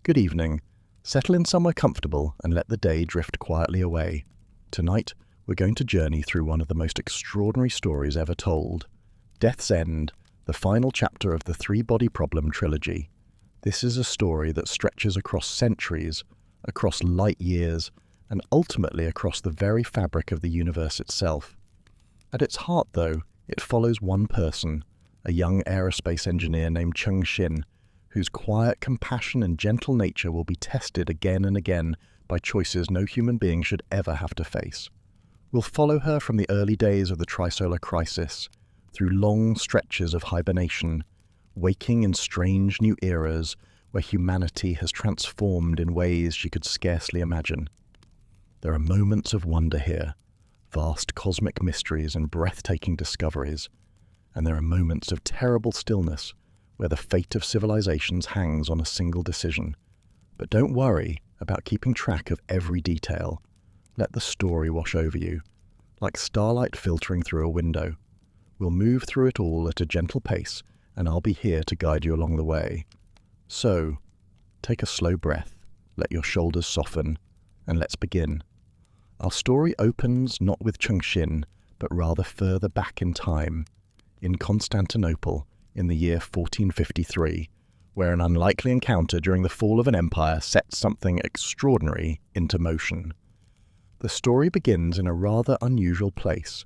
Good evening. Settle in somewhere comfortable and let the day drift quietly away. Tonight, we're going to journey through one of the most extraordinary stories ever told. Death's End, the final chapter of the Three-Body Problem trilogy. This is a story that stretches across centuries, across light years, and ultimately across the very fabric of the universe itself. At its heart, though, it follows one person, a young aerospace engineer named Cheng Xin, whose quiet compassion and gentle nature will be tested again and again by choices no human being should ever have to face. We'll follow her from the early days of the Trisolar Crisis, through long stretches of hibernation, waking in strange new eras where humanity has transformed in ways she could scarcely imagine. There are moments of wonder here, vast cosmic mysteries and breathtaking discoveries, and there are moments of terrible stillness where the fate of civilizations hangs on a single decision. But don't worry about keeping track of every detail. Let the story wash over you, like starlight filtering through a window. We'll move through it all at a gentle pace, and I'll be here to guide you along the way. So, take a slow breath, let your shoulders soften, and let's begin. Our story opens not with Cheng Xin, but rather further back in time, in Constantinople, in the year 1453, where an unlikely encounter during the fall of an empire sets something extraordinary into motion. The story begins in a rather unusual place,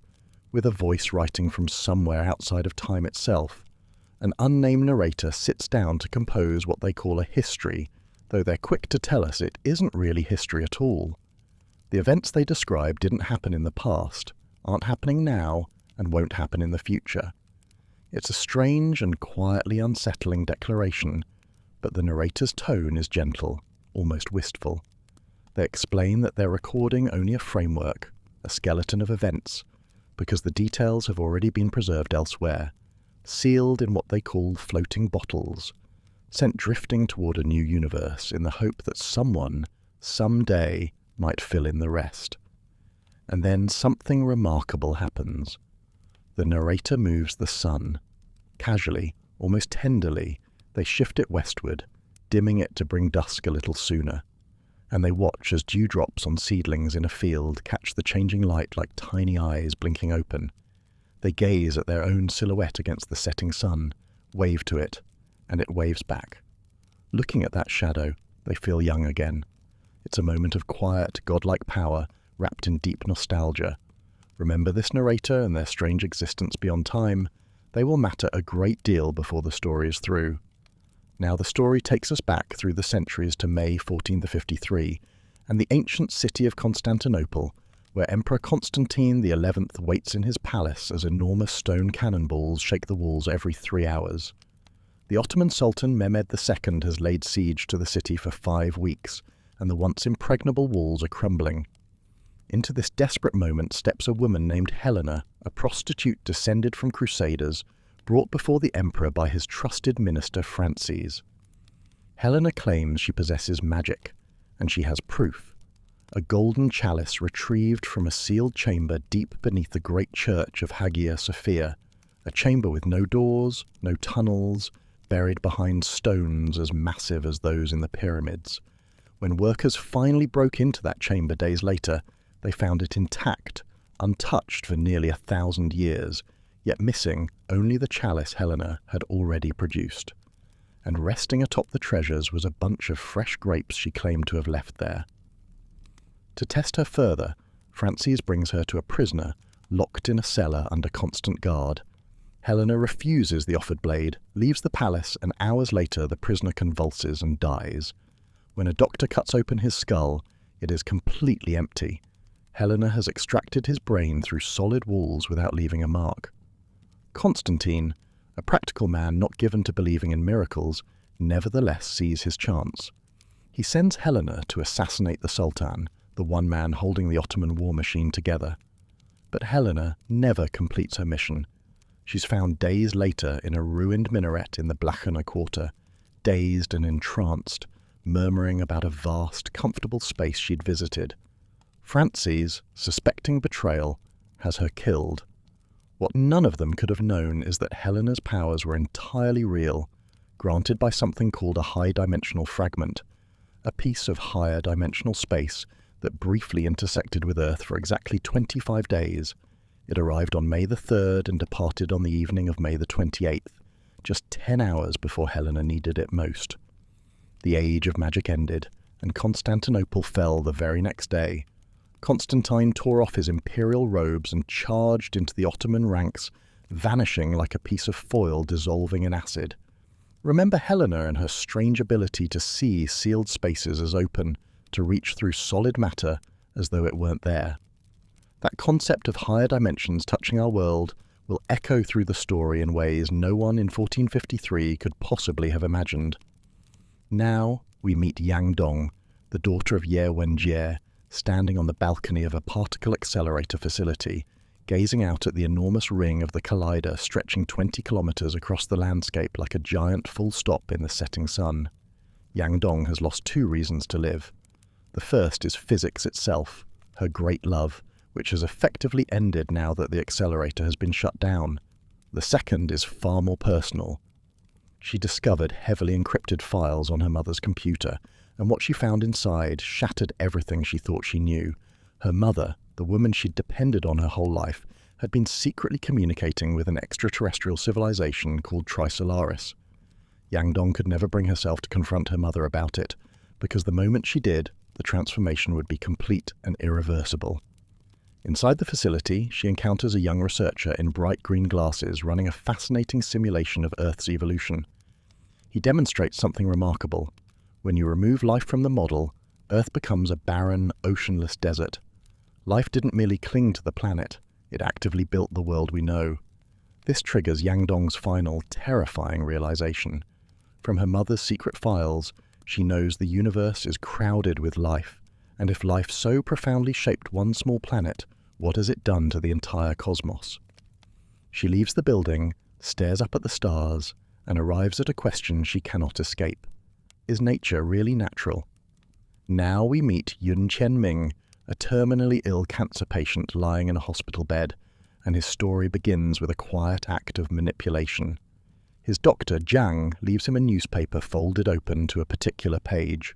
with a voice writing from somewhere outside of time itself. An unnamed narrator sits down to compose what they call a history, though they're quick to tell us it isn't really history at all. The events they describe didn't happen in the past, aren't happening now, and won't happen in the future. It's a strange and quietly unsettling declaration, but the narrator's tone is gentle, almost wistful. They explain that they're recording only a framework, a skeleton of events, because the details have already been preserved elsewhere, sealed in what they call floating bottles, sent drifting toward a new universe in the hope that someone, someday, might fill in the rest. And then something remarkable happens. The narrator moves the sun. Casually, almost tenderly, they shift it westward, dimming it to bring dusk a little sooner. And they watch as dewdrops on seedlings in a field catch the changing light like tiny eyes blinking open. They gaze at their own silhouette against the setting sun, wave to it, and it waves back. Looking at that shadow, they feel young again. It's a moment of quiet, godlike power, wrapped in deep nostalgia. Remember this narrator and their strange existence beyond time. They will matter a great deal before the story is through. Now the story takes us back through the centuries to May 1453, and the ancient city of Constantinople, where Emperor Constantine XI waits in his palace as enormous stone cannonballs shake the walls every 3 hours. The Ottoman Sultan Mehmed II has laid siege to the city for 5 weeks, and the once impregnable walls are crumbling. Into this desperate moment steps a woman named Helena, a prostitute descended from crusaders, brought before the emperor by his trusted minister Francis. Helena claims she possesses magic, and she has proof. A golden chalice retrieved from a sealed chamber deep beneath the great church of Hagia Sophia, a chamber with no doors, no tunnels, buried behind stones as massive as those in the pyramids. When workers finally broke into that chamber days later, they found it intact, untouched for nearly 1,000 years, yet missing only the chalice Helena had already produced. And resting atop the treasures was a bunch of fresh grapes she claimed to have left there. To test her further, Francis brings her to a prisoner, locked in a cellar under constant guard. Helena refuses the offered blade, leaves the palace, and hours later the prisoner convulses and dies. When a doctor cuts open his skull, it is completely empty. Helena has extracted his brain through solid walls without leaving a mark. Constantine, a practical man not given to believing in miracles, nevertheless sees his chance. He sends Helena to assassinate the Sultan, the one man holding the Ottoman war machine together. But Helena never completes her mission. She's found days later in a ruined minaret in the Blachana quarter, dazed and entranced, murmuring about a vast, comfortable space she'd visited. Francis, suspecting betrayal, has her killed. What none of them could have known is that Helena's powers were entirely real, granted by something called a high-dimensional fragment, a piece of higher dimensional space that briefly intersected with Earth for exactly 25 days. It arrived on May the 3rd and departed on the evening of May the 28th, just 10 hours before Helena needed it most. The age of magic ended, and Constantinople fell the very next day. Constantine tore off his imperial robes and charged into the Ottoman ranks, vanishing like a piece of foil dissolving in acid. Remember Helena and her strange ability to see sealed spaces as open, to reach through solid matter as though it weren't there. That concept of higher dimensions touching our world will echo through the story in ways no one in 1453 could possibly have imagined. Now we meet Yang Dong, the daughter of Ye Wenjie, standing on the balcony of a particle accelerator facility, gazing out at the enormous ring of the collider stretching 20 kilometers across the landscape like a giant full stop in the setting sun. Yang Dong has lost 2 reasons to live. The first is physics itself, her great love, which has effectively ended now that the accelerator has been shut down. The second is far more personal. She discovered heavily encrypted files on her mother's computer, and what she found inside shattered everything she thought she knew. Her mother, the woman she'd depended on her whole life, had been secretly communicating with an extraterrestrial civilization called Trisolaris. Yang Dong could never bring herself to confront her mother about it, because the moment she did, the transformation would be complete and irreversible. Inside the facility, she encounters a young researcher in bright green glasses running a fascinating simulation of Earth's evolution. He demonstrates something remarkable. When you remove life from the model, Earth becomes a barren, oceanless desert. Life didn't merely cling to the planet, it actively built the world we know. This triggers Yang Dong's final, terrifying realization. From her mother's secret files, she knows the universe is crowded with life, and if life so profoundly shaped one small planet, what has it done to the entire cosmos? She leaves the building, stares up at the stars, and arrives at a question she cannot escape. Is nature really natural? Now we meet Yun Tianming, a terminally ill cancer patient lying in a hospital bed, and his story begins with a quiet act of manipulation. His doctor, Jiang, leaves him a newspaper folded open to a particular page.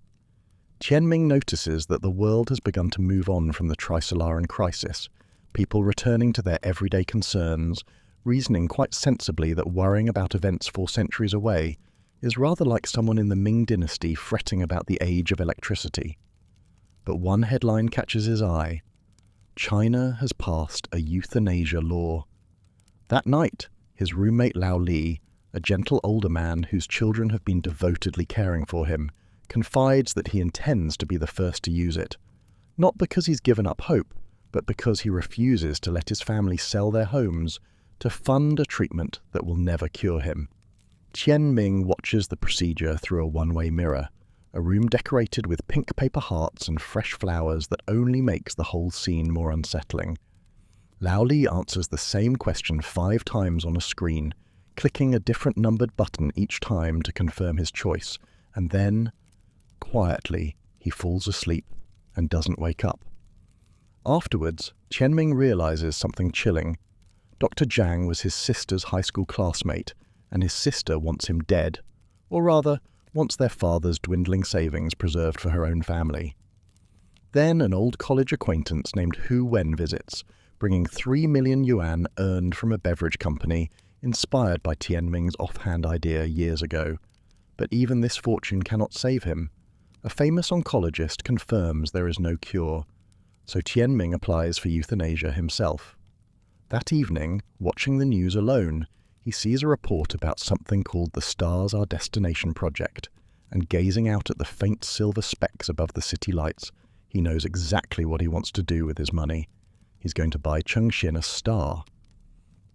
Tianming notices that the world has begun to move on from the Trisolaran crisis, people returning to their everyday concerns, reasoning quite sensibly that worrying about events 4 centuries away is rather like someone in the Ming dynasty fretting about the age of electricity. But one headline catches his eye. China has passed a euthanasia law. That night, his roommate Lao Li, a gentle older man whose children have been devotedly caring for him, confides that he intends to be the first to use it, not because he's given up hope, but because he refuses to let his family sell their homes to fund a treatment that will never cure him. Tianming watches the procedure through a one-way mirror, a room decorated with pink paper hearts and fresh flowers that only makes the whole scene more unsettling. Lao Li answers the same question 5 times on a screen, clicking a different numbered button each time to confirm his choice, and then, quietly, he falls asleep and doesn't wake up. Afterwards, Tianming realizes something chilling. Dr. Jiang was his sister's high school classmate, and his sister wants him dead, or rather, wants their father's dwindling savings preserved for her own family. Then an old college acquaintance named Hu Wen visits, bringing 3 million yuan earned from a beverage company inspired by Tianming's offhand idea years ago. But even this fortune cannot save him. A famous oncologist confirms there is no cure, so Tianming applies for euthanasia himself. That evening, watching the news alone, he sees a report about something called the Stars Our Destination project, and gazing out at the faint silver specks above the city lights, he knows exactly what he wants to do with his money. He's going to buy Cheng Xin a star.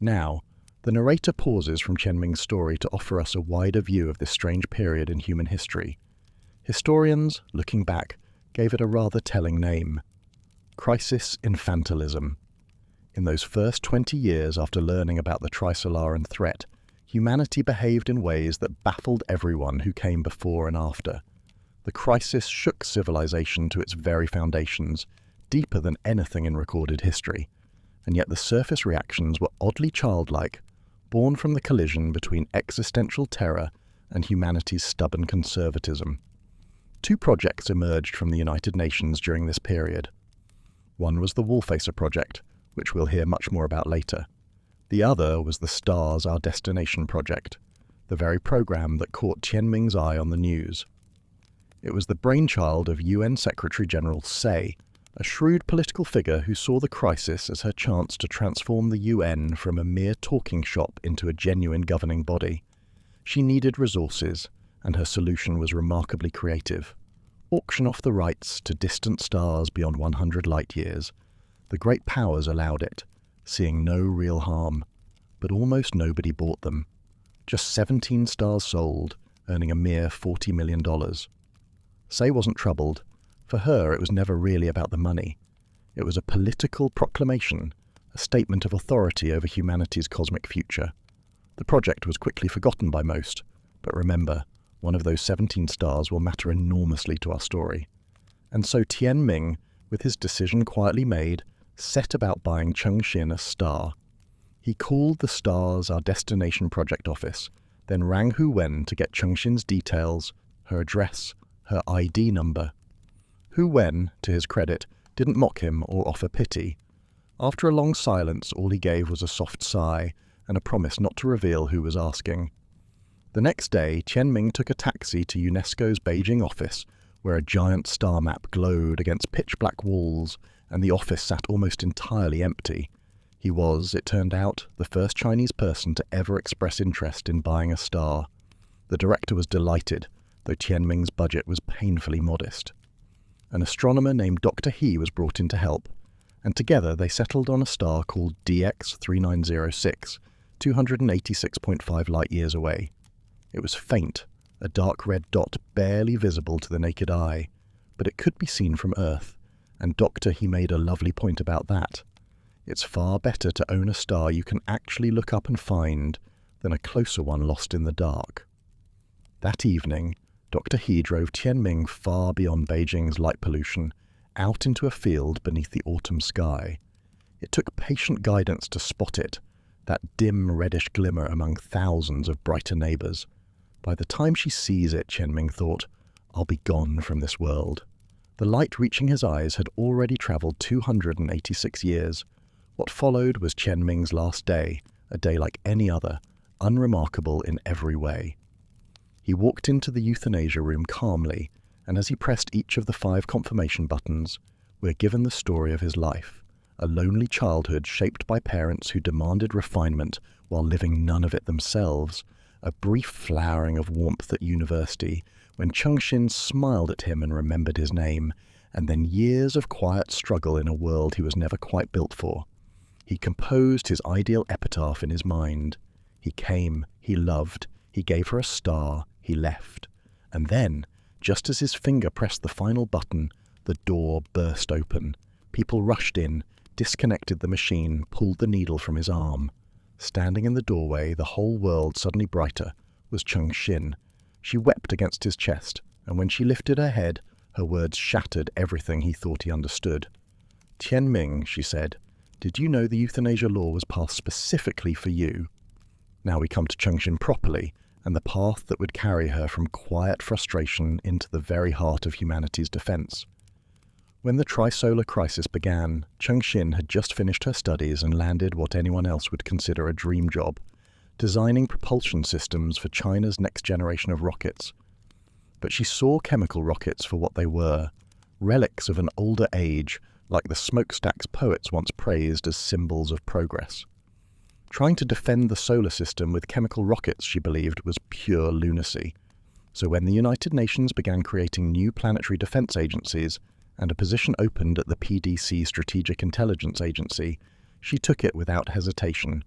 Now, the narrator pauses from Tianming's story to offer us a wider view of this strange period in human history. Historians, looking back, gave it a rather telling name: Crisis Infantilism. In those first 20 years after learning about the Trisolaran threat, humanity behaved in ways that baffled everyone who came before and after. The crisis shook civilization to its very foundations, deeper than anything in recorded history, and yet the surface reactions were oddly childlike, born from the collision between existential terror and humanity's stubborn conservatism. Two projects emerged from the United Nations during this period. One was the Wallfacer project, which we'll hear much more about later. The other was the Stars Our Destination project, the very program that caught Tianming's eye on the news. It was the brainchild of UN Secretary-General Say, a shrewd political figure who saw the crisis as her chance to transform the UN from a mere talking shop into a genuine governing body. She needed resources, and her solution was remarkably creative. Auction off the rights to distant stars beyond 100 light-years. The great powers allowed it, seeing no real harm, but almost nobody bought them. Just 17 stars sold, earning a mere $40 million. Say wasn't troubled. For her, it was never really about the money. It was a political proclamation, a statement of authority over humanity's cosmic future. The project was quickly forgotten by most, but remember, one of those 17 stars will matter enormously to our story. And so Tianming, with his decision quietly made, set about buying Cheng Xin a star. He called the Stars Our Destination project office, then rang Hu Wen to get Cheng Xin's details, her address, her ID number. Hu Wen, to his credit, didn't mock him or offer pity. After a long silence, all he gave was a soft sigh and a promise not to reveal who was asking. The next day, Tianming took a taxi to UNESCO's Beijing office, where a giant star map glowed against pitch-black walls, and the office sat almost entirely empty. He was, it turned out, the first Chinese person to ever express interest in buying a star. The director was delighted, though Tianming's budget was painfully modest. An astronomer named Dr. He was brought in to help, and together they settled on a star called DX3906, 286.5 light-years away. It was faint, a dark red dot barely visible to the naked eye, but it could be seen from Earth, and Dr. He made a lovely point about that. It's far better to own a star you can actually look up and find than a closer one lost in the dark. That evening, Dr. He drove Tianming far beyond Beijing's light pollution, out into a field beneath the autumn sky. It took patient guidance to spot it, that dim reddish glimmer among thousands of brighter neighbours. By the time she sees it, Tianming thought, I'll be gone from this world. The light reaching his eyes had already travelled 286 years. What followed was Tianming's last day, a day like any other, unremarkable in every way. He walked into the euthanasia room calmly, and as he pressed each of the 5 confirmation buttons, we're given the story of his life, a lonely childhood shaped by parents who demanded refinement while living none of it themselves, a brief flowering of warmth at university when Cheng Xin smiled at him and remembered his name, and then years of quiet struggle in a world he was never quite built for. He composed his ideal epitaph in his mind. He came, he loved, he gave her a star, he left. And then, just as his finger pressed the final button, the door burst open. People rushed in, disconnected the machine, pulled the needle from his arm. Standing in the doorway, the whole world suddenly brighter, was Cheng Xin. She wept against his chest, and when she lifted her head, her words shattered everything he thought he understood. Tianming, she said, did you know the euthanasia law was passed specifically for you? Now we come to Cheng Xin properly, and the path that would carry her from quiet frustration into the very heart of humanity's defense. When the trisolar crisis began, Cheng Xin had just finished her studies and landed what anyone else would consider a dream job, designing propulsion systems for China's next generation of rockets. But she saw chemical rockets for what they were, relics of an older age, like the smokestacks poets once praised as symbols of progress. Trying to defend the solar system with chemical rockets, she believed, was pure lunacy. So when the United Nations began creating new planetary defense agencies, and a position opened at the PDC Strategic Intelligence Agency, she took it without hesitation.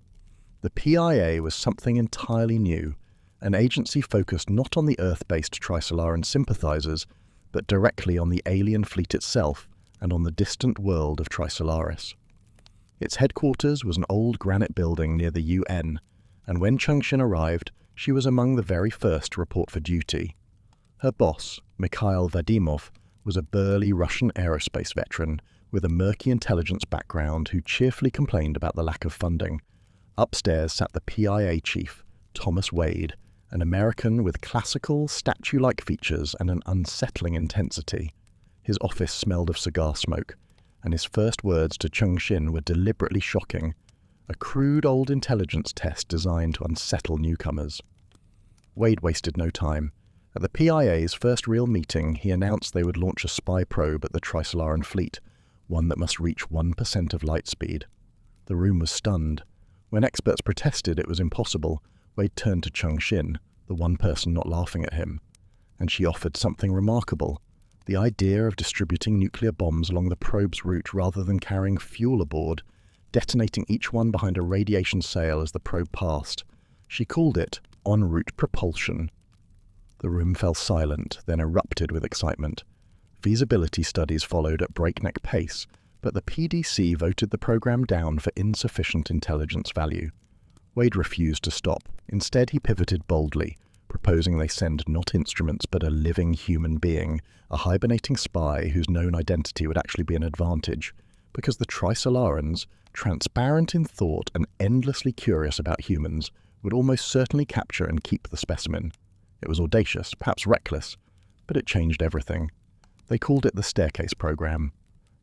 The PIA was something entirely new, an agency focused not on the Earth-based Trisolaran sympathizers, but directly on the alien fleet itself and on the distant world of Trisolaris. Its headquarters was an old granite building near the UN, and when Cheng Xin arrived, she was among the very first to report for duty. Her boss, Mikhail Vadimov, was a burly Russian aerospace veteran with a murky intelligence background who cheerfully complained about the lack of funding. Upstairs sat the PIA chief, Thomas Wade, an American with classical, statue-like features and an unsettling intensity. His office smelled of cigar smoke, and his first words to Cheng Xin were deliberately shocking, a crude old intelligence test designed to unsettle newcomers. Wade wasted no time. At the PIA's first real meeting, he announced they would launch a spy probe at the Trisolaran fleet, one that must reach 1% of light speed. The room was stunned. When experts protested it was impossible, Wade turned to Cheng Xin, the one person not laughing at him, and she offered something remarkable, the idea of distributing nuclear bombs along the probe's route rather than carrying fuel aboard, detonating each one behind a radiation sail as the probe passed. She called it en route propulsion. The room fell silent, then erupted with excitement. Feasibility studies followed at breakneck pace, but the PDC voted the program down for insufficient intelligence value. Wade refused to stop. Instead, he pivoted boldly, proposing they send not instruments but a living human being, a hibernating spy whose known identity would actually be an advantage, because the Trisolarans, transparent in thought and endlessly curious about humans, would almost certainly capture and keep the specimen. It was audacious, perhaps reckless, but it changed everything. They called it the Staircase Program.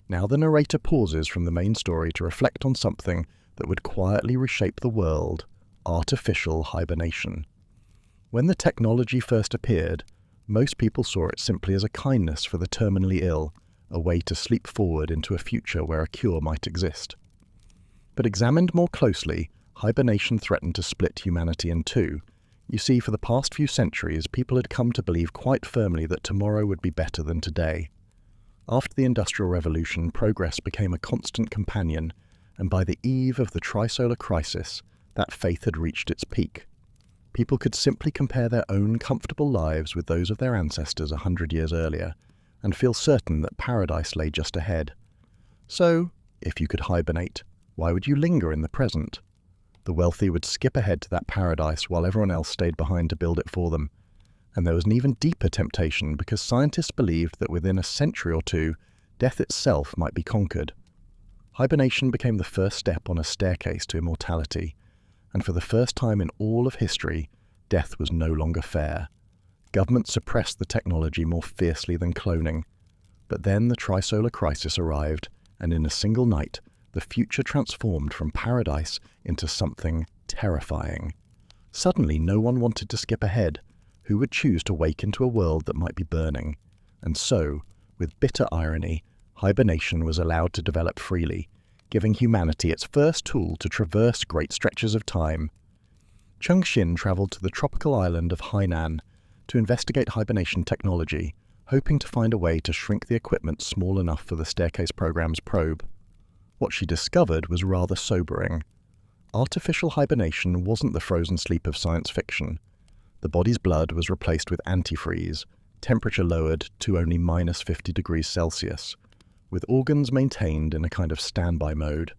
Now the narrator pauses from the main story to reflect on something that would quietly reshape the world: artificial hibernation. When the technology first appeared, most people saw it simply as a kindness for the terminally ill, a way to sleep forward into a future where a cure might exist. But examined more closely, hibernation threatened to split humanity in two. You see, for the past few centuries, people had come to believe quite firmly that tomorrow would be better than today. After the Industrial Revolution, progress became a constant companion, and by the eve of the Trisolar Crisis, that faith had reached its peak. People could simply compare their own comfortable lives with those of their ancestors 100 years earlier, and feel certain that paradise lay just ahead. So, if you could hibernate, why would you linger in the present? The wealthy would skip ahead to that paradise while everyone else stayed behind to build it for them. And there was an even deeper temptation because scientists believed that within a century or two, death itself might be conquered. Hibernation became the first step on a staircase to immortality, and for the first time in all of history, death was no longer fair. Governments suppressed the technology more fiercely than cloning. But then the Trisolar Crisis arrived, and in a single night, the future transformed from paradise into something terrifying. Suddenly, no one wanted to skip ahead. Who would choose to wake into a world that might be burning? And so, with bitter irony, hibernation was allowed to develop freely, giving humanity its first tool to traverse great stretches of time. Cheng Xin traveled to the tropical island of Hainan to investigate hibernation technology, hoping to find a way to shrink the equipment small enough for the Staircase Program's probe. What she discovered was rather sobering. Artificial hibernation wasn't the frozen sleep of science fiction. The body's blood was replaced with antifreeze, temperature lowered to only -50 degrees Celsius, with organs maintained in a kind of standby mode.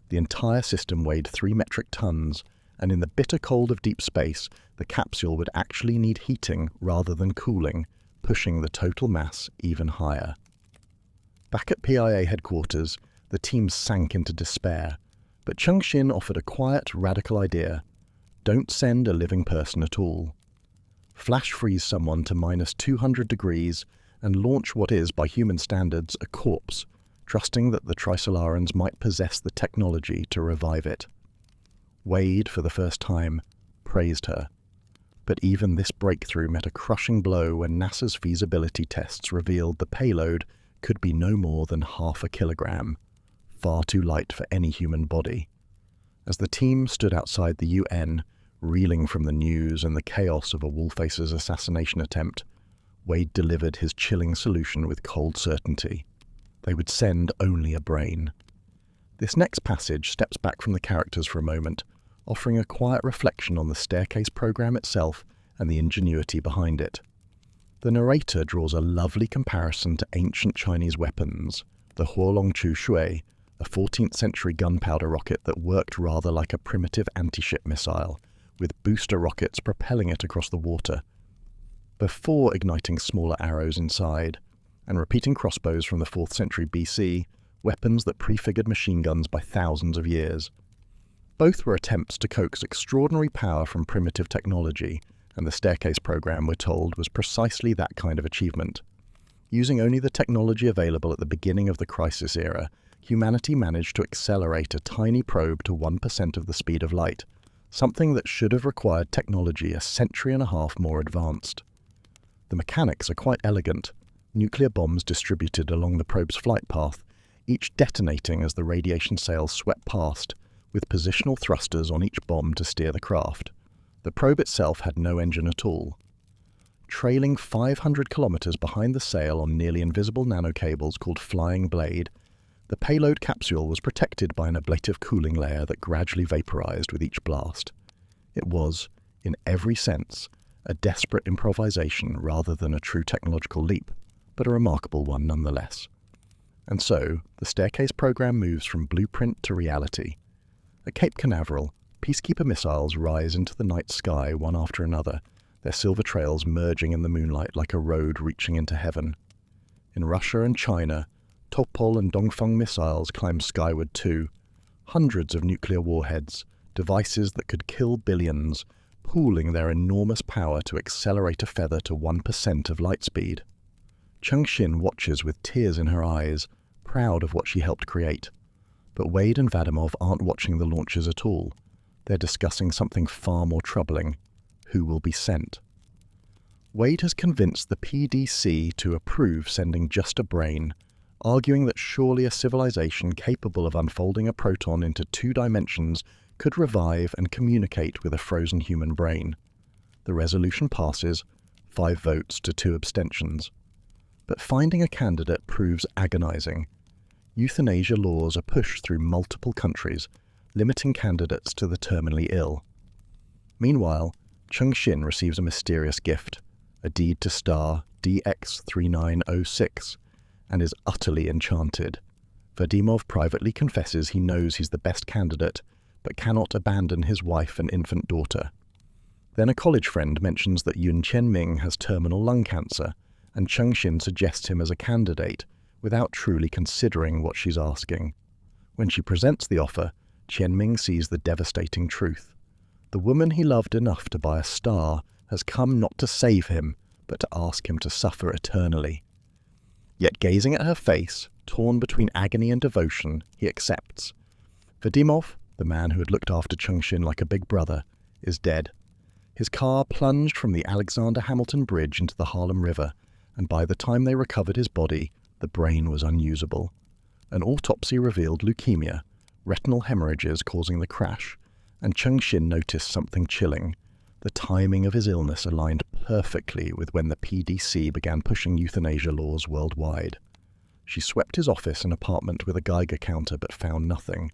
The entire system weighed 3 metric tons, and in the bitter cold of deep space, the capsule would actually need heating rather than cooling, pushing the total mass even higher. Back at PIA headquarters, the team sank into despair, but Cheng Xin offered a quiet, radical idea. Don't send a living person at all. Flash freeze someone to -200 degrees and launch what is, by human standards, a corpse, trusting that the Trisolarans might possess the technology to revive it. Wade, for the first time, praised her. But even this breakthrough met a crushing blow when NASA's feasibility tests revealed the payload could be no more than 0.5 kilogram, far too light for any human body. As the team stood outside the UN, reeling from the news and the chaos of a Woolface's assassination attempt, Wade delivered his chilling solution with cold certainty. They would send only a brain. This next passage steps back from the characters for a moment, offering a quiet reflection on the Staircase program itself and the ingenuity behind it. The narrator draws a lovely comparison to ancient Chinese weapons, the Huolongchu Shui, a 14th century gunpowder rocket that worked rather like a primitive anti-ship missile, with booster rockets propelling it across the water, before igniting smaller arrows inside, and repeating crossbows from the 4th century BC, weapons that prefigured machine guns by thousands of years. Both were attempts to coax extraordinary power from primitive technology, and the staircase program, we're told, was precisely that kind of achievement. Using only the technology available at the beginning of the Crisis Era, humanity managed to accelerate a tiny probe to 1% of the speed of light, something that should have required technology a century and a half more advanced. The mechanics are quite elegant. Nuclear bombs distributed along the probe's flight path, each detonating as the radiation sails swept past, with positional thrusters on each bomb to steer the craft. The probe itself had no engine at all. Trailing 500 kilometers behind the sail on nearly invisible nanocables called Flying Blade, the payload capsule was protected by an ablative cooling layer that gradually vaporized with each blast. It was, in every sense, a desperate improvisation rather than a true technological leap, but a remarkable one nonetheless. And so, the staircase program moves from blueprint to reality. At Cape Canaveral, peacekeeper missiles rise into the night sky one after another, their silver trails merging in the moonlight like a road reaching into heaven. In Russia and China, Topol and Dongfeng missiles climb skyward too. Hundreds of nuclear warheads, devices that could kill billions, pooling their enormous power to accelerate a feather to 1% of light speed. Cheng Xin watches with tears in her eyes, proud of what she helped create. But Wade and Vadimov aren't watching the launches at all. They're discussing something far more troubling. Who will be sent? Wade has convinced the PDC to approve sending just a brain, arguing that surely a civilization capable of unfolding a proton into 2 dimensions could revive and communicate with a frozen human brain. The resolution passes, 5 votes to 2 abstentions. But finding a candidate proves agonizing. Euthanasia laws are pushed through multiple countries, limiting candidates to the terminally ill. Meanwhile, Cheng Xin receives a mysterious gift, a deed to star DX3906, and is utterly enchanted. Vadimov privately confesses he knows he's the best candidate, but cannot abandon his wife and infant daughter. Then a college friend mentions that Tianming has terminal lung cancer, and Cheng Xin suggests him as a candidate, without truly considering what she's asking. When she presents the offer, Tianming sees the devastating truth. The woman he loved enough to buy a star has come not to save him, but to ask him to suffer eternally. Yet gazing at her face, torn between agony and devotion, he accepts. Vadimov, the man who had looked after Cheng Xin like a big brother, is dead. His car plunged from the Alexander Hamilton Bridge into the Harlem River, and by the time they recovered his body, the brain was unusable. An autopsy revealed leukemia, retinal hemorrhages causing the crash, and Cheng Xin noticed something chilling. The timing of his illness aligned perfectly with when the PDC began pushing euthanasia laws worldwide. She swept his office and apartment with a Geiger counter but found nothing.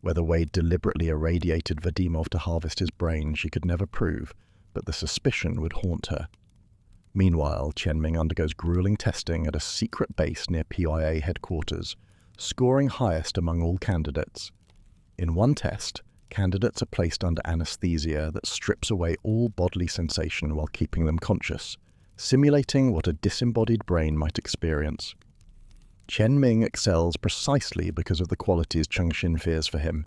Whether Wade deliberately irradiated Vadimov to harvest his brain she could never prove, but the suspicion would haunt her. Meanwhile, Tianming undergoes grueling testing at a secret base near PIA headquarters, scoring highest among all candidates. In one test, candidates are placed under anesthesia that strips away all bodily sensation while keeping them conscious, simulating what a disembodied brain might experience. Tianming excels precisely because of the qualities Cheng Xin fears for him: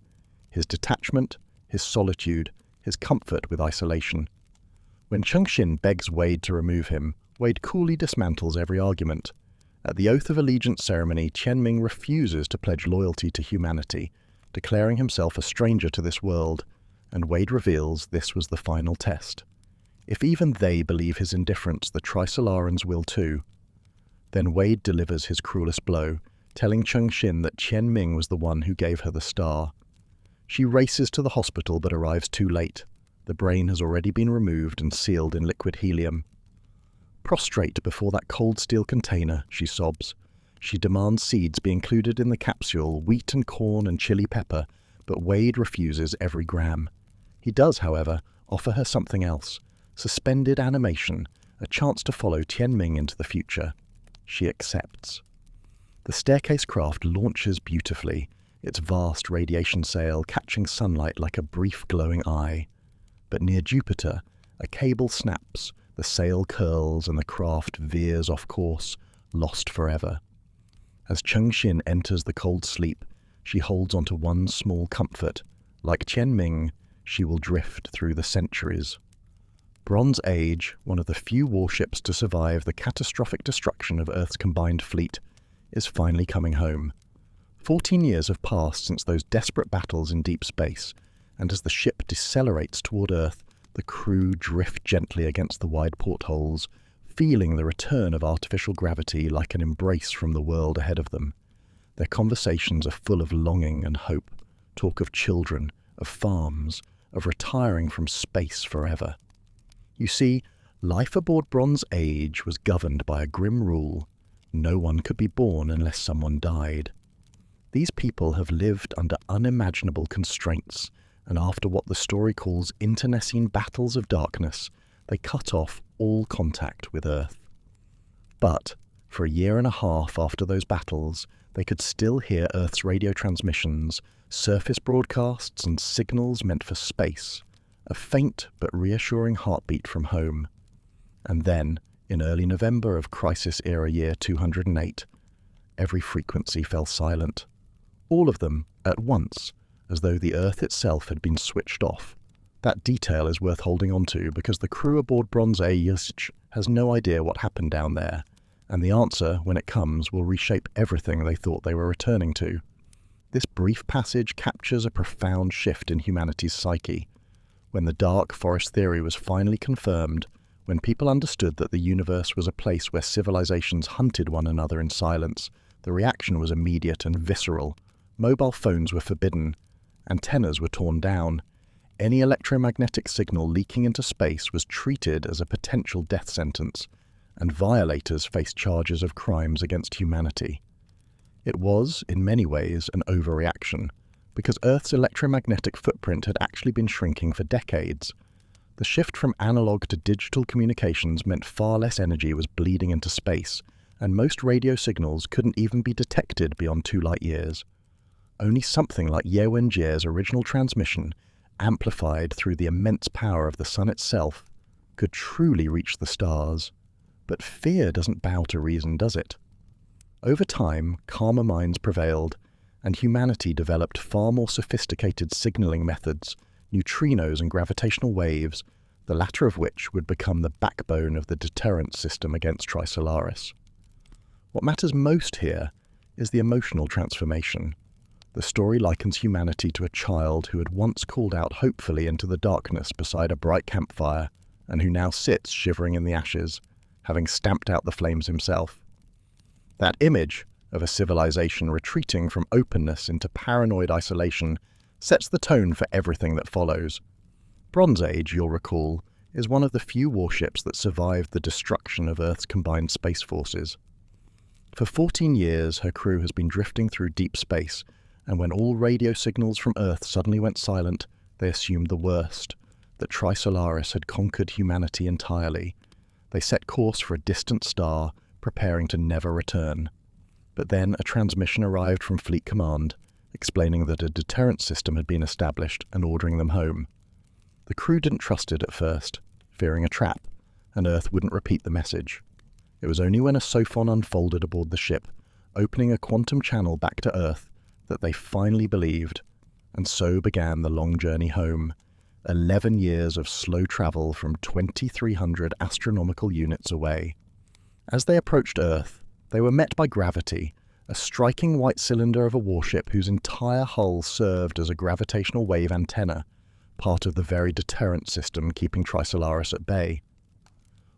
his detachment, his solitude, his comfort with isolation. When Cheng Xin begs Wade to remove him, Wade coolly dismantles every argument. At the Oath of Allegiance ceremony, Tianming refuses to pledge loyalty to humanity, declaring himself a stranger to this world, and Wade reveals this was the final test. If even they believe his indifference, the Trisolarans will too. Then Wade delivers his cruelest blow, telling Cheng Xin that Tianming was the one who gave her the star. She races to the hospital but arrives too late. The brain has already been removed and sealed in liquid helium. Prostrate before that cold steel container, she sobs. She demands seeds be included in the capsule, wheat and corn and chili pepper, but Wade refuses every gram. He does, however, offer her something else: suspended animation, a chance to follow Tianming into the future. She accepts. The staircase craft launches beautifully, its vast radiation sail catching sunlight like a brief glowing eye. But near Jupiter, a cable snaps, the sail curls, and the craft veers off course, lost forever. As Cheng Xin enters the cold sleep, she holds onto one small comfort. Like Tianming, she will drift through the centuries. Bronze Age, one of the few warships to survive the catastrophic destruction of Earth's combined fleet, is finally coming home. 14 years have passed since those desperate battles in deep space, and as the ship decelerates toward Earth, the crew drift gently against the wide portholes, feeling the return of artificial gravity like an embrace from the world ahead of them. Their conversations are full of longing and hope, talk of children, of farms, of retiring from space forever. You see, life aboard Bronze Age was governed by a grim rule. No one could be born unless someone died. These people have lived under unimaginable constraints, and after what the story calls internecine battles of darkness, they cut off all contact with Earth. But, for a year and a half after those battles, they could still hear Earth's radio transmissions, surface broadcasts and signals meant for space, a faint but reassuring heartbeat from home. And then, in early November of Crisis Era year 208, every frequency fell silent. All of them at once, as though the Earth itself had been switched off. That detail is worth holding on to because the crew aboard Bronze Age has no idea what happened down there, and the answer, when it comes, will reshape everything they thought they were returning to. This brief passage captures a profound shift in humanity's psyche. When the dark forest theory was finally confirmed, when people understood that the universe was a place where civilizations hunted one another in silence, the reaction was immediate and visceral. Mobile phones were forbidden, antennas were torn down. Any electromagnetic signal leaking into space was treated as a potential death sentence, and violators faced charges of crimes against humanity. It was, in many ways, an overreaction, because Earth's electromagnetic footprint had actually been shrinking for decades. The shift from analog to digital communications meant far less energy was bleeding into space, and most radio signals couldn't even be detected beyond 2 light-years. Only something like Ye Wenjie's original transmission, amplified through the immense power of the sun itself, could truly reach the stars. But fear doesn't bow to reason, does it? Over time, calmer minds prevailed, and humanity developed far more sophisticated signaling methods, neutrinos and gravitational waves, the latter of which would become the backbone of the deterrence system against Trisolaris. What matters most here is the emotional transformation. The story likens humanity to a child who had once called out hopefully into the darkness beside a bright campfire, and who now sits shivering in the ashes, having stamped out the flames himself. That image of a civilization retreating from openness into paranoid isolation sets the tone for everything that follows. Bronze Age, you'll recall, is one of the few warships that survived the destruction of Earth's combined space forces. For 14 years, her crew has been drifting through deep space, and when all radio signals from Earth suddenly went silent, they assumed the worst, that Trisolaris had conquered humanity entirely. They set course for a distant star, preparing to never return. But then a transmission arrived from Fleet Command, explaining that a deterrence system had been established and ordering them home. The crew didn't trust it at first, fearing a trap, and Earth wouldn't repeat the message. It was only when a sophon unfolded aboard the ship, opening a quantum channel back to Earth, that they finally believed, and so began the long journey home, 11 years of slow travel from 2,300 astronomical units away. As they approached Earth, they were met by gravity, a striking white cylinder of a warship whose entire hull served as a gravitational wave antenna, part of the very deterrent system keeping Trisolaris at bay.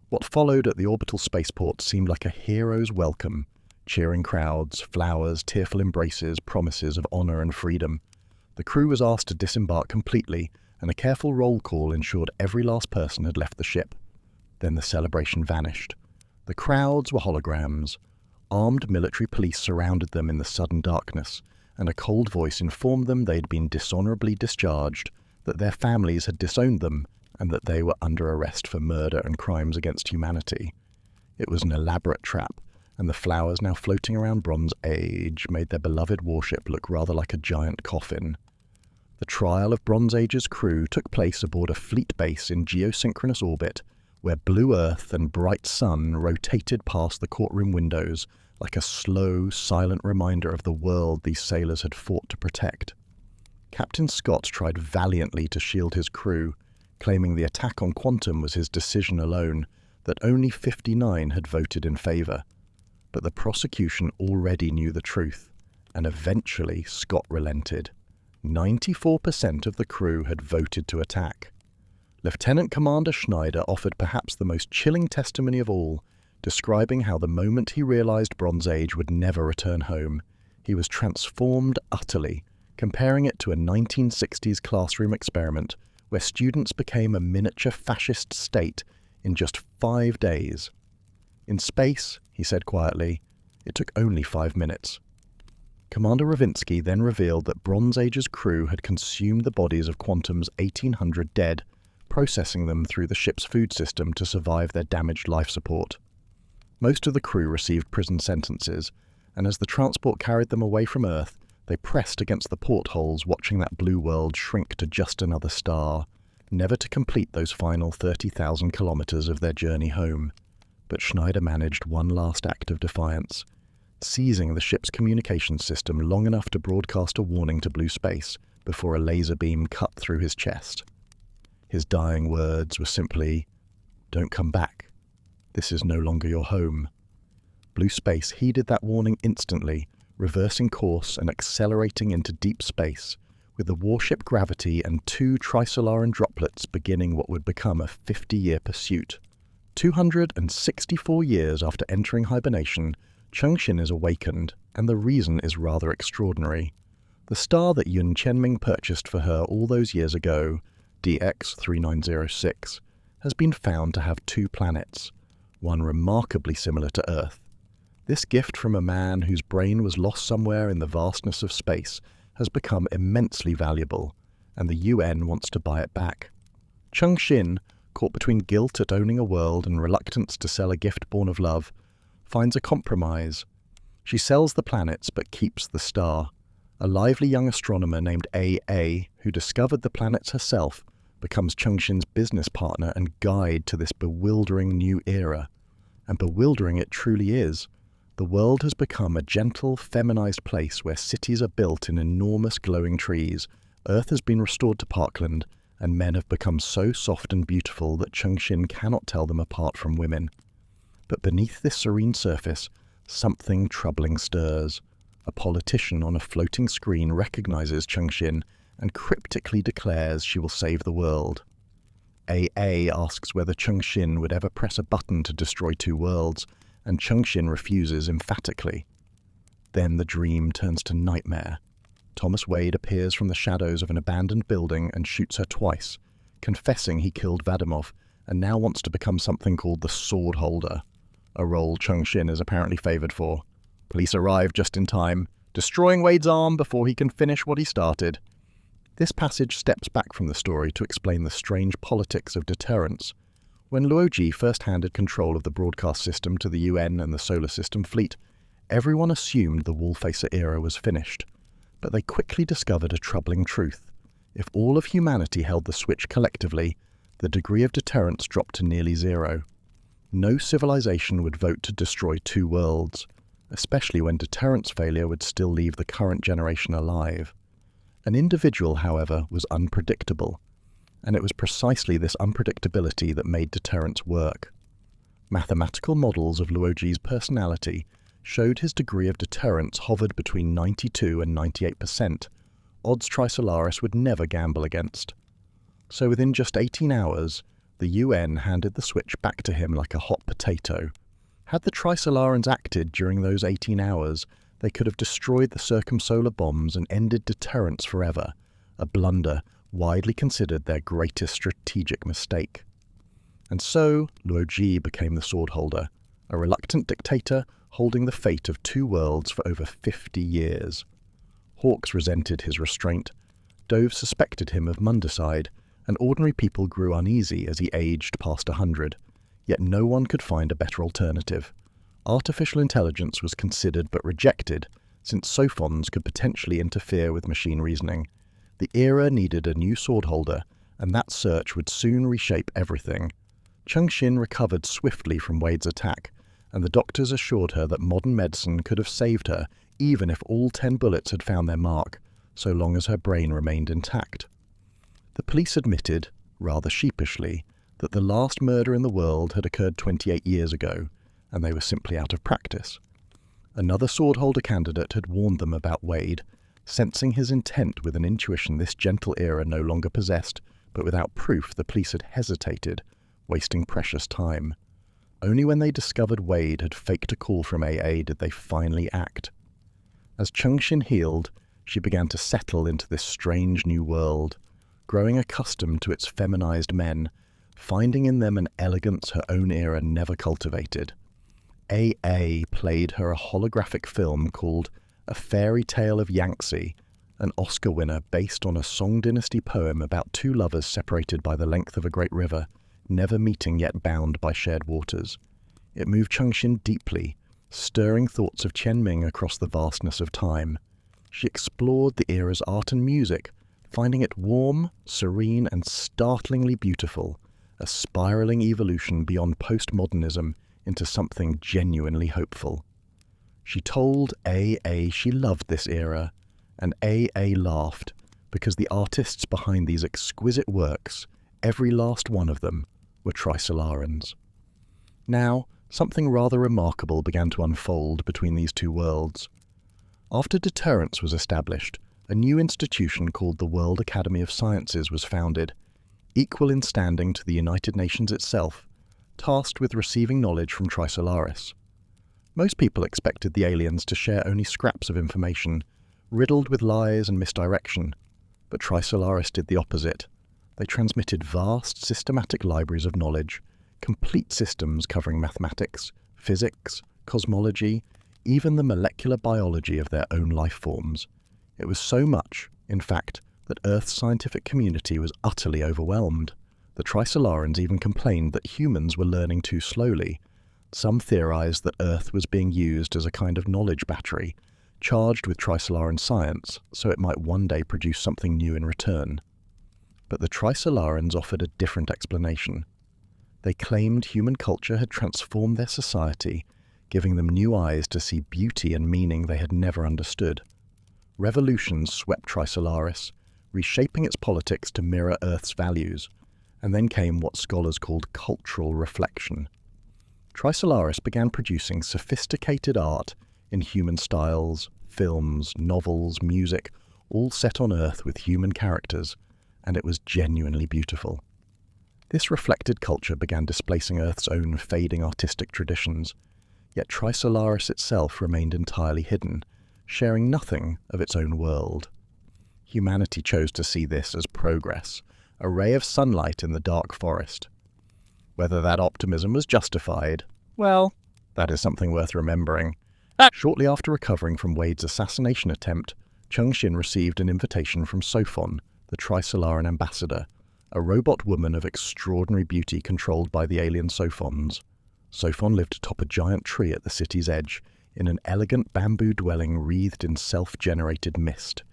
What followed at the orbital spaceport seemed like a hero's welcome, cheering crowds, flowers, tearful embraces, promises of honor and freedom. The crew was asked to disembark completely, and a careful roll call ensured every last person had left the ship. Then the celebration vanished. The crowds were holograms. Armed military police surrounded them in the sudden darkness, and a cold voice informed them they'd been dishonorably discharged, that their families had disowned them, and that they were under arrest for murder and crimes against humanity. It was an elaborate trap, and the flowers now floating around Bronze Age made their beloved warship look rather like a giant coffin. The trial of Bronze Age's crew took place aboard a fleet base in geosynchronous orbit, where blue Earth and bright sun rotated past the courtroom windows like a slow, silent reminder of the world these sailors had fought to protect. Captain Scott tried valiantly to shield his crew, claiming the attack on Quantum was his decision alone, that only 59 had voted in favour. But the prosecution already knew the truth, and eventually Scott relented. 94% of the crew had voted to attack. Lieutenant Commander Schneider offered perhaps the most chilling testimony of all, describing how the moment he realised Bronze Age would never return home, he was transformed utterly, comparing it to a 1960s classroom experiment where students became a miniature fascist state in just 5 days. In space, he said quietly, it took only 5 minutes. Commander Ravinsky then revealed that Bronze Age's crew had consumed the bodies of Quantum's 1,800 dead, processing them through the ship's food system to survive their damaged life support. Most of the crew received prison sentences, and as the transport carried them away from Earth, they pressed against the portholes watching that blue world shrink to just another star, never to complete those final 30,000 kilometers of their journey home. But Schneider managed one last act of defiance, seizing the ship's communications system long enough to broadcast a warning to blue space before a laser beam cut through his chest. His dying words were simply, "Don't come back. This is no longer your home." Blue space heeded that warning instantly, reversing course and accelerating into deep space, with the warship Gravity and 2 Trisolaran droplets beginning what would become a 50-year pursuit. 264 years after entering hibernation, Cheng Xin is awakened, and the reason is rather extraordinary. The star that Yun Tianming purchased for her all those years ago, DX3906, has been found to have 2 planets, one remarkably similar to Earth. This gift from a man whose brain was lost somewhere in the vastness of space has become immensely valuable, and the UN wants to buy it back. Cheng Xin, caught between guilt at owning a world and reluctance to sell a gift born of love, finds a compromise. She sells the planets but keeps the star. A lively young astronomer named A.A., who discovered the planets herself, becomes Cheng Xin's business partner and guide to this bewildering new era. And bewildering it truly is. The world has become a gentle, feminized place where cities are built in enormous glowing trees, Earth has been restored to parkland, and men have become so soft and beautiful that Cheng Xin cannot tell them apart from women. But beneath this serene surface, something troubling stirs. A politician on a floating screen recognizes Cheng Xin and cryptically declares she will save the world. A.A. asks whether Cheng Xin would ever press a button to destroy 2 worlds, and Cheng Xin refuses emphatically. Then the dream turns to nightmare. Thomas Wade appears from the shadows of an abandoned building and shoots her twice, confessing he killed Vadimov and now wants to become something called the Swordholder, a role Cheng Xin is apparently favoured for. Police arrive just in time, destroying Wade's arm before he can finish what he started. This passage steps back from the story to explain the strange politics of deterrence. When Luoji first handed control of the broadcast system to the UN and the Solar System fleet, everyone assumed the Wallfacer era was finished. But they quickly discovered a troubling truth. If all of humanity held the switch collectively, the degree of deterrence dropped to nearly 0. No civilization would vote to destroy 2 worlds, especially when deterrence failure would still leave the current generation alive. An individual, however, was unpredictable, and it was precisely this unpredictability that made deterrence work. Mathematical models of Luoji's personality showed his degree of deterrence hovered between 92 and 98%, odds Trisolaris would never gamble against. So within just 18 hours, the UN handed the switch back to him like a hot potato. Had the Trisolarans acted during those 18 hours, they could have destroyed the circumsolar bombs and ended deterrence forever, a blunder widely considered their greatest strategic mistake. And so, Luoji became the Swordholder, a reluctant dictator holding the fate of 2 worlds for over 50 years. Hawks resented his restraint, Dove suspected him of mundicide, and ordinary people grew uneasy as he aged past 100, yet no one could find a better alternative. Artificial intelligence was considered but rejected, since sophons could potentially interfere with machine reasoning. The era needed a new Swordholder, and that search would soon reshape everything. Cheng Xin recovered swiftly from Wade's attack, and the doctors assured her that modern medicine could have saved her even if all 10 bullets had found their mark, so long as her brain remained intact. The police admitted, rather sheepishly, that the last murder in the world had occurred 28 years ago, and they were simply out of practice. Another Swordholder candidate had warned them about Wade, sensing his intent with an intuition this gentle era no longer possessed, but without proof the police had hesitated, wasting precious time. Only when they discovered Wade had faked a call from AA did they finally act. As Cheng Xin healed, she began to settle into this strange new world, growing accustomed to its feminized men, finding in them an elegance her own era never cultivated. AA played her a holographic film called A Fairy Tale of Yangtze, an Oscar winner based on a Song Dynasty poem about two lovers separated by the length of a great river, never meeting yet bound by shared waters. It moved Cheng Xin deeply, stirring thoughts of Tianming across the vastness of time. She explored the era's art and music, finding it warm, serene, and startlingly beautiful, a spiraling evolution beyond postmodernism into something genuinely hopeful. She told AA she loved this era, and AA laughed, because the artists behind these exquisite works, every last one of them, were Trisolarans. Now, something rather remarkable began to unfold between these two worlds. After Deterrence was established, a new institution called the World Academy of Sciences was founded, equal in standing to the United Nations itself, tasked with receiving knowledge from Trisolaris. Most people expected the aliens to share only scraps of information, riddled with lies and misdirection, but Trisolaris did the opposite. They transmitted vast, systematic libraries of knowledge, complete systems covering mathematics, physics, cosmology, even the molecular biology of their own life forms. It was so much, in fact, that Earth's scientific community was utterly overwhelmed. The Trisolarans even complained that humans were learning too slowly. Some theorized that Earth was being used as a kind of knowledge battery, charged with Trisolaran science, so it might one day produce something new in return. But the Trisolarans offered a different explanation. They claimed human culture had transformed their society, giving them new eyes to see beauty and meaning they had never understood. Revolutions swept Trisolaris, reshaping its politics to mirror Earth's values, and then came what scholars called cultural reflection. Trisolaris began producing sophisticated art in human styles, films, novels, music, all set on Earth with human characters, and it was genuinely beautiful. This reflected culture began displacing Earth's own fading artistic traditions, yet Trisolaris itself remained entirely hidden, sharing nothing of its own world. Humanity chose to see this as progress, a ray of sunlight in the dark forest. Whether that optimism was justified, well, that is something worth remembering. Shortly after recovering from Wade's assassination attempt, Cheng Xin received an invitation from Sophon, the Trisolaran ambassador, a robot woman of extraordinary beauty controlled by the alien Sophons. Sophon lived atop a giant tree at the city's edge, in an elegant bamboo dwelling wreathed in self-generated mist.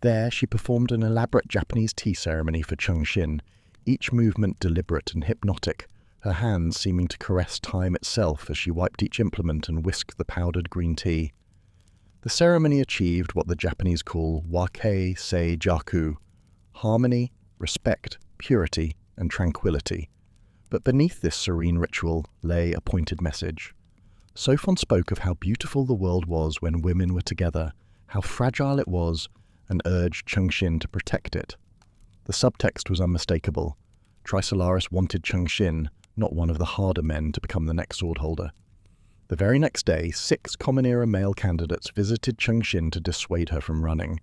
There she performed an elaborate Japanese tea ceremony for Cheng Xin, each movement deliberate and hypnotic, her hands seeming to caress time itself as she wiped each implement and whisked the powdered green tea. The ceremony achieved what the Japanese call wakei sei jaku, harmony, respect, purity, and tranquility. But beneath this serene ritual lay a pointed message. Sophon spoke of how beautiful the world was when women were together, how fragile it was, and urged Cheng Xin to protect it. The subtext was unmistakable. Trisolaris wanted Cheng Xin, not one of the harder men, to become the next Swordholder. The very next day, 6 Common-Era male candidates visited Cheng Xin to dissuade her from running.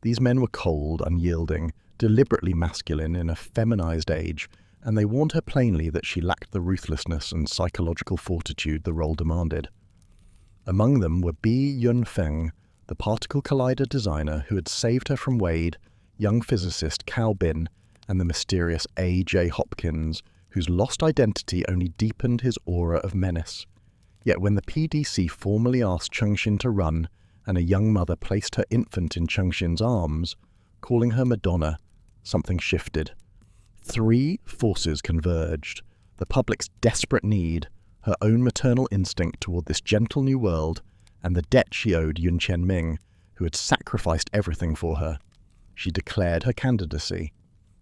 These men were cold, unyielding, deliberately masculine in a feminized age, and they warned her plainly that she lacked the ruthlessness and psychological fortitude the role demanded. Among them were Bi Yunfeng, the particle collider designer who had saved her from Wade, young physicist Cao Bin, and the mysterious A.J. Hopkins, whose lost identity only deepened his aura of menace. Yet when the PDC formally asked Cheng Xin to run, and a young mother placed her infant in Cheng Xin's arms, calling her Madonna, something shifted. 3 forces converged: the public's desperate need, her own maternal instinct toward this gentle new world, and the debt she owed Yun Tianming, who had sacrificed everything for her. She declared her candidacy.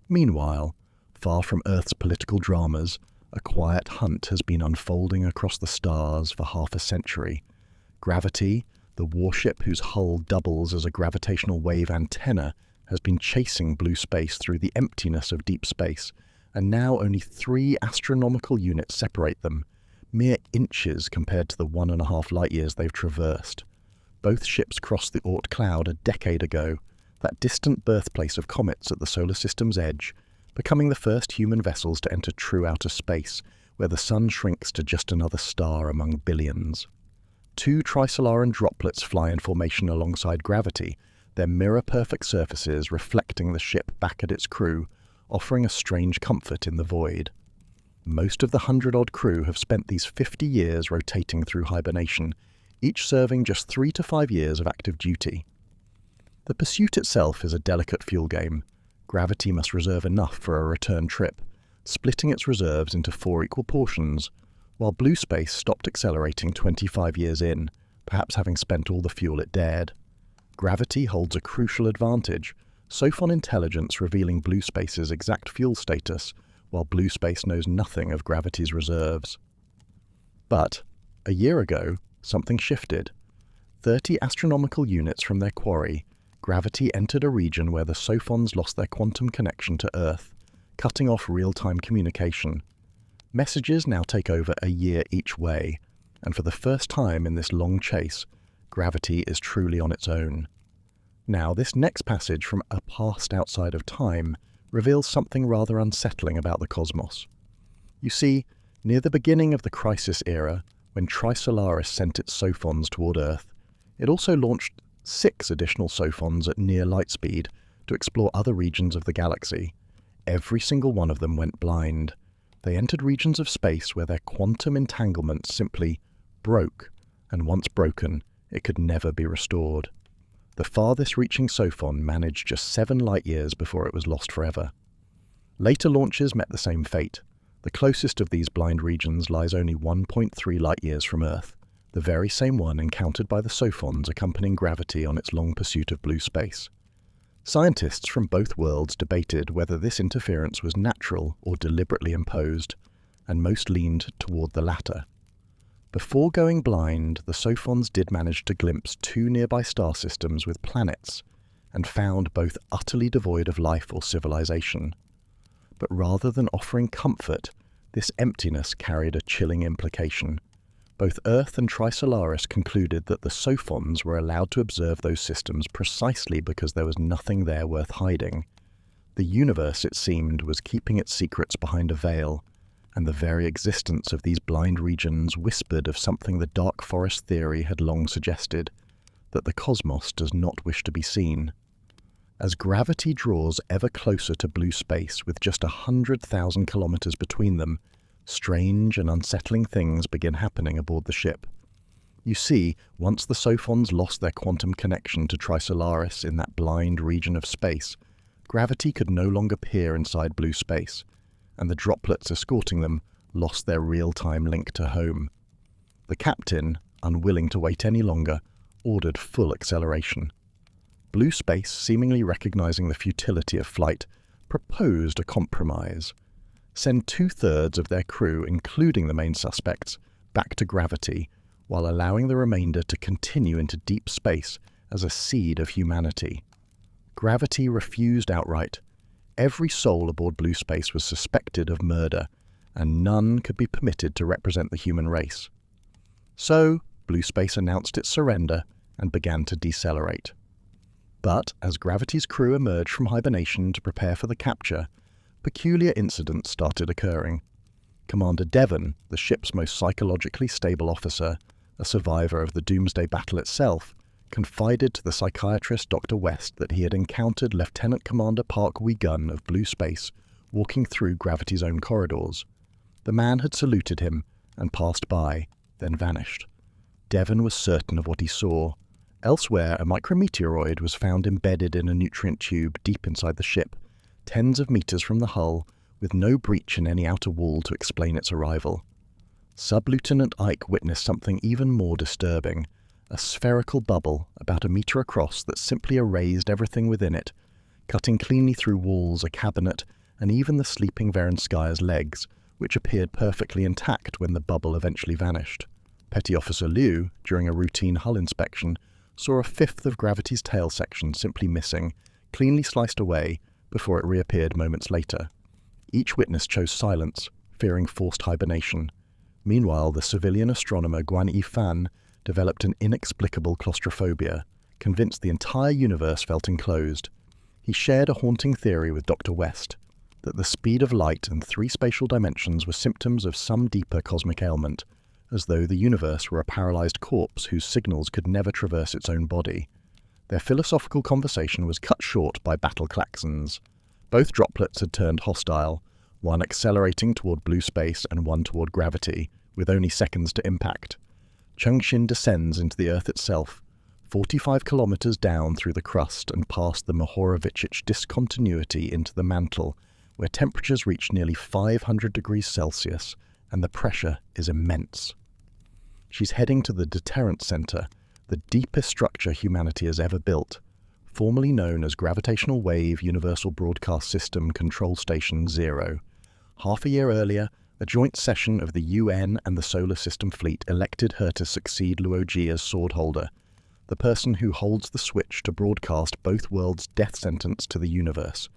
Meanwhile, Far from Earth's political dramas, a quiet hunt has been unfolding across the stars for half a century. Gravity, the warship whose hull doubles as a gravitational wave antenna, has been chasing blue space through the emptiness of deep space, and now only 3 astronomical units separate them, mere inches compared to the 1.5 light-years they've traversed. Both ships crossed the Oort cloud a decade ago, that distant birthplace of comets at the solar system's edge, becoming the first human vessels to enter true outer space, where the sun shrinks to just another star among billions. 2 Trisolaran droplets fly in formation alongside gravity, their mirror-perfect surfaces reflecting the ship back at its crew, offering a strange comfort in the void. Most of the 100-odd crew have spent these 50 years rotating through hibernation, each serving just 3 to 5 years of active duty. The pursuit itself is a delicate fuel game. Gravity must reserve enough for a return trip, splitting its reserves into 4 equal portions, while blue space stopped accelerating 25 years in, perhaps having spent all the fuel it dared. Gravity holds a crucial advantage, Sophon intelligence revealing blue space's exact fuel status, while blue space knows nothing of gravity's reserves. But, a year ago, something shifted. 30 astronomical units from their quarry, gravity entered a region where the Sophons lost their quantum connection to Earth, cutting off real-time communication. Messages now take over a year each way, and for the first time in this long chase, gravity is truly on its own. Now, this next passage from a past outside of time reveals something rather unsettling about the cosmos. You see, near the beginning of the Crisis Era, when Trisolaris sent its Sophons toward Earth, it also launched 6 additional Sophons at near light speed to explore other regions of the galaxy. Every single one of them went blind. They entered regions of space where their quantum entanglement simply broke, and once broken, it could never be restored. The farthest reaching Sophon managed just 7 light-years before it was lost forever. Later launches met the same fate. The closest of these blind regions lies only 1.3 light-years from Earth, the very same one encountered by the Sophons accompanying gravity on its long pursuit of blue space. Scientists from both worlds debated whether this interference was natural or deliberately imposed, and most leaned toward the latter. Before going blind, the Sophons did manage to glimpse 2 nearby star systems with planets, and found both utterly devoid of life or civilization. But rather than offering comfort, this emptiness carried a chilling implication. Both Earth and Trisolaris concluded that the Sophons were allowed to observe those systems precisely because there was nothing there worth hiding. The universe, it seemed, was keeping its secrets behind a veil, and the very existence of these blind regions whispered of something the dark forest theory had long suggested, that the cosmos does not wish to be seen. As gravity draws ever closer to blue space with just 100,000 kilometers between them, strange and unsettling things begin happening aboard the ship. You see, once the Sophons lost their quantum connection to Trisolaris in that blind region of space, gravity could no longer peer inside blue space, and the droplets escorting them lost their real-time link to home. The captain, unwilling to wait any longer, ordered full acceleration. Blue space, seemingly recognizing the futility of flight, proposed a compromise. Send 2/3 of their crew, including the main suspects, back to gravity, while allowing the remainder to continue into deep space as a seed of humanity. Gravity refused outright. Every soul aboard blue space was suspected of murder, and none could be permitted to represent the human race. So, blue space announced its surrender and began to decelerate. But as gravity's crew emerged from hibernation to prepare for the capture, peculiar incidents started occurring. Commander Devon, the ship's most psychologically stable officer, a survivor of the Doomsday Battle itself, confided to the psychiatrist Dr. West that he had encountered Lieutenant Commander Park Wee-Gun of Blue Space walking through gravity's own corridors. The man had saluted him and passed by, then vanished. Devon was certain of what he saw. Elsewhere, a micrometeoroid was found embedded in a nutrient tube deep inside the ship, tens of meters from the hull, with no breach in any outer wall to explain its arrival. Sub-Lieutenant Ike witnessed something even more disturbing, a spherical bubble about a meter across that simply erased everything within it, cutting cleanly through walls, a cabinet, and even the sleeping Verenskaya's legs, which appeared perfectly intact when the bubble eventually vanished. Petty Officer Liu, during a routine hull inspection, saw a fifth of Gravity's tail section simply missing, cleanly sliced away, before it reappeared moments later. Each witness chose silence, fearing forced hibernation. Meanwhile, the civilian astronomer Guan Yifan developed an inexplicable claustrophobia, convinced the entire universe felt enclosed. He shared a haunting theory with Dr. West, that the speed of light and 3 spatial dimensions were symptoms of some deeper cosmic ailment, as though the universe were a paralyzed corpse whose signals could never traverse its own body. Their philosophical conversation was cut short by battle klaxons. Both droplets had turned hostile, one accelerating toward blue space and one toward gravity, with only seconds to impact. Cheng Xin descends into the Earth itself, 45 kilometers down through the crust and past the Mohorovicic discontinuity into the mantle, where temperatures reach nearly 500 degrees Celsius and the pressure is immense. She's heading to the Deterrence Center, the deepest structure humanity has ever built, formerly known as Gravitational Wave Universal Broadcast System Control Station 0. Half a year earlier, a joint session of the UN and the Solar System Fleet elected her to succeed Luo Ji as Swordholder, the person who holds the switch to broadcast both worlds' death sentence to the universe.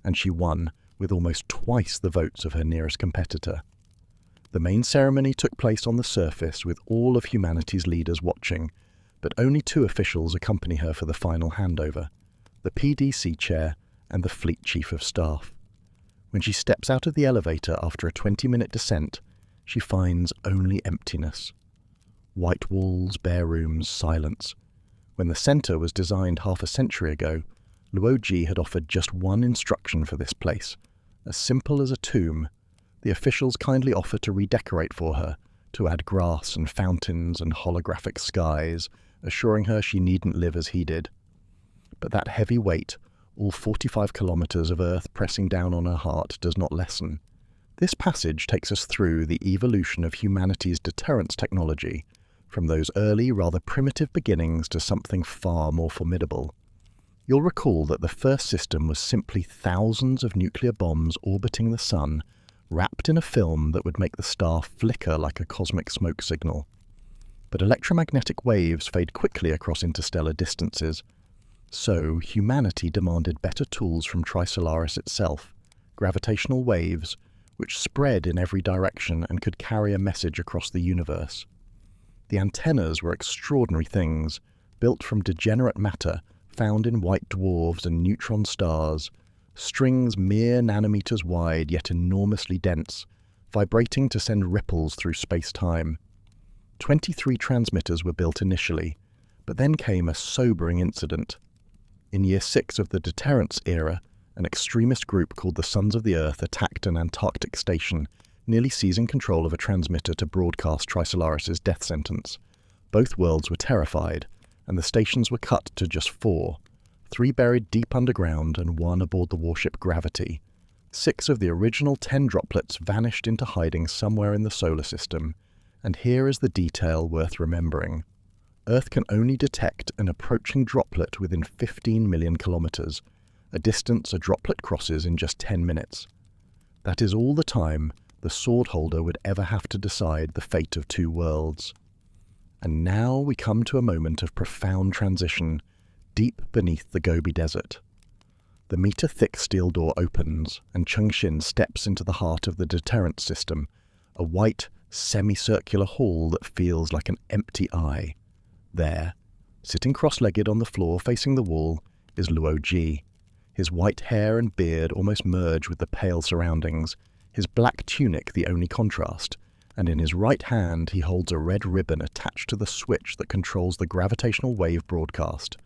And she won, with almost twice the votes of her nearest competitor. The main ceremony took place on the surface with all of humanity's leaders watching, but only 2 officials accompany her for the final handover, the PDC chair and the Fleet Chief of Staff. When she steps out of the elevator after a 20-minute descent, she finds only emptiness. White walls, bare rooms, silence. When the center was designed half a century ago, Luo Ji had offered just one instruction for this place, as simple as a tomb. The officials kindly offered to redecorate for her, to add grass and fountains and holographic skies, assuring her she needn't live as he did. But that heavy weight, all 45 kilometers of Earth pressing down on her heart, does not lessen. This passage takes us through the evolution of humanity's deterrence technology, from those early, rather primitive beginnings to something far more formidable. You'll recall that the first system was simply thousands of nuclear bombs orbiting the sun, wrapped in a film that would make the star flicker like a cosmic smoke signal. But electromagnetic waves fade quickly across interstellar distances. So humanity demanded better tools from Trisolaris itself, gravitational waves, which spread in every direction and could carry a message across the universe. The antennas were extraordinary things, built from degenerate matter found in white dwarfs and neutron stars, strings mere nanometers wide yet enormously dense, vibrating to send ripples through space-time. 23 transmitters were built initially, but then came a sobering incident. In Year 6 of the Deterrence Era, an extremist group called the Sons of the Earth attacked an Antarctic station, nearly seizing control of a transmitter to broadcast Trisolaris' death sentence. Both worlds were terrified, and the stations were cut to just 4, 3 buried deep underground and 1 aboard the warship Gravity. 6 of the original 10 droplets vanished into hiding somewhere in the solar system, and here is the detail worth remembering. Earth can only detect an approaching droplet within 15 million kilometers, a distance a droplet crosses in just 10 minutes. That is all the time the Swordholder would ever have to decide the fate of 2 worlds. And now we come to a moment of profound transition, deep beneath the Gobi Desert. The meter-thick steel door opens, and Cheng Xin steps into the heart of the deterrence system, a white, semicircular hall that feels like an empty eye. There, sitting cross-legged on the floor facing the wall, is Luo Ji. His white hair and beard almost merge with the pale surroundings, his black tunic the only contrast, and in his right hand he holds a red ribbon attached to the switch that controls the gravitational wave broadcast.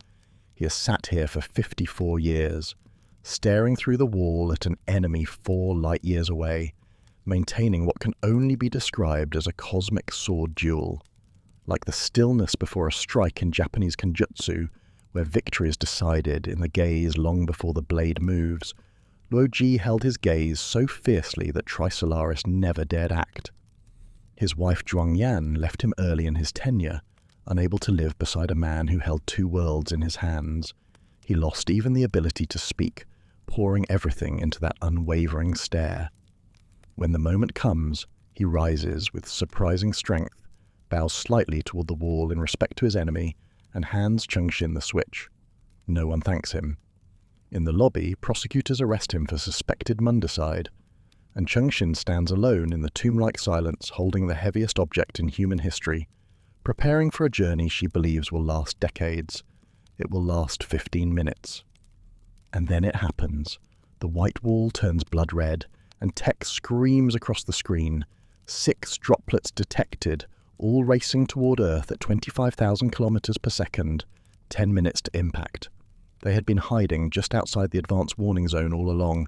He has sat here for 54 years, staring through the wall at an enemy 4 light-years away, maintaining what can only be described as a cosmic sword duel. Like the stillness before a strike in Japanese kenjutsu, where victory is decided in the gaze long before the blade moves, Luo Ji held his gaze so fiercely that Trisolaris never dared act. His wife Zhuang Yan left him early in his tenure, unable to live beside a man who held 2 worlds in his hands. He lost even the ability to speak, pouring everything into that unwavering stare. When the moment comes, he rises with surprising strength, bows slightly toward the wall in respect to his enemy, and hands Cheng Xin the switch. No one thanks him. In the lobby, prosecutors arrest him for suspected mundicide, and Cheng Xin stands alone in the tomb-like silence, holding the heaviest object in human history, preparing for a journey she believes will last decades. It will last 15 minutes. And then it happens. The white wall turns blood red, and text screams across the screen. 6 droplets detected, all racing toward Earth at 25,000 kilometers per second, 10 minutes to impact. They had been hiding just outside the advanced warning zone all along,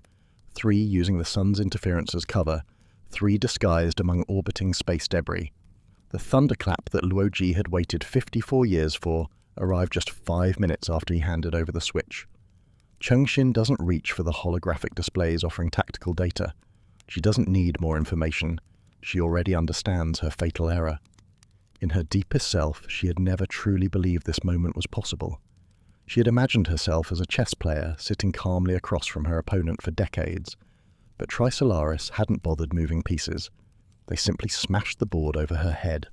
3 using the sun's interference as cover, 3 disguised among orbiting space debris. The thunderclap that Luo Ji had waited 54 years for arrived just 5 minutes after he handed over the switch. Cheng Xin doesn't reach for the holographic displays offering tactical data. She doesn't need more information. She already understands her fatal error. In her deepest self, she had never truly believed this moment was possible. She had imagined herself as a chess player, sitting calmly across from her opponent for decades. But Trisolaris hadn't bothered moving pieces. They simply smashed the board over her head.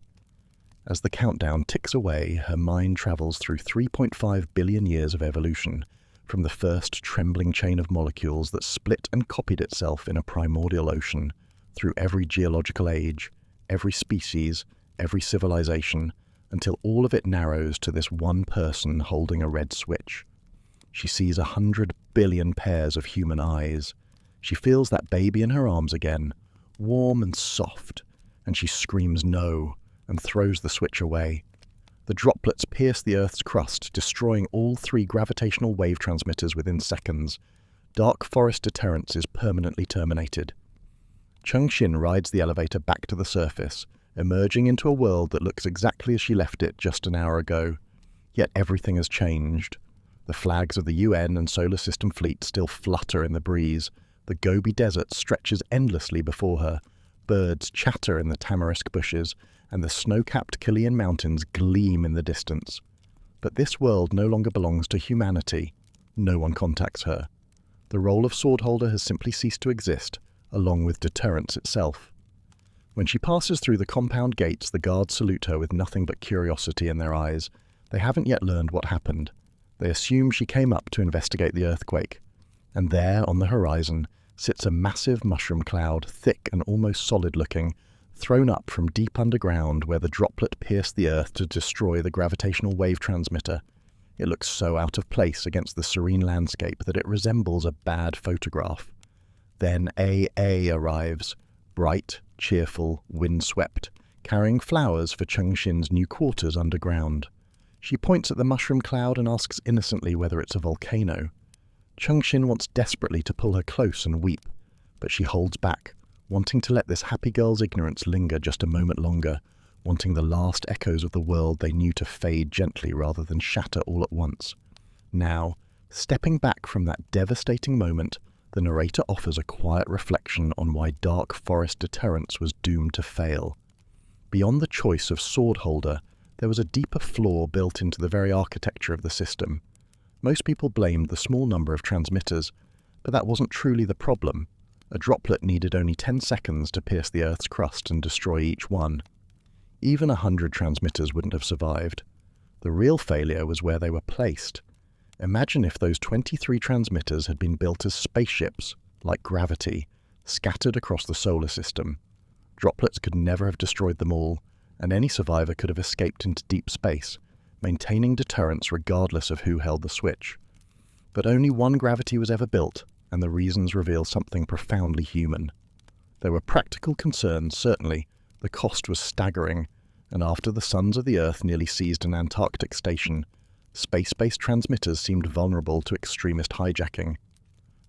As the countdown ticks away, her mind travels through 3.5 billion years of evolution, from the first trembling chain of molecules that split and copied itself in a primordial ocean, through every geological age, every species, every civilization, until all of it narrows to this one person holding a red switch. She sees 100 billion pairs of human eyes. She feels that baby in her arms again, warm and soft, and she screams no and throws the switch away. The droplets pierce the Earth's crust, destroying all 3 gravitational wave transmitters within seconds. Dark Forest Deterrence is permanently terminated. Cheng Xin rides the elevator back to the surface, emerging into a world that looks exactly as she left it just an hour ago. Yet everything has changed. The flags of the UN and Solar System fleet still flutter in the breeze. The Gobi Desert stretches endlessly before her. Birds chatter in the tamarisk bushes, and the snow-capped Kilian Mountains gleam in the distance. But this world no longer belongs to humanity. No one contacts her. The role of Swordholder has simply ceased to exist, along with Deterrence itself. When she passes through the compound gates, the guards salute her with nothing but curiosity in their eyes. They haven't yet learned what happened. They assume she came up to investigate the earthquake. And there, on the horizon, sits a massive mushroom cloud, thick and almost solid-looking, thrown up from deep underground where the droplet pierced the Earth to destroy the gravitational wave transmitter. It looks so out of place against the serene landscape that it resembles a bad photograph. Then AA arrives, bright, cheerful, windswept, carrying flowers for Cheng Xin's new quarters underground. She points at the mushroom cloud and asks innocently whether it's a volcano. Cheng Xin wants desperately to pull her close and weep, but she holds back, wanting to let this happy girl's ignorance linger just a moment longer, wanting the last echoes of the world they knew to fade gently rather than shatter all at once. Now, stepping back from that devastating moment, the narrator offers a quiet reflection on why Dark Forest Deterrence was doomed to fail. Beyond the choice of Swordholder, there was a deeper flaw built into the very architecture of the system. Most people blamed the small number of transmitters, but that wasn't truly the problem. A droplet needed only 10 seconds to pierce the Earth's crust and destroy each one. Even 100 transmitters wouldn't have survived. The real failure was where they were placed. Imagine if those 23 transmitters had been built as spaceships, like gravity, scattered across the solar system. Droplets could never have destroyed them all, and any survivor could have escaped into deep space, maintaining deterrence regardless of who held the switch. But only one gravity was ever built, and the reasons reveal something profoundly human. There were practical concerns, certainly. The cost was staggering, and after the Sons of the Earth nearly seized an Antarctic station, space-based transmitters seemed vulnerable to extremist hijacking.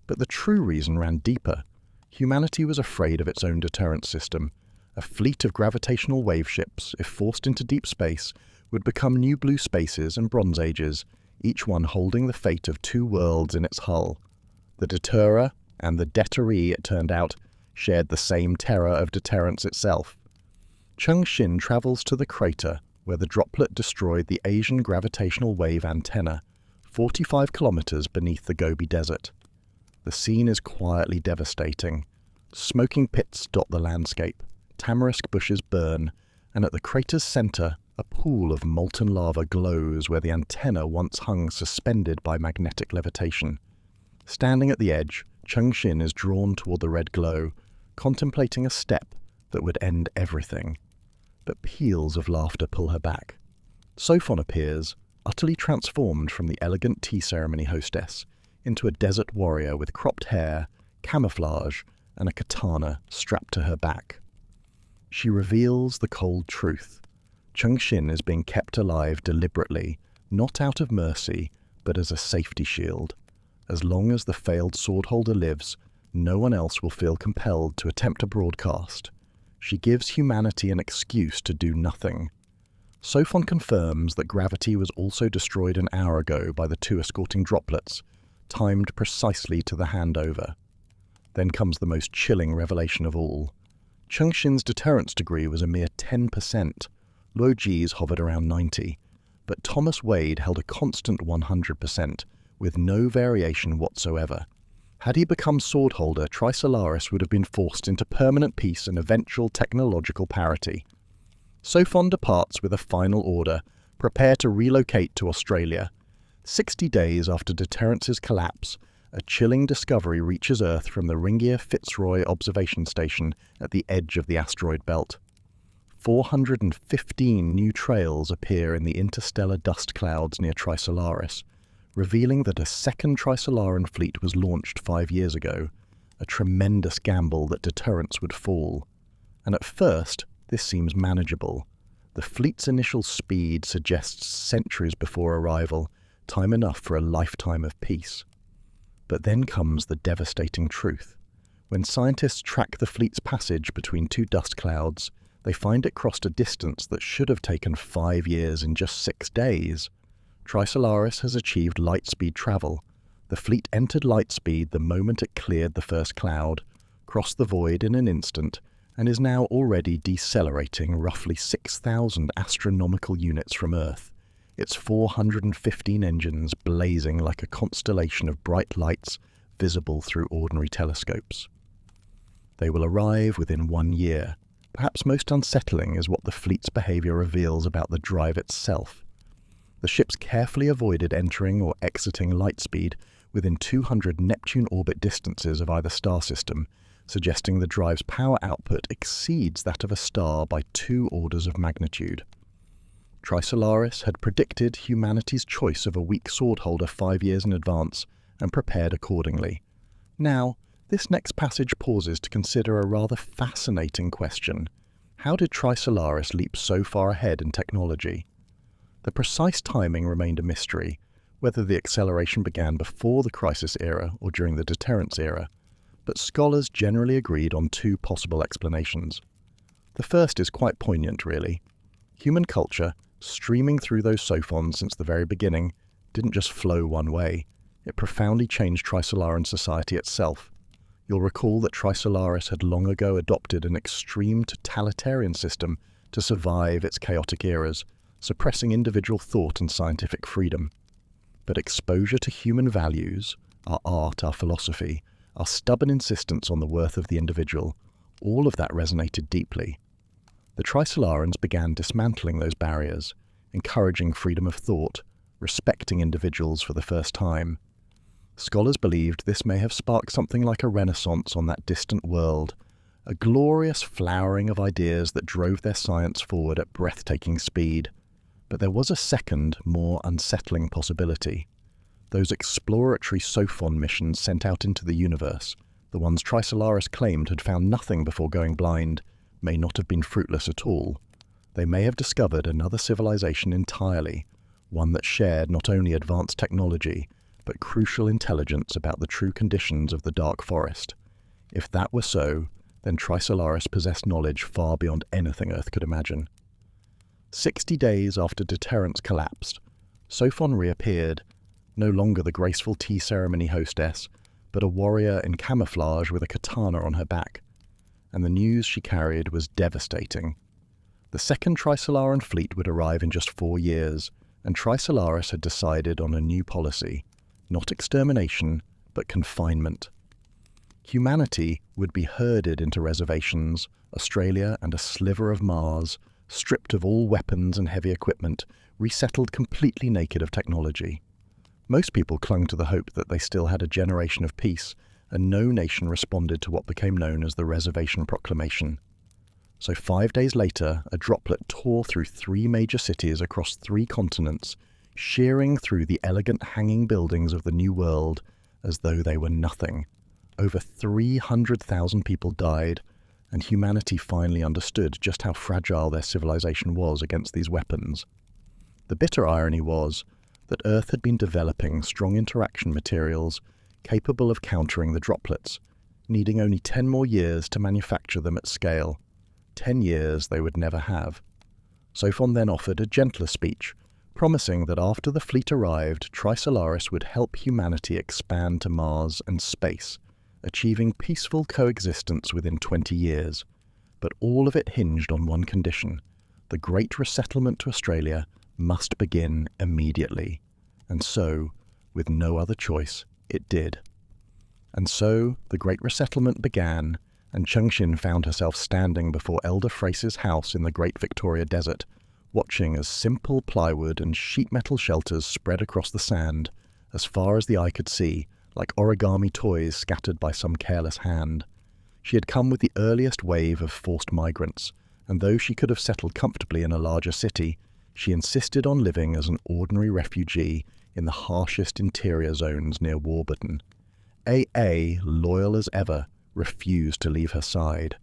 But the true reason ran deeper. Humanity was afraid of its own deterrence system. A fleet of gravitational wave ships, if forced into deep space, would become new blue spaces and Bronze Ages, each one holding the fate of 2 worlds in its hull. The Deterrer and the Deterree, it turned out, shared the same terror of deterrence itself. Cheng Xin travels to the crater where the droplet destroyed the Asian gravitational wave antenna, 45 kilometers beneath the Gobi Desert. The scene is quietly devastating. Smoking pits dot the landscape, tamarisk bushes burn, and at the crater's center, a pool of molten lava glows where the antenna once hung suspended by magnetic levitation. Standing at the edge, Cheng Xin is drawn toward the red glow, contemplating a step that would end everything. But peals of laughter pull her back. Sophon appears, utterly transformed from the elegant tea ceremony hostess into a desert warrior with cropped hair, camouflage, and a katana strapped to her back. She reveals the cold truth. Cheng Xin is being kept alive deliberately, not out of mercy, but as a safety shield. As long as the failed Swordholder lives, no one else will feel compelled to attempt a broadcast. She gives humanity an excuse to do nothing. Sophon confirms that gravity was also destroyed an hour ago by the two escorting droplets, timed precisely to the handover. Then comes the most chilling revelation of all. Cheng Xin's deterrence degree was a mere 10%. Luo Ji's hovered around 90%, but Thomas Wade held a constant 100%, with no variation whatsoever. Had he become Swordholder, Trisolaris would have been forced into permanent peace and eventual technological parity. Sophon departs with a final order: prepare to relocate to Australia. 60 days after Deterrence's collapse, a chilling discovery reaches Earth from the Ringier Fitzroy observation station at the edge of the asteroid belt. 415 new trails appear in the interstellar dust clouds near Trisolaris, revealing that a second Trisolaran fleet was launched 5 years ago, a tremendous gamble that Deterrence would fall. And at first, this seems manageable. The fleet's initial speed suggests centuries before arrival, time enough for a lifetime of peace. But then comes the devastating truth. When scientists track the fleet's passage between two dust clouds, they find it crossed a distance that should have taken 5 years in just 6 days. Trisolaris has achieved lightspeed travel. The fleet entered lightspeed the moment it cleared the first cloud, crossed the void in an instant, and is now already decelerating roughly 6,000 astronomical units from Earth, its 415 engines blazing like a constellation of bright lights visible through ordinary telescopes. They will arrive within 1 year. Perhaps most unsettling is what the fleet's behavior reveals about the drive itself. The ships carefully avoided entering or exiting lightspeed within 200 Neptune orbit distances of either star system, suggesting the drive's power output exceeds that of a star by 2 orders of magnitude. Trisolaris had predicted humanity's choice of a weak Swordholder 5 years in advance and prepared accordingly. Now, this next passage pauses to consider a rather fascinating question. How did Trisolaris leap so far ahead in technology? The precise timing remained a mystery, whether the acceleration began before the Crisis Era or during the Deterrence Era, but scholars generally agreed on 2 possible explanations. The first is quite poignant, really. Human culture, streaming through those Sophons since the very beginning, didn't just flow one way. It profoundly changed Trisolaran society itself. You'll recall that Trisolaris had long ago adopted an extreme totalitarian system to survive its chaotic eras, suppressing individual thought and scientific freedom. But exposure to human values, our art, our philosophy, our stubborn insistence on the worth of the individual, all of that resonated deeply. The Trisolarans began dismantling those barriers, encouraging freedom of thought, respecting individuals for the first time. Scholars believed this may have sparked something like a renaissance on that distant world, a glorious flowering of ideas that drove their science forward at breathtaking speed. But there was a second, more unsettling possibility. Those exploratory Sophon missions sent out into the universe, the ones Trisolaris claimed had found nothing before going blind, may not have been fruitless at all. They may have discovered another civilization entirely, one that shared not only advanced technology, but crucial intelligence about the true conditions of the Dark Forest. If that were so, then Trisolaris possessed knowledge far beyond anything Earth could imagine. 60 days after Deterrence collapsed, Sophon reappeared, no longer the graceful tea ceremony hostess, but a warrior in camouflage with a katana on her back. And the news she carried was devastating. The second Trisolaran fleet would arrive in just 4 years, and Trisolaris had decided on a new policy. Not extermination, but confinement. Humanity would be herded into reservations, Australia and a sliver of Mars, stripped of all weapons and heavy equipment, resettled completely naked of technology. Most people clung to the hope that they still had a generation of peace, and no nation responded to what became known as the Reservation Proclamation. So 5 days later, a droplet tore through 3 major cities across 3 continents, shearing through the elegant hanging buildings of the New World as though they were nothing. Over 300,000 people died, and humanity finally understood just how fragile their civilization was against these weapons. The bitter irony was that Earth had been developing strong interaction materials capable of countering the droplets, needing only 10 more years to manufacture them at scale. 10 years they would never have. Sophon then offered a gentler speech, promising that after the fleet arrived, Trisolaris would help humanity expand to Mars and space, achieving peaceful coexistence within 20 years. But all of it hinged on one condition: the Great Resettlement to Australia must begin immediately. And so, with no other choice, it did. And so, the Great Resettlement began, and Cheng Xin found herself standing before Elder Frace's house in the Great Victoria Desert, watching as simple plywood and sheet metal shelters spread across the sand, as far as the eye could see, like origami toys scattered by some careless hand. She had come with the earliest wave of forced migrants, and though she could have settled comfortably in a larger city, she insisted on living as an ordinary refugee in the harshest interior zones near Warburton. AA, loyal as ever, refused to leave her side.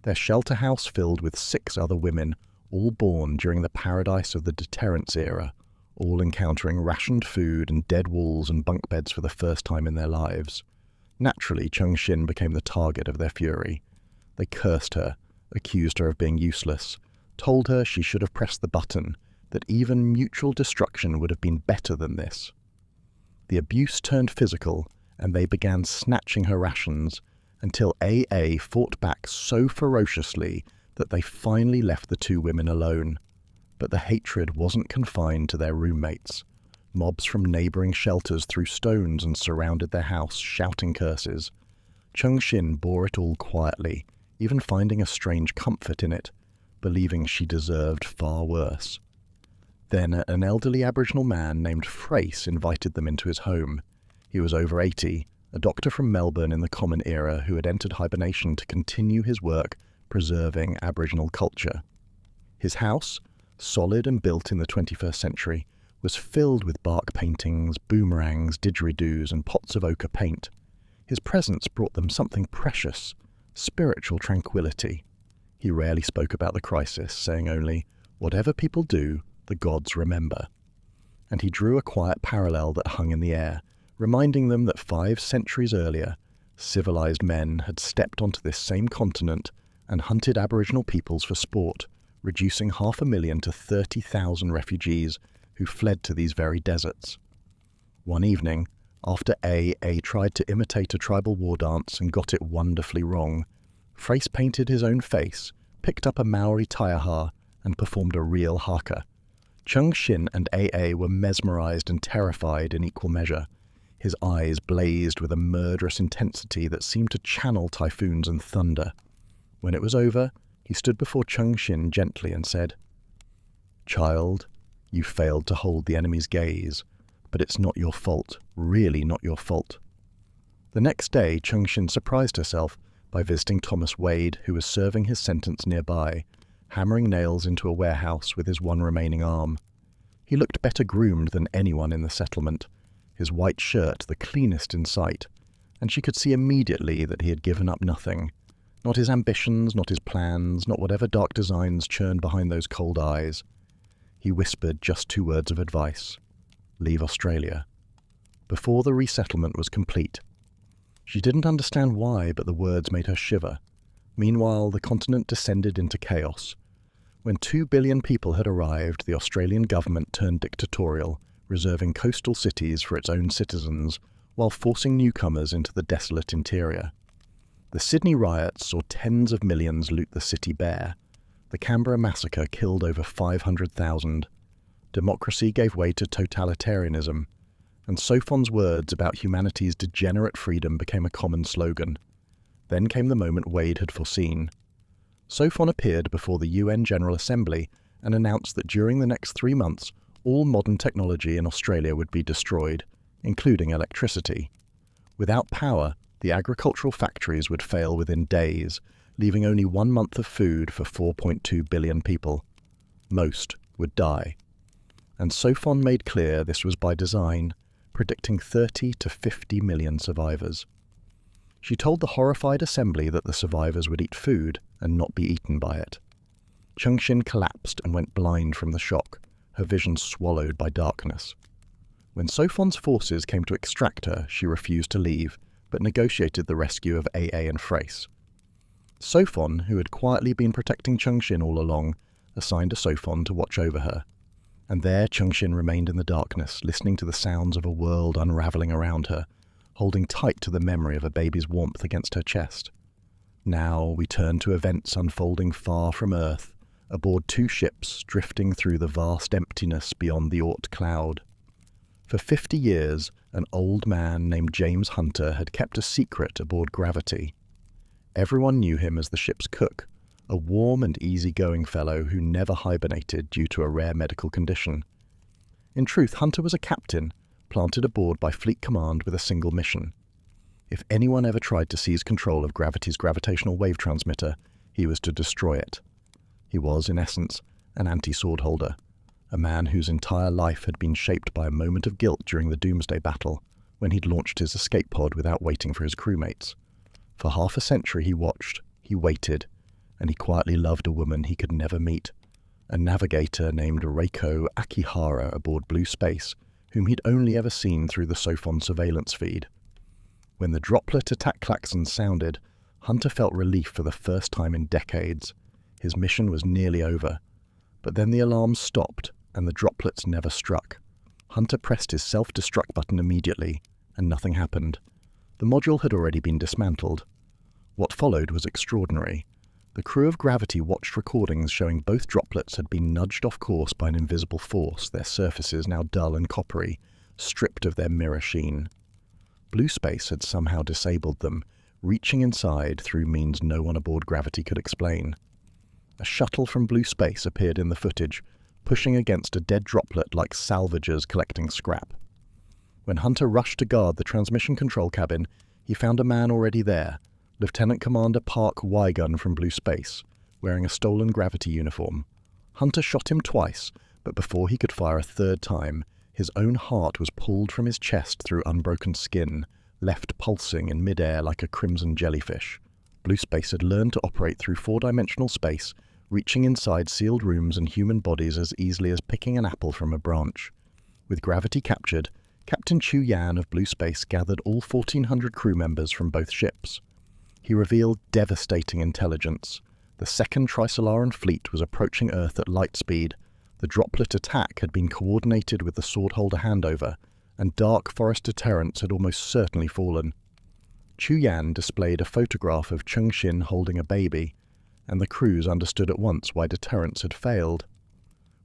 Their shelter house filled with 6 other women, all born during the paradise of the Deterrence Era, all encountering rationed food and dead walls and bunk beds for the first time in their lives. Naturally, Cheng Xin became the target of their fury. They cursed her, accused her of being useless, told her she should have pressed the button, that even mutual destruction would have been better than this. The abuse turned physical, and they began snatching her rations, until AA fought back so ferociously that they finally left the 2 women alone. But the hatred wasn't confined to their roommates. Mobs from neighbouring shelters threw stones and surrounded their house, shouting curses. Cheng Xin bore it all quietly, even finding a strange comfort in it, believing she deserved far worse. Then an elderly Aboriginal man named Frace invited them into his home. He was over 80, a doctor from Melbourne in the Common Era who had entered hibernation to continue his work preserving Aboriginal culture. His house, solid and built in the 21st century, was filled with bark paintings, boomerangs, didgeridoos, and pots of ochre paint. His presence brought them something precious, spiritual tranquility. He rarely spoke about the crisis, saying only, "Whatever people do, the gods remember." And he drew a quiet parallel that hung in the air, reminding them that 5 centuries earlier, civilized men had stepped onto this same continent and hunted Aboriginal peoples for sport, reducing 500,000 to 30,000 refugees who fled to these very deserts. One evening, after AA tried to imitate a tribal war dance and got it wonderfully wrong, Frace painted his own face, picked up a Maori taiaha, and performed a real haka. Cheng Xin and AA were mesmerized and terrified in equal measure. His eyes blazed with a murderous intensity that seemed to channel typhoons and thunder. When it was over, he stood before Cheng Xin gently and said, "Child, you failed to hold the enemy's gaze, but it's not your fault, really not your fault." The next day, Cheng Xin surprised herself by visiting Thomas Wade, who was serving his sentence nearby, hammering nails into a warehouse with his one remaining arm. He looked better groomed than anyone in the settlement, his white shirt the cleanest in sight, and she could see immediately that he had given up nothing. Not his ambitions, not his plans, not whatever dark designs churned behind those cold eyes. He whispered just 2 words of advice: leave Australia. Before the resettlement was complete. She didn't understand why, but the words made her shiver. Meanwhile, the continent descended into chaos. When 2 billion people had arrived, the Australian government turned dictatorial, reserving coastal cities for its own citizens, while forcing newcomers into the desolate interior. The Sydney riots saw tens of millions loot the city bare. The Canberra massacre killed over 500,000. Democracy gave way to totalitarianism, and Sophon's words about humanity's degenerate freedom became a common slogan. Then came the moment Wade had foreseen. Sophon appeared before the UN General Assembly and announced that during the next 3 months, all modern technology in Australia would be destroyed, including electricity. Without power, the agricultural factories would fail within days, leaving only 1 month of food for 4.2 billion people. Most would die. And Sophon made clear this was by design, predicting 30 to 50 million survivors. She told the horrified assembly that the survivors would eat food and not be eaten by it. Cheng Xin collapsed and went blind from the shock, her vision swallowed by darkness. When Sophon's forces came to extract her, she refused to leave, but negotiated the rescue of AA and Frace. Sophon, who had quietly been protecting Cheng Xin all along, assigned a Sophon to watch over her. And there Cheng Xin remained in the darkness, listening to the sounds of a world unravelling around her, holding tight to the memory of a baby's warmth against her chest. Now we turn to events unfolding far from Earth, aboard 2 ships drifting through the vast emptiness beyond the Oort cloud. For 50 years, an old man named James Hunter had kept a secret aboard Gravity. Everyone knew him as the ship's cook, a warm and easygoing fellow who never hibernated due to a rare medical condition. In truth, Hunter was a captain, planted aboard by Fleet Command with a single mission. If anyone ever tried to seize control of Gravity's gravitational wave transmitter, he was to destroy it. He was, in essence, an anti-Swordholder, a man whose entire life had been shaped by a moment of guilt during the Doomsday Battle, when he'd launched his escape pod without waiting for his crewmates. For half a century he watched, he waited, and he quietly loved a woman he could never meet, a navigator named Reiko Akihara aboard Blue Space, whom he'd only ever seen through the Sophon surveillance feed. When the droplet attack klaxon sounded, Hunter felt relief for the first time in decades. His mission was nearly over. But then the alarm stopped, and the droplets never struck. Hunter pressed his self-destruct button immediately, and nothing happened. The module had already been dismantled. What followed was extraordinary. The crew of Gravity watched recordings showing both droplets had been nudged off course by an invisible force, their surfaces now dull and coppery, stripped of their mirror sheen. Blue Space had somehow disabled them, reaching inside through means no one aboard Gravity could explain. A shuttle from Blue Space appeared in the footage, pushing against a dead droplet like salvagers collecting scrap. When Hunter rushed to guard the transmission control cabin, he found a man already there, Lieutenant Commander Park Wygun from Blue Space, wearing a stolen Gravity uniform. Hunter shot him twice, but before he could fire a third time, his own heart was pulled from his chest through unbroken skin, left pulsing in midair like a crimson jellyfish. Blue Space had learned to operate through 4-dimensional space, reaching inside sealed rooms and human bodies as easily as picking an apple from a branch. With Gravity captured, Captain Chu Yan of Blue Space gathered all 1,400 crew members from both ships. He revealed devastating intelligence. The second Trisolaran fleet was approaching Earth at lightspeed. The droplet attack had been coordinated with the Swordholder Handover, and Dark Forest Deterrence had almost certainly fallen. Chu Yan displayed a photograph of Cheng Xin holding a baby, and the crews understood at once why Deterrence had failed.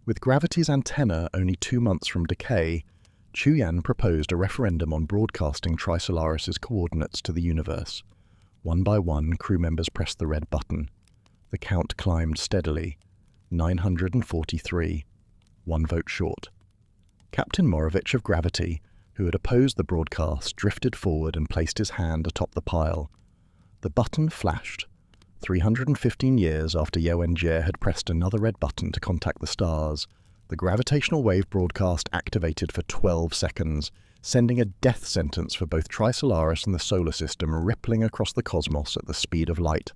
With Gravity's antenna only 2 months from decay, Chu Yan proposed a referendum on broadcasting Trisolaris' coordinates to the universe. One by one, crew members pressed the red button. The count climbed steadily. 943. 1 vote short. Captain Morovich of Gravity, who had opposed the broadcast, drifted forward and placed his hand atop the pile. The button flashed. 315 years after Yewen-Jie had pressed another red button to contact the stars, the gravitational wave broadcast activated for 12 seconds, sending a death sentence for both Trisolaris and the solar system rippling across the cosmos at the speed of light.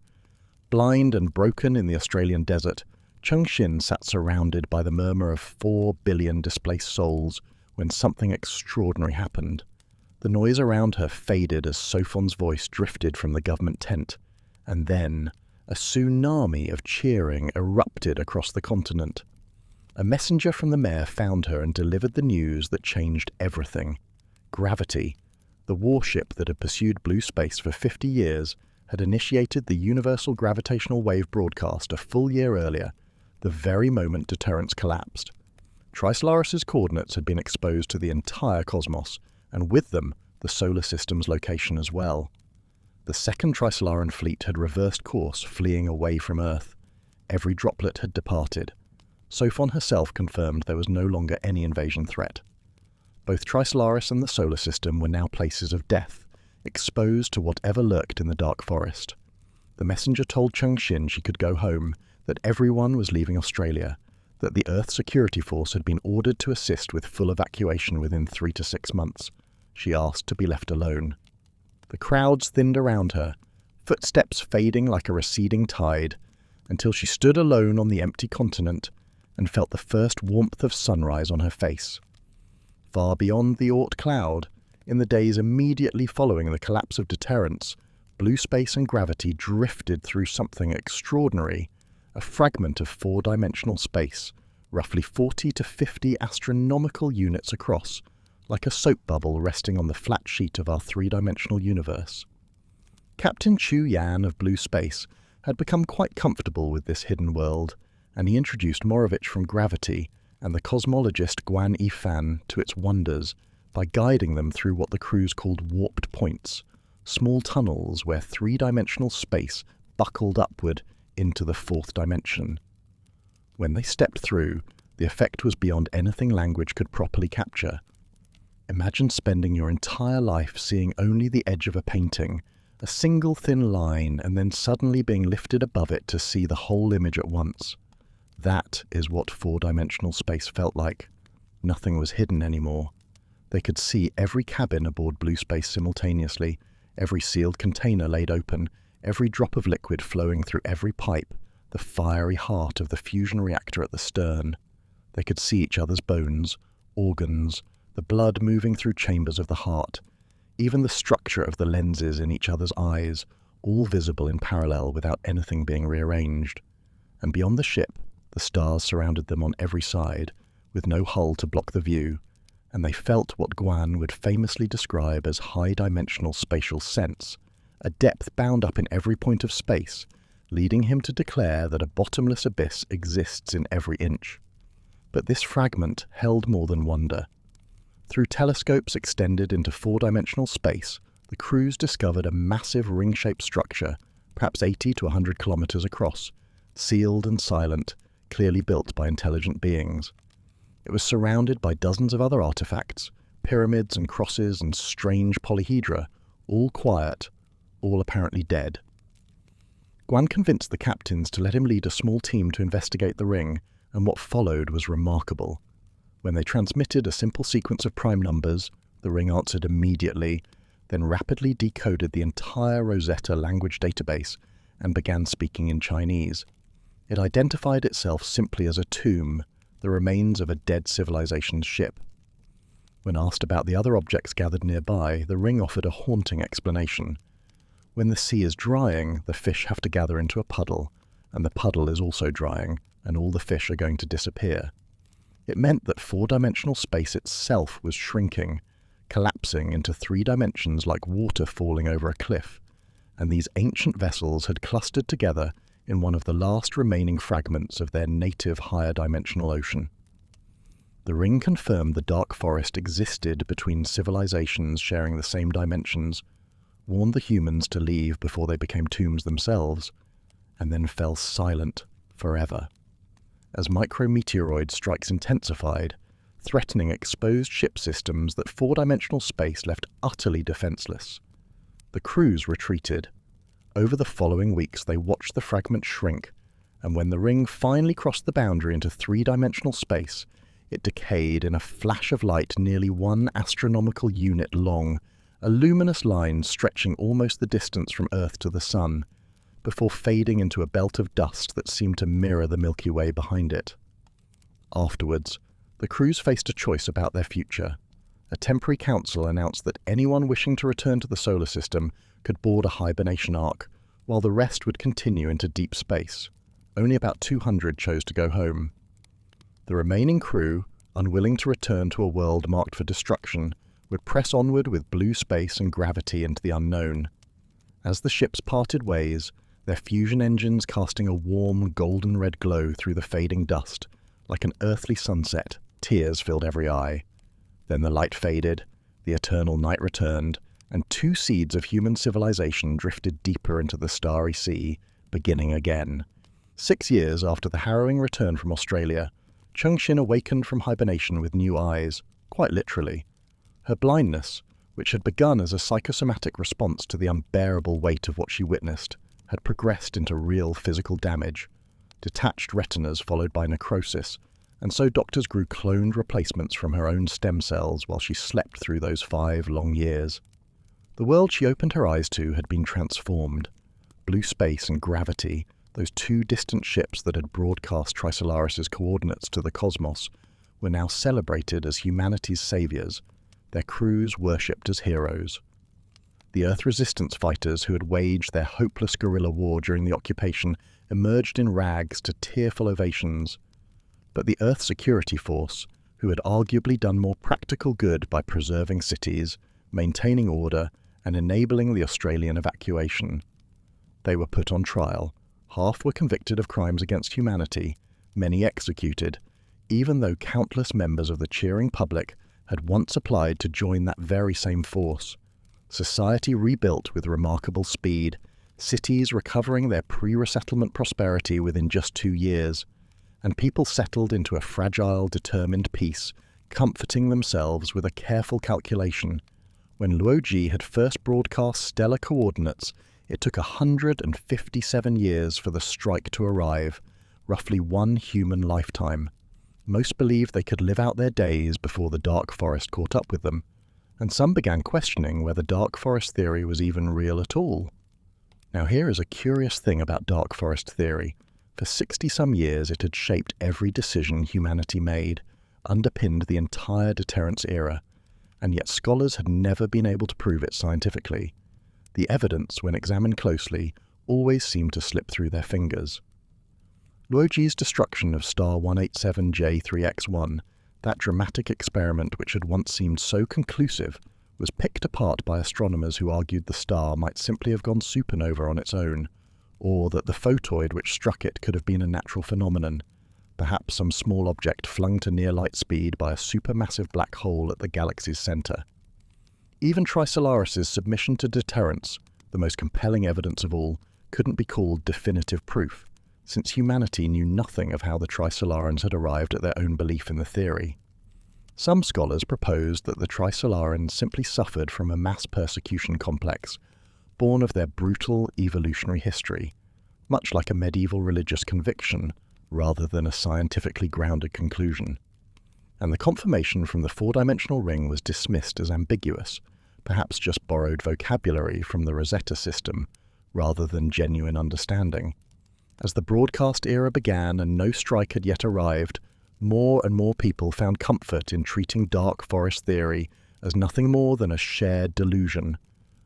Blind and broken in the Australian desert, Cheng Xin sat surrounded by the murmur of 4 billion displaced souls when something extraordinary happened. The noise around her faded as Sophon's voice drifted from the government tent, and then a tsunami of cheering erupted across the continent. A messenger from the mayor found her and delivered the news that changed everything. Gravity, the warship that had pursued Blue Space for 50 years, had initiated the universal gravitational wave broadcast a full year earlier, the very moment Deterrence collapsed. Trisolaris' coordinates had been exposed to the entire cosmos, and with them, the solar system's location as well. The second Trisolaran fleet had reversed course, fleeing away from Earth. Every droplet had departed. Sophon herself confirmed there was no longer any invasion threat. Both Trisolaris and the solar system were now places of death, exposed to whatever lurked in the dark forest. The messenger told Cheng Xin she could go home, that everyone was leaving Australia, that the Earth Security Force had been ordered to assist with full evacuation within 3 to 6 months. She asked to be left alone. The crowds thinned around her, footsteps fading like a receding tide, until she stood alone on the empty continent and felt the first warmth of sunrise on her face. Far beyond the Oort cloud, in the days immediately following the collapse of Deterrence, blue space and gravity drifted through something extraordinary, a fragment of 4-dimensional space, roughly 40 to 50 astronomical units across, like a soap bubble resting on the flat sheet of our 3-dimensional universe. Captain Chu Yan of Blue Space had become quite comfortable with this hidden world, and he introduced Morovich from Gravity and the cosmologist Guan Yifan to its wonders by guiding them through what the crews called warped points, small tunnels where 3-dimensional space buckled upward into the 4th dimension. When they stepped through, the effect was beyond anything language could properly capture. Imagine spending your entire life seeing only the edge of a painting, a single thin line, and then suddenly being lifted above it to see the whole image at once. That is what 4-dimensional space felt like. Nothing was hidden anymore. They could see every cabin aboard Blue Space simultaneously, every sealed container laid open, every drop of liquid flowing through every pipe, the fiery heart of the fusion reactor at the stern. They could see each other's bones, organs, the blood moving through chambers of the heart, even the structure of the lenses in each other's eyes, all visible in parallel without anything being rearranged. And beyond the ship, the stars surrounded them on every side, with no hull to block the view, and they felt what Guan would famously describe as high-dimensional spatial sense, a depth bound up in every point of space, leading him to declare that a bottomless abyss exists in every inch. But this fragment held more than wonder. Through telescopes extended into 4-dimensional space, the crews discovered a massive ring-shaped structure, perhaps 80 to 100 kilometers across, sealed and silent, clearly built by intelligent beings. It was surrounded by dozens of other artifacts, pyramids and crosses and strange polyhedra, all quiet, all apparently dead. Guan convinced the captains to let him lead a small team to investigate the ring, and what followed was remarkable. When they transmitted a simple sequence of prime numbers, the ring answered immediately, then rapidly decoded the entire Rosetta language database and began speaking in Chinese. It identified itself simply as a tomb, the remains of a dead civilization's ship. When asked about the other objects gathered nearby, the ring offered a haunting explanation. When the sea is drying, the fish have to gather into a puddle, and the puddle is also drying, and all the fish are going to disappear. It meant that 4-dimensional space itself was shrinking, collapsing into 3 dimensions like water falling over a cliff, and these ancient vessels had clustered together in one of the last remaining fragments of their native higher dimensional ocean. The ring confirmed the dark forest existed between civilizations sharing the same dimensions, warned the humans to leave before they became tombs themselves, and then fell silent forever. As micrometeoroid strikes intensified, threatening exposed ship systems that 4-dimensional space left utterly defenseless. The crews retreated. Over the following weeks they watched the fragment shrink, and when the ring finally crossed the boundary into 3-dimensional space, it decayed in a flash of light nearly 1 astronomical unit long, a luminous line stretching almost the distance from Earth to the Sun, before fading into a belt of dust that seemed to mirror the Milky Way behind it. Afterwards, the crews faced a choice about their future. A temporary council announced that anyone wishing to return to the solar system could board a hibernation ark, while the rest would continue into deep space. Only about 200 chose to go home. The remaining crew, unwilling to return to a world marked for destruction, would press onward with blue space and gravity into the unknown. As the ships parted ways, their fusion engines casting a warm golden-red glow through the fading dust, like an earthly sunset, tears filled every eye. Then the light faded, the eternal night returned, and 2 seeds of human civilization drifted deeper into the starry sea, beginning again. 6 years after the harrowing return from Australia, Cheng Xin awakened from hibernation with new eyes, quite literally. Her blindness, which had begun as a psychosomatic response to the unbearable weight of what she witnessed, had progressed into real physical damage. Detached retinas followed by necrosis, and so doctors grew cloned replacements from her own stem cells while she slept through those 5 long years. The world she opened her eyes to had been transformed. Blue space and gravity, those 2 distant ships that had broadcast Trisolaris' coordinates to the cosmos, were now celebrated as humanity's saviors, their crews worshipped as heroes. The Earth resistance fighters who had waged their hopeless guerrilla war during the occupation emerged in rags to tearful ovations. But the Earth Security Force, who had arguably done more practical good by preserving cities, maintaining order, and enabling the Australian evacuation. They were put on trial. Half were convicted of crimes against humanity, many executed, even though countless members of the cheering public had once applied to join that very same force. Society rebuilt with remarkable speed, cities recovering their pre-resettlement prosperity within just 2 years, and people settled into a fragile, determined peace, comforting themselves with a careful calculation. When Luo had first broadcast stellar coordinates, it took 157 years for the strike to arrive, roughly 1 human lifetime. Most believed they could live out their days before the dark forest caught up with them, and some began questioning whether dark forest theory was even real at all. Now here is a curious thing about dark forest theory. For 60-some years it had shaped every decision humanity made, underpinned the entire Deterrence Era, and yet scholars had never been able to prove it scientifically. The evidence, when examined closely, always seemed to slip through their fingers. Luoji's destruction of star 187J3X1, that dramatic experiment which had once seemed so conclusive, was picked apart by astronomers who argued the star might simply have gone supernova on its own, or that the photoid which struck it could have been a natural phenomenon, perhaps some small object flung to near light speed by a supermassive black hole at the galaxy's centre. Even Trisolaris' submission to deterrence, the most compelling evidence of all, couldn't be called definitive proof, since humanity knew nothing of how the Trisolarans had arrived at their own belief in the theory. Some scholars proposed that the Trisolarans simply suffered from a mass persecution complex, born of their brutal evolutionary history, much like a medieval religious conviction, rather than a scientifically grounded conclusion. And the confirmation from the 4-dimensional ring was dismissed as ambiguous, perhaps just borrowed vocabulary from the Rosetta system, rather than genuine understanding. As the broadcast era began and no strike had yet arrived, more and more people found comfort in treating dark forest theory as nothing more than a shared delusion,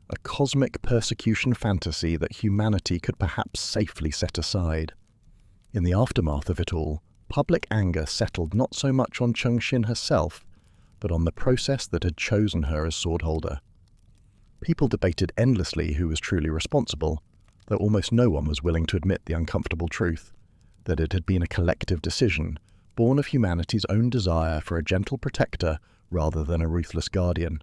a cosmic persecution fantasy that humanity could perhaps safely set aside. In the aftermath of it all, public anger settled not so much on Cheng Xin herself, but on the process that had chosen her as Swordholder. People debated endlessly who was truly responsible, though almost no one was willing to admit the uncomfortable truth, that it had been a collective decision, born of humanity's own desire for a gentle protector rather than a ruthless guardian.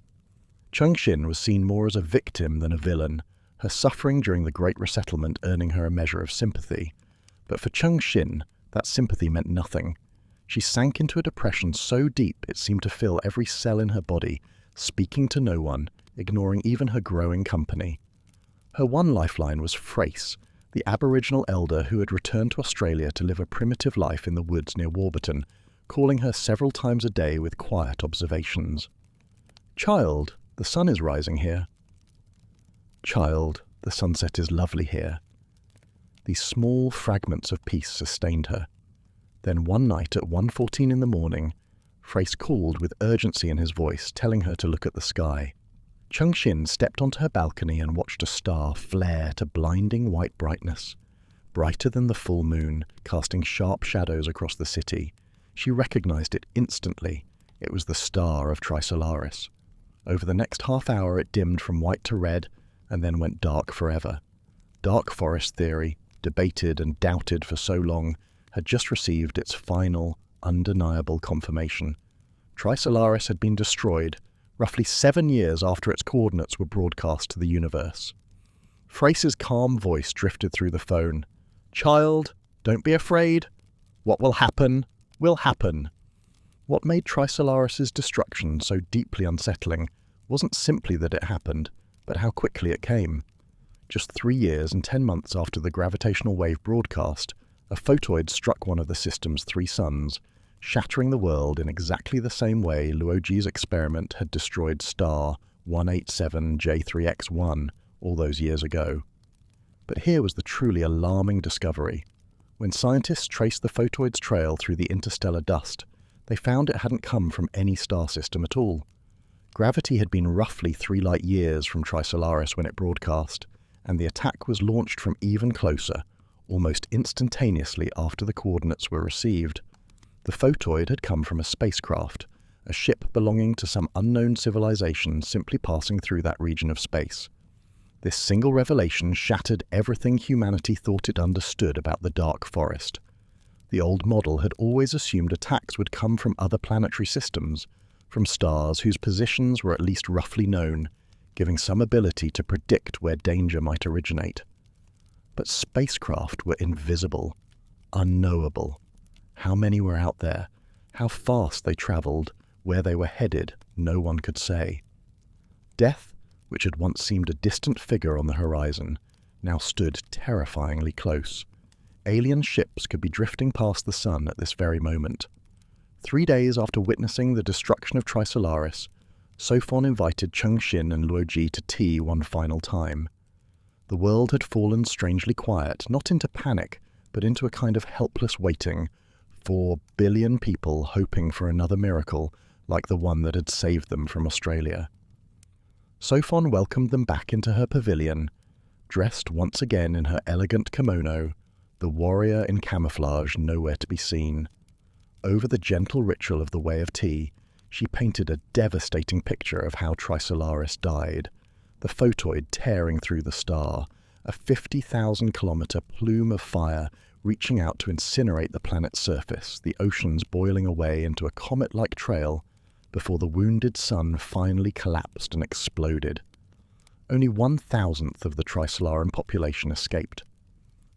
Cheng Xin was seen more as a victim than a villain, her suffering during the Great Resettlement earning her a measure of sympathy. But for Cheng Xin, that sympathy meant nothing. She sank into a depression so deep it seemed to fill every cell in her body, speaking to no one, ignoring even her growing company. Her one lifeline was Frace, the Aboriginal elder who had returned to Australia to live a primitive life in the woods near Warburton, calling her several times a day with quiet observations. "Child, the sun is rising here." "Child, the sunset is lovely here." These small fragments of peace sustained her. Then one night at 1:14 in the morning, Frace called with urgency in his voice, telling her to look at the sky. Cheng Xin stepped onto her balcony and watched a star flare to blinding white brightness. Brighter than the full moon, casting sharp shadows across the city. She recognized it instantly. It was the Star of Trisolaris. Over the next half hour it dimmed from white to red, and then went dark forever. Dark forest theory, debated and doubted for so long, had just received its final, undeniable confirmation. Trisolaris had been destroyed, roughly 7 years after its coordinates were broadcast to the universe. Frace's calm voice drifted through the phone. "Child, don't be afraid. What will happen, will happen." What made Trisolaris' destruction so deeply unsettling wasn't simply that it happened, but how quickly it came. Just 3 years and 10 months after the gravitational wave broadcast, a photoid struck one of the system's 3 suns, shattering the world in exactly the same way Luoji's experiment had destroyed star 187J3X1 all those years ago. But here was the truly alarming discovery. When scientists traced the photoid's trail through the interstellar dust, they found it hadn't come from any star system at all. Gravity had been roughly 3 light years from Trisolaris when it broadcast, and the attack was launched from even closer, almost instantaneously after the coordinates were received. The photoid had come from a spacecraft, a ship belonging to some unknown civilization simply passing through that region of space. This single revelation shattered everything humanity thought it understood about the Dark Forest. The old model had always assumed attacks would come from other planetary systems, from stars whose positions were at least roughly known, giving some ability to predict where danger might originate. But spacecraft were invisible, unknowable. How many were out there? How fast they travelled? Where they were headed? No one could say. Death, which had once seemed a distant figure on the horizon, now stood terrifyingly close. Alien ships could be drifting past the sun at this very moment. 3 days after witnessing the destruction of Trisolaris, Sophon invited Cheng Xin and Luoji to tea one final time. The world had fallen strangely quiet, not into panic, but into a kind of helpless waiting, 4 billion people hoping for another miracle like the one that had saved them from Australia. Sophon welcomed them back into her pavilion, dressed once again in her elegant kimono, the warrior in camouflage nowhere to be seen. Over the gentle ritual of the Way of Tea, she painted a devastating picture of how Trisolaris died, the photoid tearing through the star, a 50,000-kilometre plume of fire reaching out to incinerate the planet's surface, the oceans boiling away into a comet-like trail before the wounded sun finally collapsed and exploded. Only 1,000th of the Trisolaran population escaped.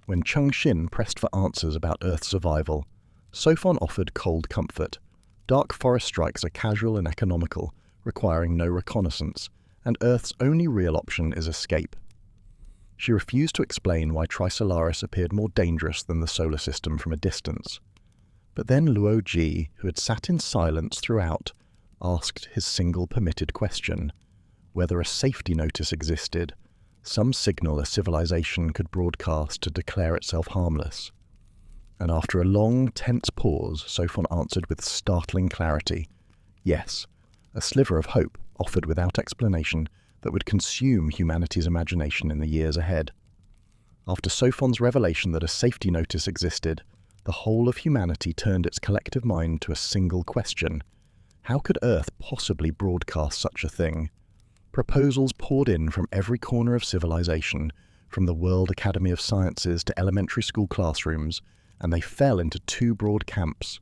When Cheng Xin pressed for answers about Earth's survival, Sophon offered cold comfort. Dark forest strikes are casual and economical, requiring no reconnaissance, and Earth's only real option is escape. She refused to explain why Trisolaris appeared more dangerous than the solar system from a distance. But then Luoji, who had sat in silence throughout, asked his single permitted question, whether a safety notice existed, some signal a civilization could broadcast to declare itself harmless. And after a long, tense pause, Sophon answered with startling clarity, yes, a sliver of hope offered without explanation that would consume humanity's imagination in the years ahead. After Sophon's revelation that a safety notice existed, the whole of humanity turned its collective mind to a single question. How could Earth possibly broadcast such a thing? Proposals poured in from every corner of civilization, from the World Academy of Sciences to elementary school classrooms, and they fell into 2 broad camps.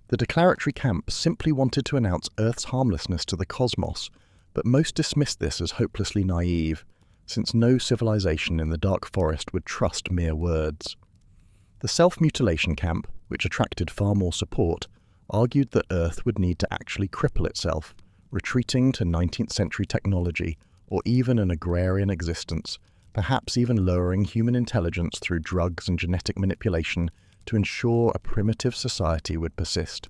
The declaratory camp simply wanted to announce Earth's harmlessness to the cosmos, but most dismissed this as hopelessly naive, since no civilization in the Dark Forest would trust mere words. The self-mutilation camp, which attracted far more support, argued that Earth would need to actually cripple itself, retreating to 19th century technology, or even an agrarian existence, perhaps even lowering human intelligence through drugs and genetic manipulation to ensure a primitive society would persist.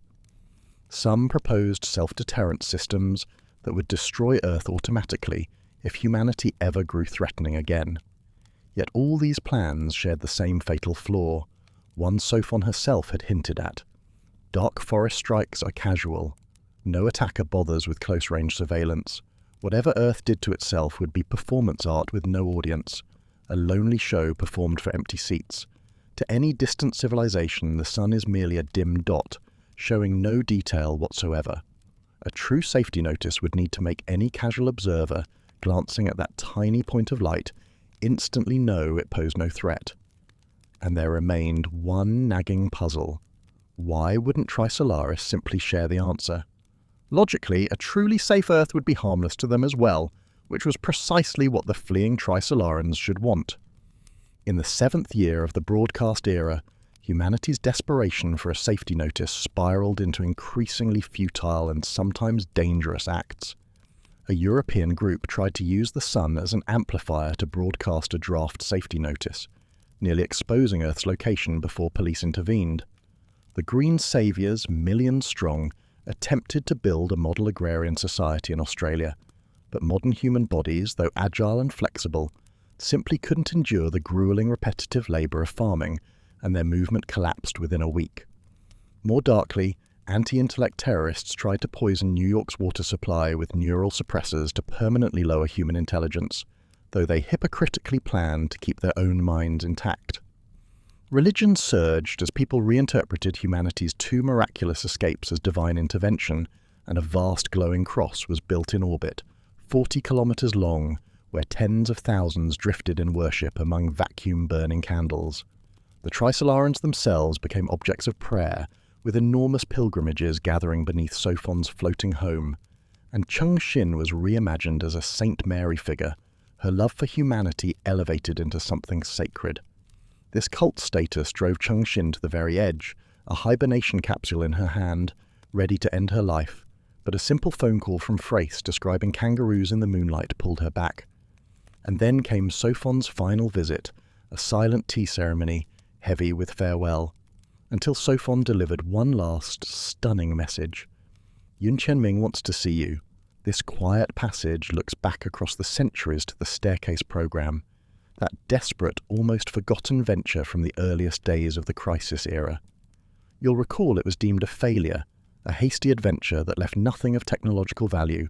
Some proposed self-deterrence systems that would destroy Earth automatically if humanity ever grew threatening again. Yet all these plans shared the same fatal flaw, one Sophon herself had hinted at. Dark forest strikes are casual. No attacker bothers with close-range surveillance. Whatever Earth did to itself would be performance art with no audience, a lonely show performed for empty seats. To any distant civilization, the sun is merely a dim dot, showing no detail whatsoever. A true safety notice would need to make any casual observer, glancing at that tiny point of light, instantly know it posed no threat. And there remained one nagging puzzle. Why wouldn't Trisolaris simply share the answer? Logically, a truly safe Earth would be harmless to them as well, which was precisely what the fleeing Trisolarans should want. In the 7th year of the broadcast era, humanity's desperation for a safety notice spiraled into increasingly futile and sometimes dangerous acts. A European group tried to use the sun as an amplifier to broadcast a draft safety notice, nearly exposing Earth's location before police intervened. The Green Saviours, millions strong, attempted to build a model agrarian society in Australia, but modern human bodies, though agile and flexible, simply couldn't endure the grueling repetitive labour of farming, and their movement collapsed within a week. More darkly, anti-intellect terrorists tried to poison New York's water supply with neural suppressors to permanently lower human intelligence, though they hypocritically planned to keep their own minds intact. Religion surged as people reinterpreted humanity's 2 miraculous escapes as divine intervention, and a vast glowing cross was built in orbit, 40 kilometers long, where tens of thousands drifted in worship among vacuum-burning candles. The Trisolarans themselves became objects of prayer, with enormous pilgrimages gathering beneath Sophon's floating home, and Cheng Xin was reimagined as a Saint Mary figure, her love for humanity elevated into something sacred. This cult status drove Cheng Xin to the very edge, a hibernation capsule in her hand, ready to end her life, but a simple phone call from Frace describing kangaroos in the moonlight pulled her back. And then came Sophon's final visit, a silent tea ceremony, heavy with farewell, until Sophon delivered one last, stunning message. Yun Tianming wants to see you. This quiet passage looks back across the centuries to the staircase program, that desperate, almost forgotten venture from the earliest days of the Crisis Era. You'll recall it was deemed a failure, a hasty adventure that left nothing of technological value,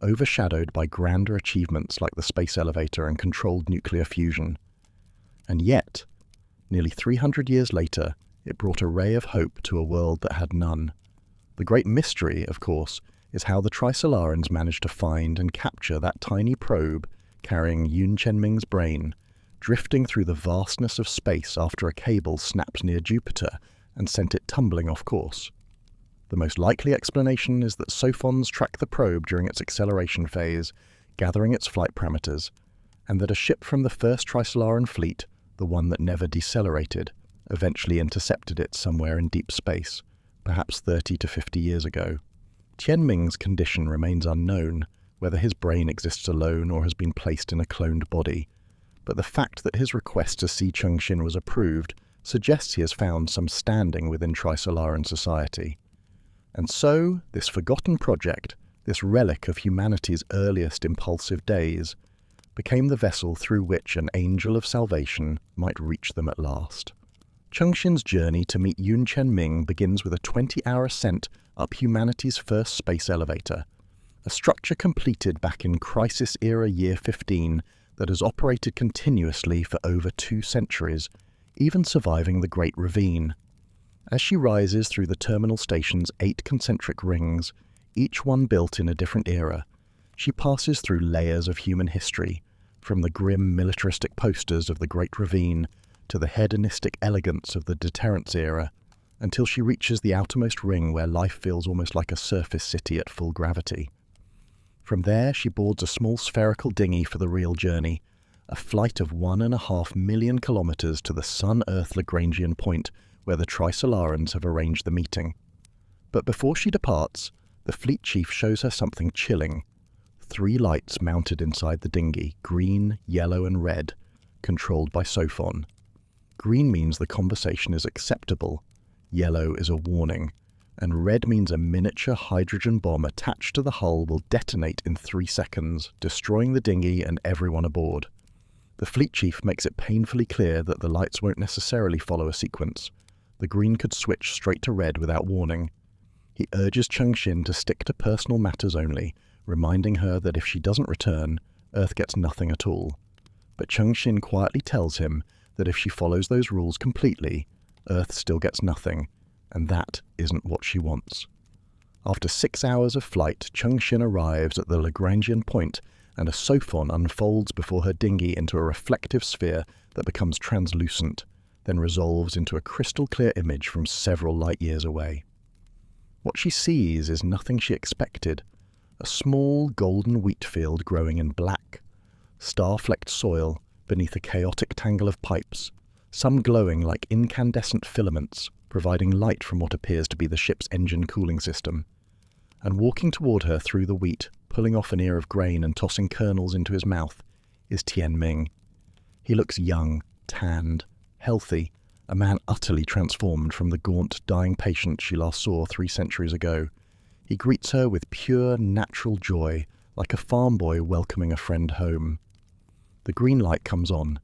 overshadowed by grander achievements like the space elevator and controlled nuclear fusion. And yet, nearly 300 years later, it brought a ray of hope to a world that had none. The great mystery, of course, is how the Trisolarans managed to find and capture that tiny probe carrying Yun Tianming's brain, drifting through the vastness of space after a cable snapped near Jupiter and sent it tumbling off course. The most likely explanation is that Sophons tracked the probe during its acceleration phase, gathering its flight parameters, and that a ship from the first Trisolaran fleet, the one that never decelerated, eventually intercepted it somewhere in deep space, perhaps 30 to 50 years ago. Tianming's condition remains unknown, whether his brain exists alone or has been placed in a cloned body, but the fact that his request to see Cheng Xin was approved suggests he has found some standing within Trisolaran society. And so, this forgotten project, this relic of humanity's earliest impulsive days, became the vessel through which an angel of salvation might reach them at last. Cheng Xin's journey to meet Yun Tianming begins with a 20-hour ascent up humanity's first space elevator, a structure completed back in Crisis Era Year 15 that has operated continuously for over 2 centuries, even surviving the Great Ravine. As she rises through the terminal station's 8 concentric rings, each one built in a different era, she passes through layers of human history, from the grim militaristic posters of the Great Ravine to the hedonistic elegance of the Deterrence Era, until she reaches the outermost ring where life feels almost like a surface city at full gravity. From there, she boards a small spherical dinghy for the real journey, a flight of 1.5 million kilometers to the Sun-Earth Lagrangian point where the Trisolarans have arranged the meeting. But before she departs, the fleet chief shows her something chilling. 3 lights mounted inside the dinghy, green, yellow and red, controlled by Sophon. Green means the conversation is acceptable, yellow is a warning, and red means a miniature hydrogen bomb attached to the hull will detonate in 3 seconds, destroying the dinghy and everyone aboard. The fleet chief makes it painfully clear that the lights won't necessarily follow a sequence. The green could switch straight to red without warning. He urges Cheng Xin to stick to personal matters only, reminding her that if she doesn't return, Earth gets nothing at all. But Cheng Xin quietly tells him that if she follows those rules completely, Earth still gets nothing, and that isn't what she wants. After 6 hours of flight, Cheng Xin arrives at the Lagrangian point, and a Sophon unfolds before her dinghy into a reflective sphere that becomes translucent, then resolves into a crystal-clear image from several light-years away. What she sees is nothing she expected. A small golden wheat field growing in black, star-flecked soil beneath a chaotic tangle of pipes, some glowing like incandescent filaments, providing light from what appears to be the ship's engine cooling system. And walking toward her through the wheat, pulling off an ear of grain and tossing kernels into his mouth, is Tianming. He looks young, tanned, healthy, a man utterly transformed from the gaunt, dying patient she last saw 3 centuries ago. He greets her with pure, natural joy, like a farm boy welcoming a friend home. The green light comes on.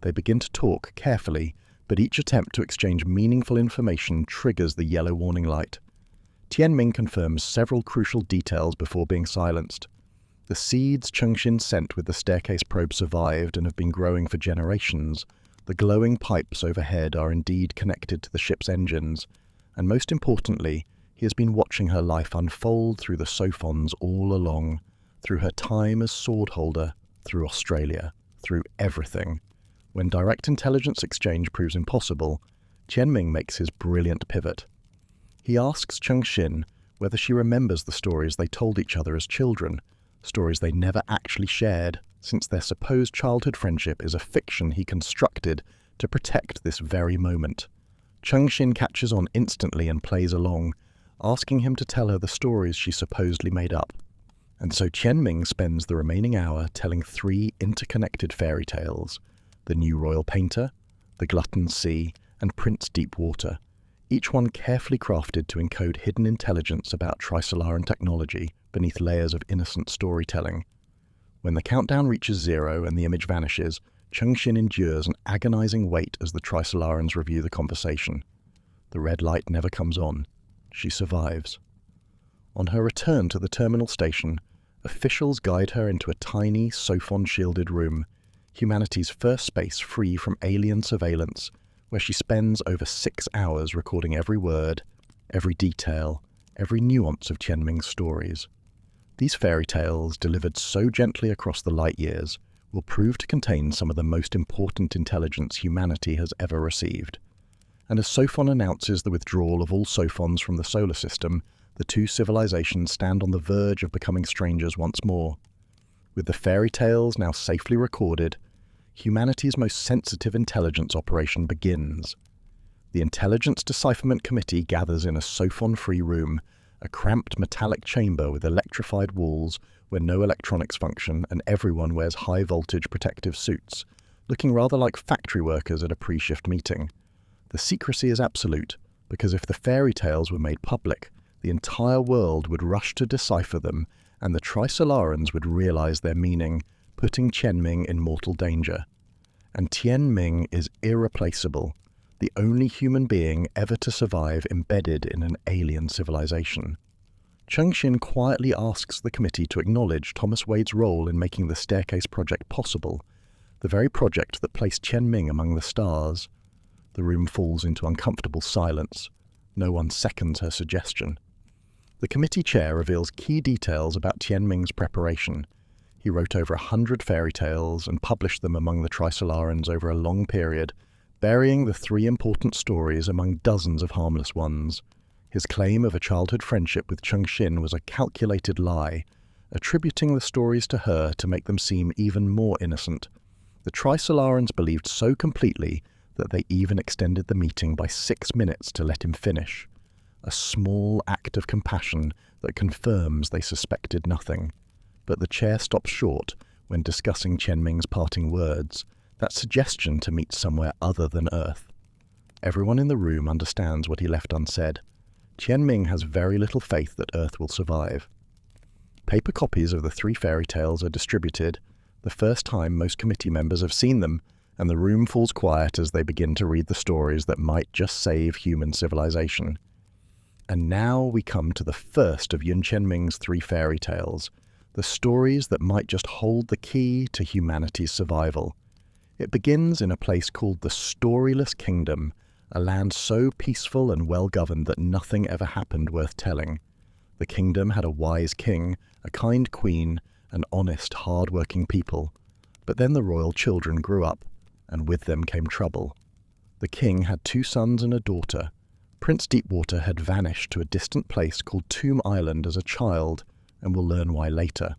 They begin to talk carefully, but each attempt to exchange meaningful information triggers the yellow warning light. Tianming confirms several crucial details before being silenced. The seeds Cheng Xin sent with the staircase probe survived and have been growing for generations. The glowing pipes overhead are indeed connected to the ship's engines, and most importantly, he has been watching her life unfold through the Sophons all along, through her time as Swordholder, through Australia, through everything. When direct intelligence exchange proves impossible, Tianming makes his brilliant pivot. He asks Cheng Xin whether she remembers the stories they told each other as children, stories they never actually shared, since their supposed childhood friendship is a fiction he constructed to protect this very moment. Cheng Xin catches on instantly and plays along, asking him to tell her the stories she supposedly made up. And so Tianming spends the remaining hour telling 3 interconnected fairy tales: the New Royal Painter, the Glutton's Sea, and Prince Deepwater, each one carefully crafted to encode hidden intelligence about Trisolaran technology beneath layers of innocent storytelling. When the countdown reaches 0 and the image vanishes, Cheng Xin endures an agonizing wait as the Trisolarans review the conversation. The red light never comes on. She survives. On her return to the terminal station, officials guide her into a tiny, Sophon-shielded room, humanity's first space free from alien surveillance, where she spends over 6 hours recording every word, every detail, every nuance of Tianming's stories. These fairy tales, delivered so gently across the light years, will prove to contain some of the most important intelligence humanity has ever received. And as Sophon announces the withdrawal of all Sophons from the solar system, the 2 civilizations stand on the verge of becoming strangers once more. With the fairy tales now safely recorded, humanity's most sensitive intelligence operation begins. The Intelligence Decipherment Committee gathers in a Sophon-free room, a cramped metallic chamber with electrified walls where no electronics function and everyone wears high-voltage protective suits, looking rather like factory workers at a pre-shift meeting. The secrecy is absolute, because if the fairy tales were made public, the entire world would rush to decipher them, and the Trisolarans would realize their meaning, putting Tianming in mortal danger. And Tianming is irreplaceable, the only human being ever to survive embedded in an alien civilization. Cheng Xin quietly asks the committee to acknowledge Thomas Wade's role in making the Staircase project possible, the very project that placed Tianming among the stars. The room falls into uncomfortable silence. No one seconds her suggestion. The committee chair reveals key details about Tianming's preparation. He wrote over 100 fairy tales and published them among the Trisolarans over a long period, burying the 3 important stories among dozens of harmless ones. His claim of a childhood friendship with Cheng Xin was a calculated lie, attributing the stories to her to make them seem even more innocent. The Trisolarans believed so completely that they even extended the meeting by 6 minutes to let him finish. A small act of compassion that confirms they suspected nothing. But the chair stops short when discussing Tianming's parting words, that suggestion to meet somewhere other than Earth. Everyone in the room understands what he left unsaid. Tianming has very little faith that Earth will survive. Paper copies of the 3 fairy tales are distributed, the first time most committee members have seen them, and the room falls quiet as they begin to read the stories that might just save human civilization. And now we come to the first of Yun Tianming's 3 fairy tales, the stories that might just hold the key to humanity's survival. It begins in a place called the Storyless Kingdom, a land so peaceful and well-governed that nothing ever happened worth telling. The kingdom had a wise king, a kind queen, and honest, hard-working people. But then the royal children grew up, and with them came trouble. The king had 2 sons and a daughter. Prince Deepwater had vanished to a distant place called Tomb Island as a child, and we'll learn why later.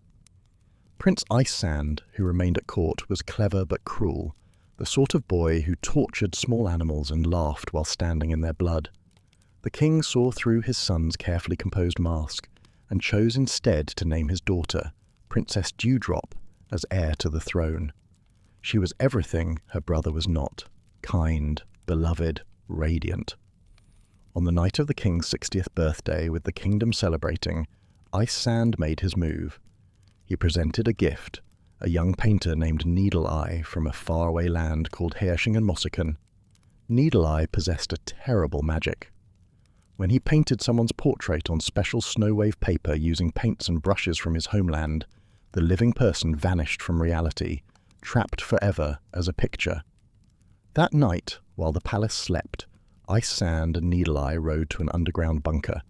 Prince Ice Sand, who remained at court, was clever but cruel, the sort of boy who tortured small animals and laughed while standing in their blood. The king saw through his son's carefully composed mask and chose instead to name his daughter, Princess Dewdrop, as heir to the throne. She was everything her brother was not: kind, beloved, radiant. On the night of the king's 60th birthday, with the kingdom celebrating, Ice Sand made his move. He presented a gift, a young painter named Needle Eye from a faraway land called Herschingen. Needle Eye possessed a terrible magic. When he painted someone's portrait on special snow wave paper using paints and brushes from his homeland, the living person vanished from reality, trapped forever as a picture. That night, while the palace slept, Ice Sand and Needle Eye rode to an underground bunker,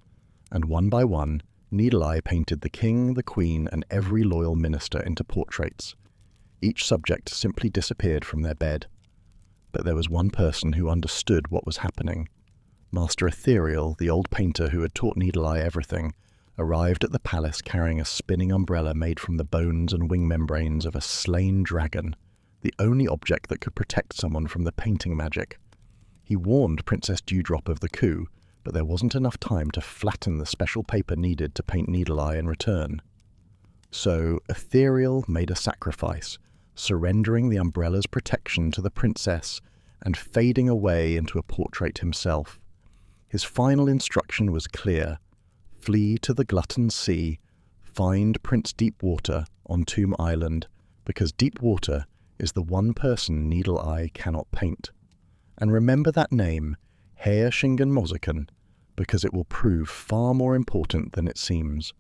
and one by one, Needle Eye painted the king, the queen, and every loyal minister into portraits. Each subject simply disappeared from their bed. But there was one person who understood what was happening. Master Ethereal, the old painter who had taught Needle Eye everything, arrived at the palace carrying a spinning umbrella made from the bones and wing membranes of a slain dragon, the only object that could protect someone from the painting magic. He warned Princess Dewdrop of the coup, but there wasn't enough time to flatten the special paper needed to paint Needle Eye in return. So Ethereal made a sacrifice, surrendering the umbrella's protection to the princess and fading away into a portrait himself. His final instruction was clear: flee to the Glutton Sea, find Prince Deepwater on Tomb Island, because Deepwater is the one person Needle Eye cannot paint. And remember that name, Herschingen, because it will prove far more important than it seems.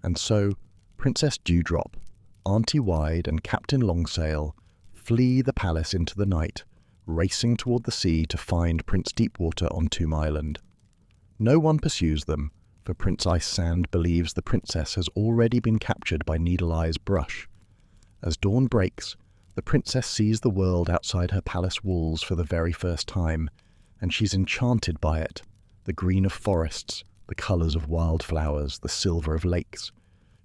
And so, Princess Dewdrop, Auntie Wide, and Captain Longsail flee the palace into the night, racing toward the sea to find Prince Deepwater on Tomb Island. No one pursues them, for Prince Ice Sand believes the princess has already been captured by Needle Eye's brush. As dawn breaks, the princess sees the world outside her palace walls for the very first time, and she's enchanted by it: the green of forests, the colours of wildflowers, the silver of lakes.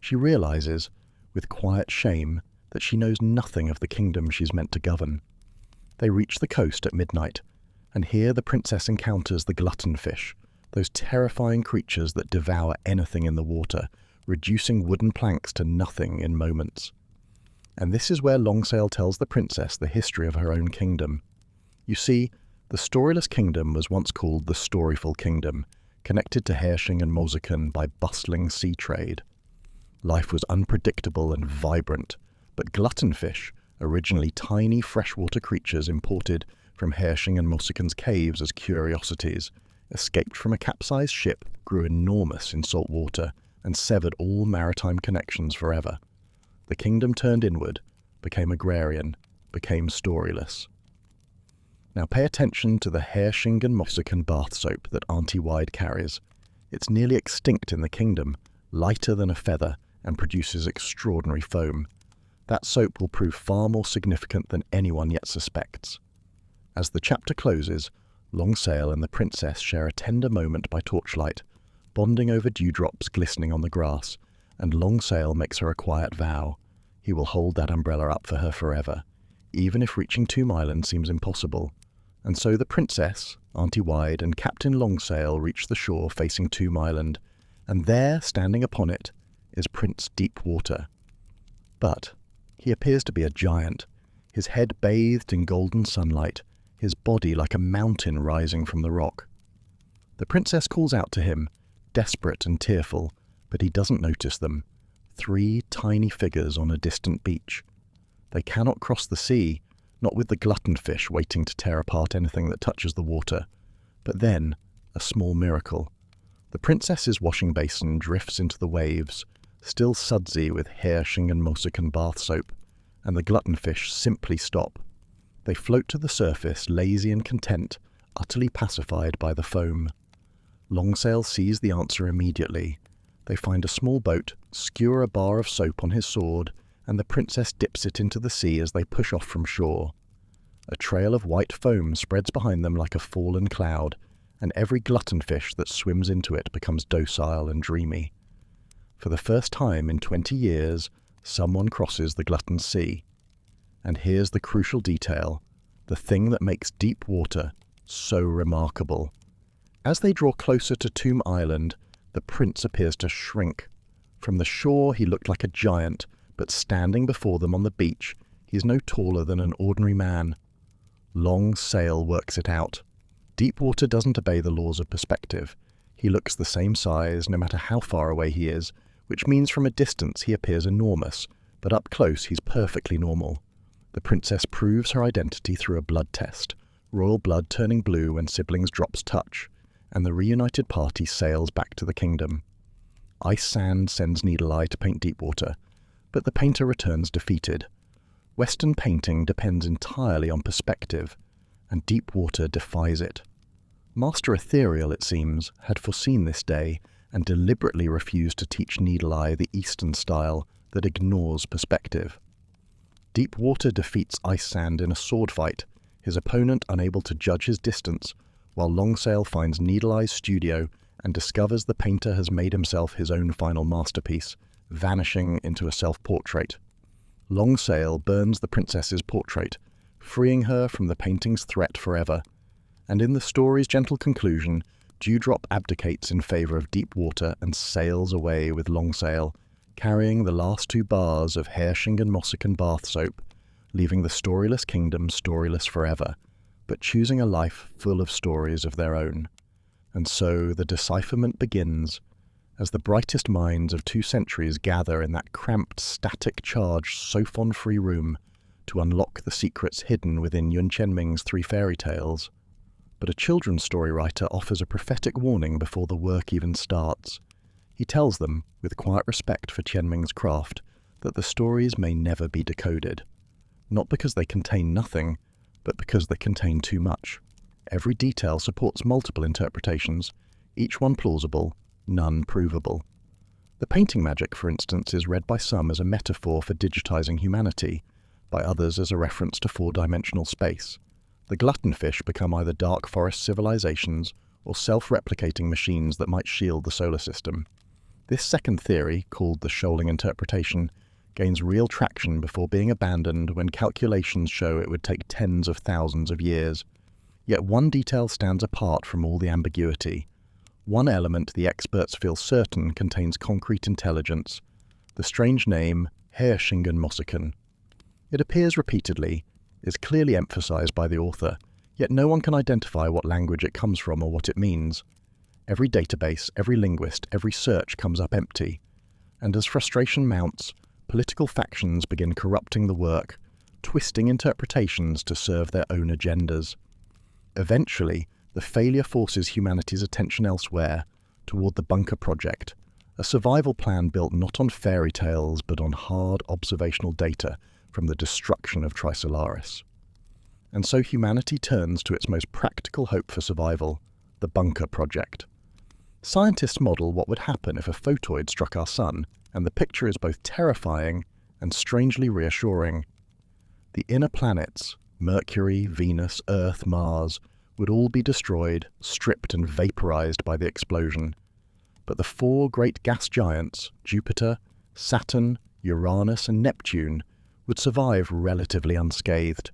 She realises, with quiet shame, that she knows nothing of the kingdom she's meant to govern. They reach the coast at midnight, and here the princess encounters the gluttonfish, those terrifying creatures that devour anything in the water, reducing wooden planks to nothing in moments. And this is where Longsail tells the princess the history of her own kingdom. You see, the storyless kingdom was once called the Storyful Kingdom, connected to Herschingen by bustling sea trade. Life was unpredictable and vibrant, but gluttonfish, originally tiny freshwater creatures imported from Herschingen caves as curiosities, escaped from a capsized ship, grew enormous in salt water, and severed all maritime connections forever. The kingdom turned inward, became agrarian, became storyless. Now pay attention to the Herschingen bath soap that Auntie Wide carries. It's nearly extinct in the kingdom, lighter than a feather, and produces extraordinary foam. That soap will prove far more significant than anyone yet suspects. As the chapter closes, Longsail and the princess share a tender moment by torchlight, bonding over dewdrops glistening on the grass, and Longsail makes her a quiet vow: he will hold that umbrella up for her forever, even if reaching Tomb Island seems impossible. And so the princess, Auntie Wide, and Captain Longsail reach the shore facing Tomb Island, and there, standing upon it, is Prince Deepwater. But he appears to be a giant, his head bathed in golden sunlight, his body like a mountain rising from the rock. The princess calls out to him, desperate and tearful, but he doesn't notice them. 3 tiny figures on a distant beach. They cannot cross the sea, not with the gluttonfish waiting to tear apart anything that touches the water. But then, a small miracle. The princess's washing basin drifts into the waves, still sudsy with Herschingen bath soap, and the gluttonfish simply stop. They float to the surface, lazy and content, utterly pacified by the foam. Longsail sees the answer immediately. They find a small boat, skewer a bar of soap on his sword, and the princess dips it into the sea as they push off from shore. A trail of white foam spreads behind them like a fallen cloud, and every gluttonfish that swims into it becomes docile and dreamy. For the first time in 20 years, someone crosses the Glutton Sea. And here's the crucial detail, the thing that makes deep water so remarkable. As they draw closer to Tomb Island, the prince appears to shrink. From the shore he looked like a giant, but standing before them on the beach, he is no taller than an ordinary man. Long Sail works it out. Deep water doesn't obey the laws of perspective. He looks the same size no matter how far away he is, which means from a distance he appears enormous, but up close he's perfectly normal. The princess proves her identity through a blood test, royal blood turning blue when siblings' drops touch, and the reunited party sails back to the kingdom. Ice Sand sends Needle Eye to paint Deepwater, but the painter returns defeated. Western painting depends entirely on perspective, and Deepwater defies it. Master Ethereal, it seems, had foreseen this day and deliberately refused to teach Needle Eye the Eastern style that ignores perspective. Deepwater defeats Ice Sand in a sword fight, his opponent unable to judge his distance, while Longsail finds Needle Eye's studio and discovers the painter has made himself his own final masterpiece, vanishing into a self-portrait. Longsail burns the princess's portrait, freeing her from the painting's threat forever. And in the story's gentle conclusion, Dewdrop abdicates in favor of Deepwater and sails away with Longsail, carrying the last 2 bars of Hershingen bath soap, leaving the storyless kingdom storyless forever, but choosing a life full of stories of their own. And so the decipherment begins, as the brightest minds of 2 centuries gather in that cramped, static-charged, sophon-free room to unlock the secrets hidden within Yun Qianming's 3 fairy tales. But a children's story writer offers a prophetic warning before the work even starts. He tells them, with quiet respect for Tianming's craft, that the stories may never be decoded. Not because they contain nothing, but because they contain too much. Every detail supports multiple interpretations, each one plausible, none provable. The painting magic, for instance, is read by some as a metaphor for digitizing humanity, by others as a reference to 4-dimensional space. The gluttonfish become either dark forest civilisations or self-replicating machines that might shield the solar system. This second theory, called the Shoaling interpretation, gains real traction before being abandoned when calculations show it would take tens of thousands of years. Yet one detail stands apart from all the ambiguity. One element the experts feel certain contains concrete intelligence, the strange name Hershingen. It appears repeatedly, is clearly emphasized by the author, yet no one can identify what language it comes from or what it means. Every database, every linguist, every search comes up empty. And as frustration mounts, political factions begin corrupting the work, twisting interpretations to serve their own agendas. Eventually, the failure forces humanity's attention elsewhere, toward the Bunker Project, a survival plan built not on fairy tales but on hard observational data from the destruction of Trisolaris. And so humanity turns to its most practical hope for survival, the Bunker Project. Scientists model what would happen if a photoid struck our sun, and the picture is both terrifying and strangely reassuring. The inner planets, Mercury, Venus, Earth, Mars, would all be destroyed, stripped and vaporized by the explosion. But the 4 great gas giants, Jupiter, Saturn, Uranus and Neptune, would survive relatively unscathed,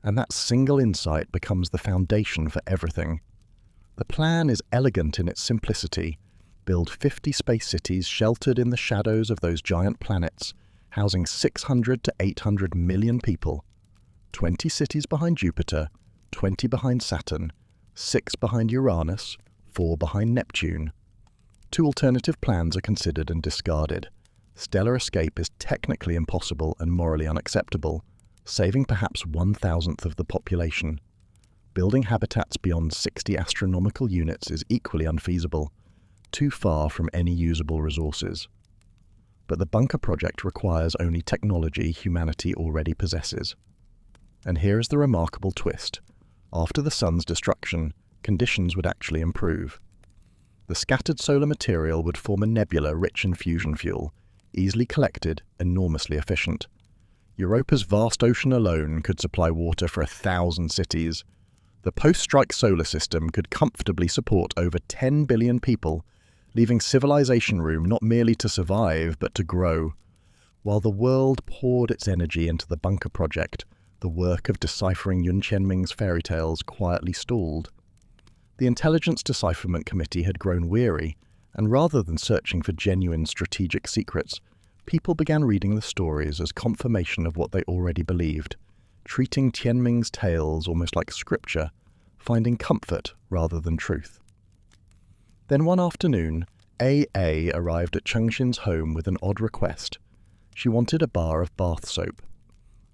and that single insight becomes the foundation for everything. The plan is elegant in its simplicity. Build 50 space cities sheltered in the shadows of those giant planets, housing 600 to 800 million people. 20 cities behind Jupiter, 20 behind Saturn, 6 behind Uranus, 4 behind Neptune. 2 alternative plans are considered and discarded. Stellar escape is technically impossible and morally unacceptable, saving perhaps 1,000th of the population. Building habitats beyond 60 astronomical units is equally unfeasible, too far from any usable resources. But the Bunker Project requires only technology humanity already possesses. And here is the remarkable twist. After the sun's destruction, conditions would actually improve. The scattered solar material would form a nebula rich in fusion fuel, easily collected, enormously efficient. Europa's vast ocean alone could supply water for 1,000 cities. The post-strike solar system could comfortably support over 10 billion people, leaving civilization room not merely to survive, but to grow. While the world poured its energy into the bunker project, the work of deciphering Yun Qianming's fairy tales quietly stalled. The Intelligence Decipherment Committee had grown weary, and rather than searching for genuine strategic secrets, people began reading the stories as confirmation of what they already believed, treating Tianming's tales almost like scripture, finding comfort rather than truth. Then one afternoon, A.A. arrived at Cheng Xin's home with an odd request. She wanted a bar of bath soap.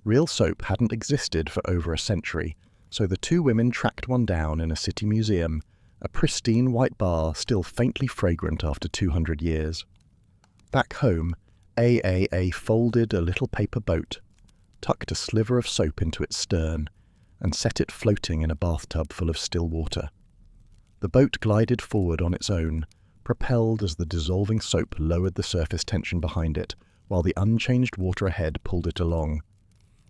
Real soap hadn't existed for over a century, so the two women tracked one down in a city museum, a pristine white bar still faintly fragrant after 200 years. Back home, A.A. folded a little paper boat, tucked a sliver of soap into its stern, and set it floating in a bathtub full of still water. The boat glided forward on its own, propelled as the dissolving soap lowered the surface tension behind it, while the unchanged water ahead pulled it along.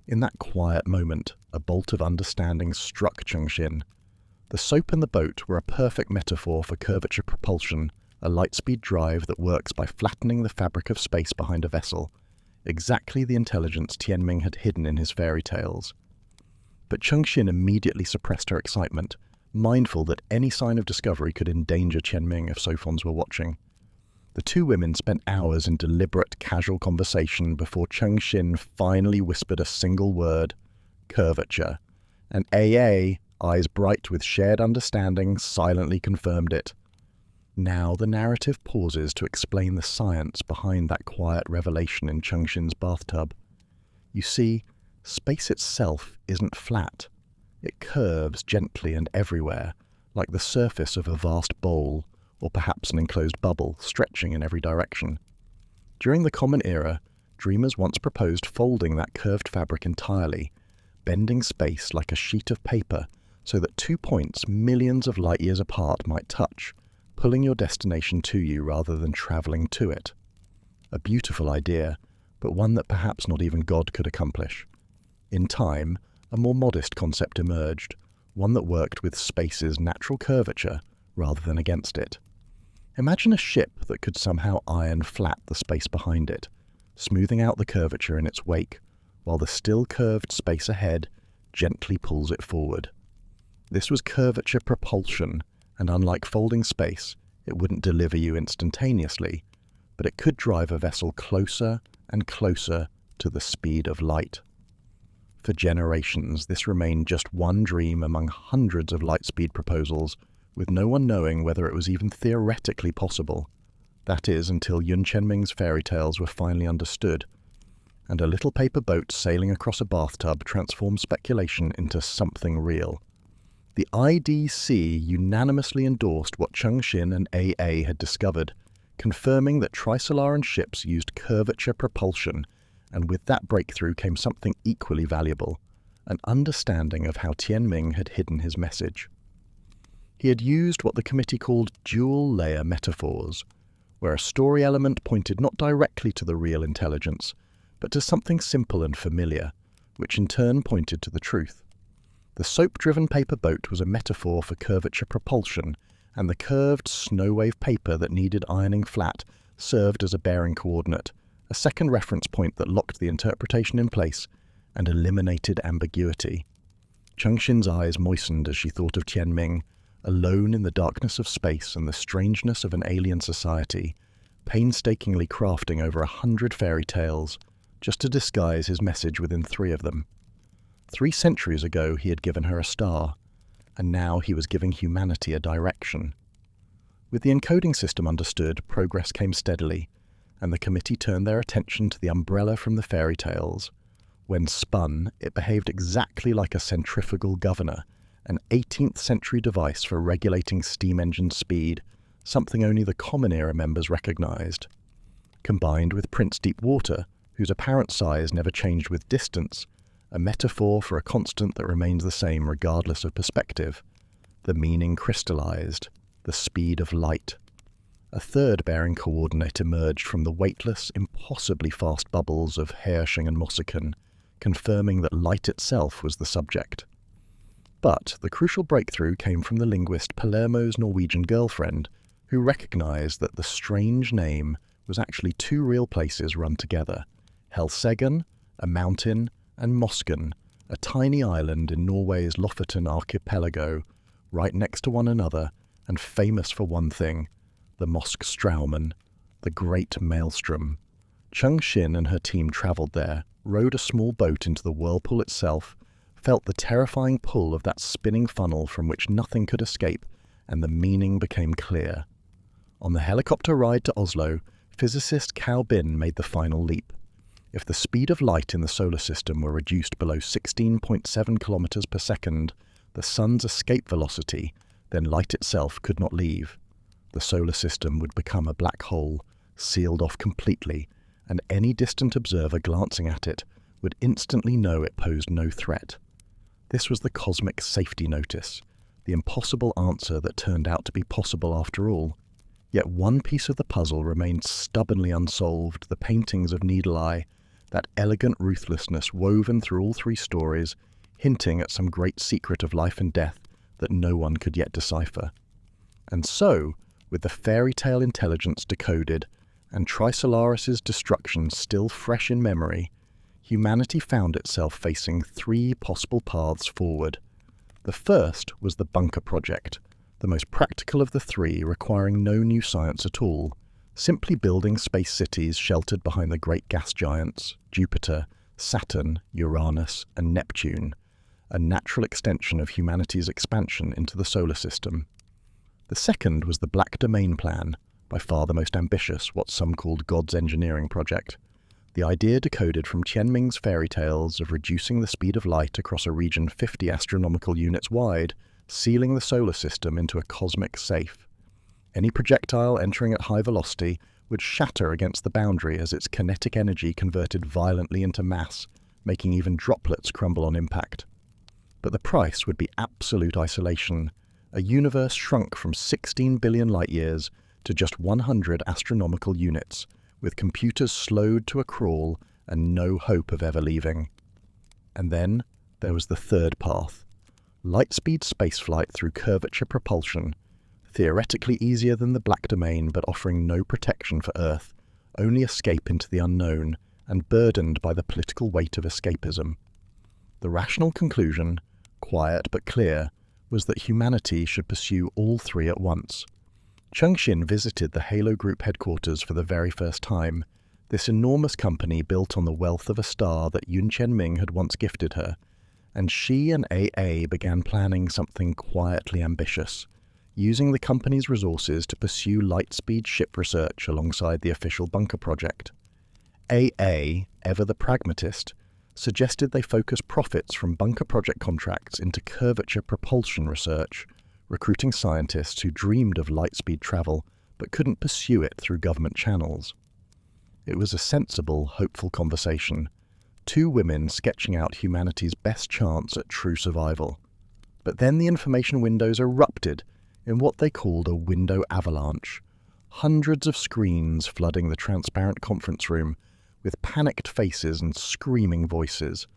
In that quiet moment, a bolt of understanding struck Cheng Xin. The soap and the boat were a perfect metaphor for curvature propulsion, a lightspeed drive that works by flattening the fabric of space behind a vessel, exactly the intelligence Tianming had hidden in his fairy tales. But Cheng Xin immediately suppressed her excitement, mindful that any sign of discovery could endanger Tianming if Sophons were watching. The two women spent hours in deliberate, casual conversation before Cheng Xin finally whispered a single word, curvature, and A.A., eyes bright with shared understanding, silently confirmed it. Now the narrative pauses to explain the science behind that quiet revelation in Cheng Xin's bathtub. You see, space itself isn't flat. It curves gently and everywhere, like the surface of a vast bowl, or perhaps an enclosed bubble stretching in every direction. During the Common Era, dreamers once proposed folding that curved fabric entirely, bending space like a sheet of paper so that 2 points millions of light years apart might touch, pulling your destination to you rather than travelling to it. A beautiful idea, but one that perhaps not even God could accomplish. In time, a more modest concept emerged, one that worked with space's natural curvature rather than against it. Imagine a ship that could somehow iron flat the space behind it, smoothing out the curvature in its wake, while the still curved space ahead gently pulls it forward. This was curvature propulsion, and unlike folding space, it wouldn't deliver you instantaneously, but it could drive a vessel closer and closer to the speed of light. For generations, this remained just one dream among hundreds of lightspeed proposals, with no one knowing whether it was even theoretically possible. That is, until Yun Qianming's fairy tales were finally understood, and a little paper boat sailing across a bathtub transformed speculation into something real. The IDC unanimously endorsed what Cheng Xin and A.A. had discovered, confirming that Trisolaran ships used curvature propulsion, and with that breakthrough came something equally valuable, an understanding of how Tianming had hidden his message. He had used what the committee called dual-layer metaphors, where a story element pointed not directly to the real intelligence, but to something simple and familiar, which in turn pointed to the truth. The soap-driven paper boat was a metaphor for curvature propulsion, and the curved snow-wave paper that needed ironing flat served as a bearing coordinate, a second reference point that locked the interpretation in place and eliminated ambiguity. Cheng Xin's eyes moistened as she thought of Tianming, alone in the darkness of space and the strangeness of an alien society, painstakingly crafting over 100 fairy tales, just to disguise his message within 3 of them. 3 centuries ago he had given her a star, and now he was giving humanity a direction. With the encoding system understood, progress came steadily, and the committee turned their attention to the umbrella from the fairy tales. When spun, it behaved exactly like a centrifugal governor, an 18th century device for regulating steam engine speed, something only the Common Era members recognized. Combined with Prince Deep Water, whose apparent size never changed with distance, a metaphor for a constant that remains the same regardless of perspective, the meaning crystallized, the speed of light. A third bearing coordinate emerged from the weightless, impossibly fast bubbles of Hersching and Mossiken, confirming that light itself was the subject. But the crucial breakthrough came from the linguist Palermo's Norwegian girlfriend, who recognized that the strange name was actually two real places run together: Helseggen, a mountain, and Mosken, a tiny island in Norway's Lofoten archipelago, right next to one another and famous for one thing: the Moskstraumen, the Great Maelstrom. Cheng Xin and her team travelled there, rowed a small boat into the whirlpool itself, felt the terrifying pull of that spinning funnel from which nothing could escape, and the meaning became clear. On the helicopter ride to Oslo, physicist Cao Bin made the final leap. If the speed of light in the solar system were reduced below 16.7 kilometers per second, the sun's escape velocity, then light itself could not leave. The solar system would become a black hole, sealed off completely, and any distant observer glancing at it would instantly know it posed no threat. This was the cosmic safety notice, the impossible answer that turned out to be possible after all. Yet one piece of the puzzle remained stubbornly unsolved: the paintings of Needle Eye, that elegant ruthlessness woven through all three stories, hinting at some great secret of life and death that no one could yet decipher. And so, with the fairy tale intelligence decoded, and Trisolaris' destruction still fresh in memory, humanity found itself facing three possible paths forward. The first was the bunker project, the most practical of the three, requiring no new science at all, simply building space cities sheltered behind the great gas giants, Jupiter, Saturn, Uranus, and Neptune, a natural extension of humanity's expansion into the solar system. The second was the Black Domain Plan, by far the most ambitious, what some called God's engineering project. The idea decoded from Tianming's fairy tales of reducing the speed of light across a region 50 astronomical units wide, sealing the solar system into a cosmic safe. Any projectile entering at high velocity would shatter against the boundary as its kinetic energy converted violently into mass, making even droplets crumble on impact. But the price would be absolute isolation, a universe shrunk from 16 billion light-years to just 100 astronomical units, with computers slowed to a crawl and no hope of ever leaving. And then there was the third path: lightspeed spaceflight through curvature propulsion, theoretically easier than the Black Domain but offering no protection for Earth, only escape into the unknown, and burdened by the political weight of escapism. The rational conclusion, quiet but clear, was that humanity should pursue all three at once. Cheng Xin visited the Halo Group headquarters for the very first time, this enormous company built on the wealth of a star that Tianming had once gifted her, and she and AA began planning something quietly ambitious, using the company's resources to pursue lightspeed ship research alongside the official bunker project. AA, ever the pragmatist, suggested they focus profits from bunker project contracts into curvature propulsion research, recruiting scientists who dreamed of lightspeed travel but couldn't pursue it through government channels. It was a sensible, hopeful conversation, two women sketching out humanity's best chance at true survival. But then the information windows erupted in what they called a window avalanche, hundreds of screens flooding the transparent conference room with panicked faces and screaming voices.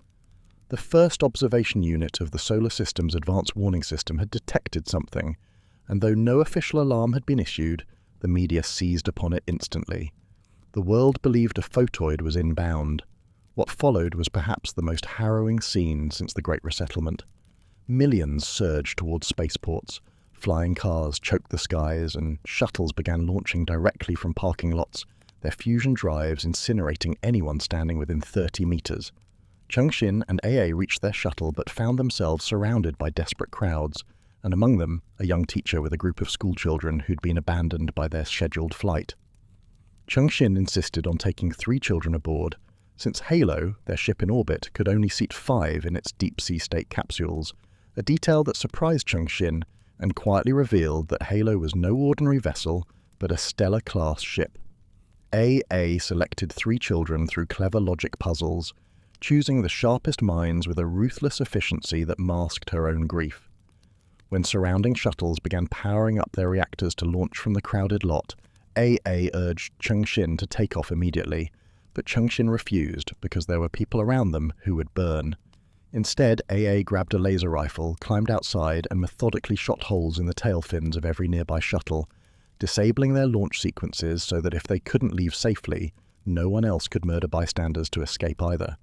The first observation unit of the solar system's advanced warning system had detected something, and though no official alarm had been issued, the media seized upon it instantly. The world believed a photoid was inbound. What followed was perhaps the most harrowing scene since the Great Resettlement. Millions surged towards spaceports, flying cars choked the skies, and shuttles began launching directly from parking lots, their fusion drives incinerating anyone standing within 30 meters. Cheng Xin and AA reached their shuttle but found themselves surrounded by desperate crowds, and among them a young teacher with a group of schoolchildren who'd been abandoned by their scheduled flight. Cheng Xin insisted on taking 3 children aboard, since Halo, their ship in orbit, could only seat 5 in its deep-sea state capsules, a detail that surprised Cheng Xin and quietly revealed that Halo was no ordinary vessel but a stellar-class ship. AA selected 3 children through clever logic puzzles, choosing the sharpest minds with a ruthless efficiency that masked her own grief. When surrounding shuttles began powering up their reactors to launch from the crowded lot, AA urged Cheng Xin to take off immediately, but Cheng Xin refused because there were people around them who would burn. Instead, AA grabbed a laser rifle, climbed outside, and methodically shot holes in the tail fins of every nearby shuttle, disabling their launch sequences so that if they couldn't leave safely, no one else could murder bystanders to escape either.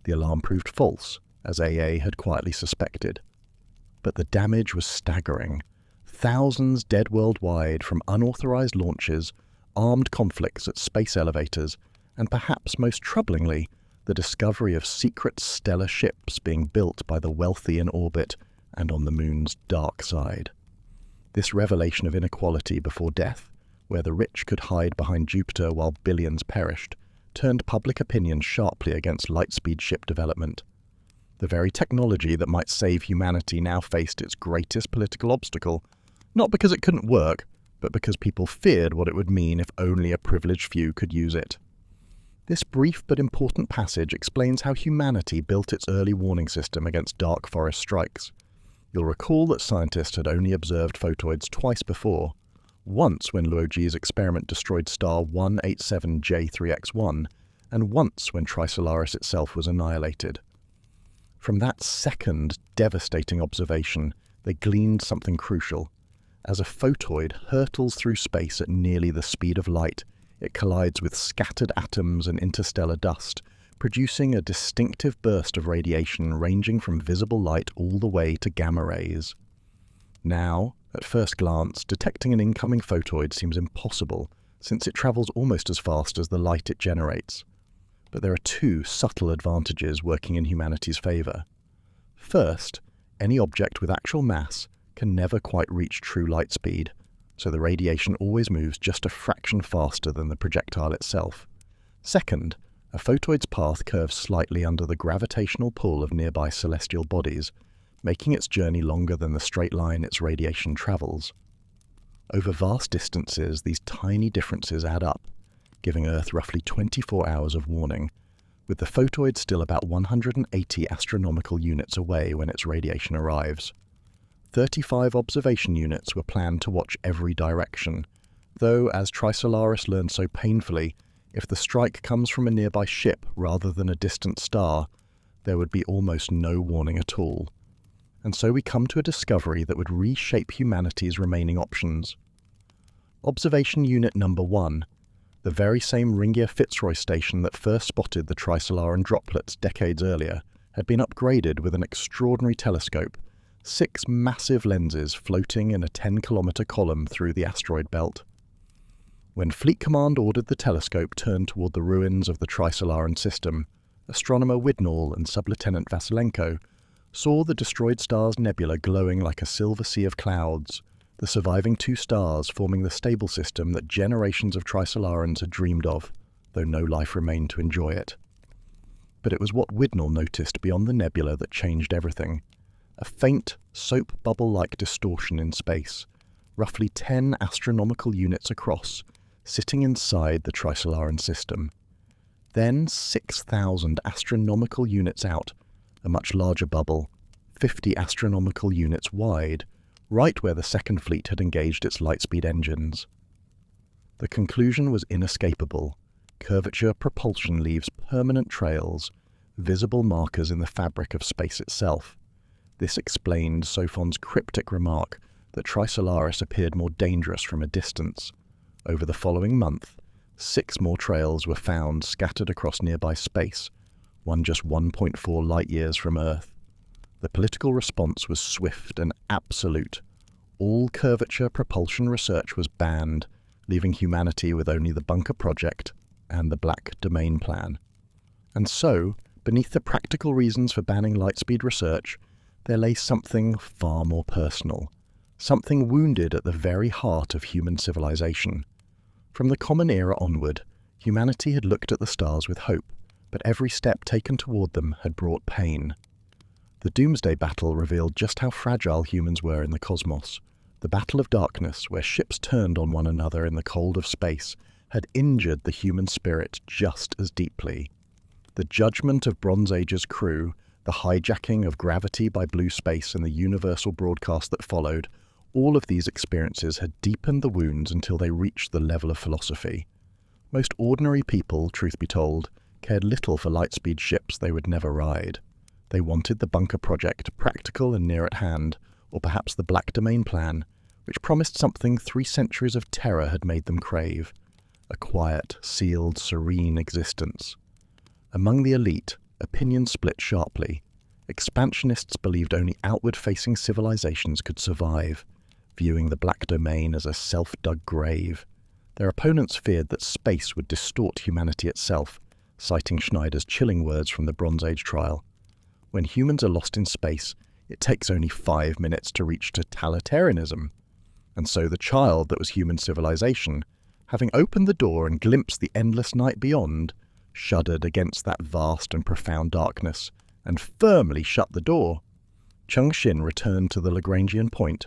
The alarm proved false, as AA had quietly suspected. But the damage was staggering. Thousands dead worldwide from unauthorized launches, armed conflicts at space elevators, and perhaps most troublingly, the discovery of secret stellar ships being built by the wealthy in orbit and on the moon's dark side. This revelation of inequality before death, where the rich could hide behind Jupiter while billions perished, turned public opinion sharply against lightspeed ship development. The very technology that might save humanity now faced its greatest political obstacle, not because it couldn't work, but because people feared what it would mean if only a privileged few could use it. This brief but important passage explains how humanity built its early warning system against dark forest strikes. You'll recall that scientists had only observed photoids twice before, once when Luoji's experiment destroyed star 187J3X1, and once when Trisolaris itself was annihilated. From that second devastating observation, they gleaned something crucial. As a photoid hurtles through space at nearly the speed of light, it collides with scattered atoms and interstellar dust, producing a distinctive burst of radiation ranging from visible light all the way to gamma rays. Now, at first glance, detecting an incoming photoid seems impossible, since it travels almost as fast as the light it generates. But there are two subtle advantages working in humanity's favor. First, any object with actual mass can never quite reach true light speed, so the radiation always moves just a fraction faster than the projectile itself. Second, a photoid's path curves slightly under the gravitational pull of nearby celestial bodies, making its journey longer than the straight line its radiation travels. Over vast distances, these tiny differences add up, giving Earth roughly 24 hours of warning, with the photoid still about 180 astronomical units away when its radiation arrives. 35 observation units were planned to watch every direction, though, as Trisolaris learned so painfully, if the strike comes from a nearby ship rather than a distant star, there would be almost no warning at all. And so we come to a discovery that would reshape humanity's remaining options. Observation Unit Number 1, the very same Ringier-Fitzroy station that first spotted the Trisolaran droplets decades earlier, had been upgraded with an extraordinary telescope, 6 massive lenses floating in a 10-kilometer column through the asteroid belt. When Fleet Command ordered the telescope turned toward the ruins of the Trisolaran system, astronomer Widnall and Sub-Lieutenant Vasilenko saw the destroyed star's nebula glowing like a silver sea of clouds, the surviving 2 stars forming the stable system that generations of Trisolarans had dreamed of, though no life remained to enjoy it. But it was what Widnall noticed beyond the nebula that changed everything. A faint, soap bubble-like distortion in space, roughly 10 astronomical units across, sitting inside the Trisolaran system. Then 6,000 astronomical units out, a much larger bubble, 50 astronomical units wide, right where the second fleet had engaged its lightspeed engines. The conclusion was inescapable. Curvature propulsion leaves permanent trails, visible markers in the fabric of space itself. This explained Sophon's cryptic remark that Trisolaris appeared more dangerous from a distance. Over the following month, 6 more trails were found scattered across nearby space, one just 1.4 light-years from Earth. The political response was swift and absolute. All curvature propulsion research was banned, leaving humanity with only the Bunker Project and the Black Domain Plan. And so, beneath the practical reasons for banning lightspeed research, there lay something far more personal, something wounded at the very heart of human civilization. From the Common Era onward, humanity had looked at the stars with hope, but every step taken toward them had brought pain. The Doomsday Battle revealed just how fragile humans were in the cosmos. The Battle of Darkness, where ships turned on one another in the cold of space, had injured the human spirit just as deeply. The judgment of Bronze Age's crew, the hijacking of gravity by blue space and the universal broadcast that followed, all of these experiences had deepened the wounds until they reached the level of philosophy. Most ordinary people, truth be told, cared little for lightspeed ships they would never ride. They wanted the bunker project practical and near at hand, or perhaps the Black Domain plan, which promised something 3 centuries of terror had made them crave: a quiet, sealed, serene existence. Among the elite, opinions split sharply. Expansionists believed only outward-facing civilizations could survive, viewing the Black Domain as a self-dug grave. Their opponents feared that space would distort humanity itself, citing Schneider's chilling words from the Bronze Age trial. When humans are lost in space, it takes only 5 minutes to reach totalitarianism. And so the child that was human civilization, having opened the door and glimpsed the endless night beyond, shuddered against that vast and profound darkness, and firmly shut the door. Cheng Xin returned to the Lagrangian point,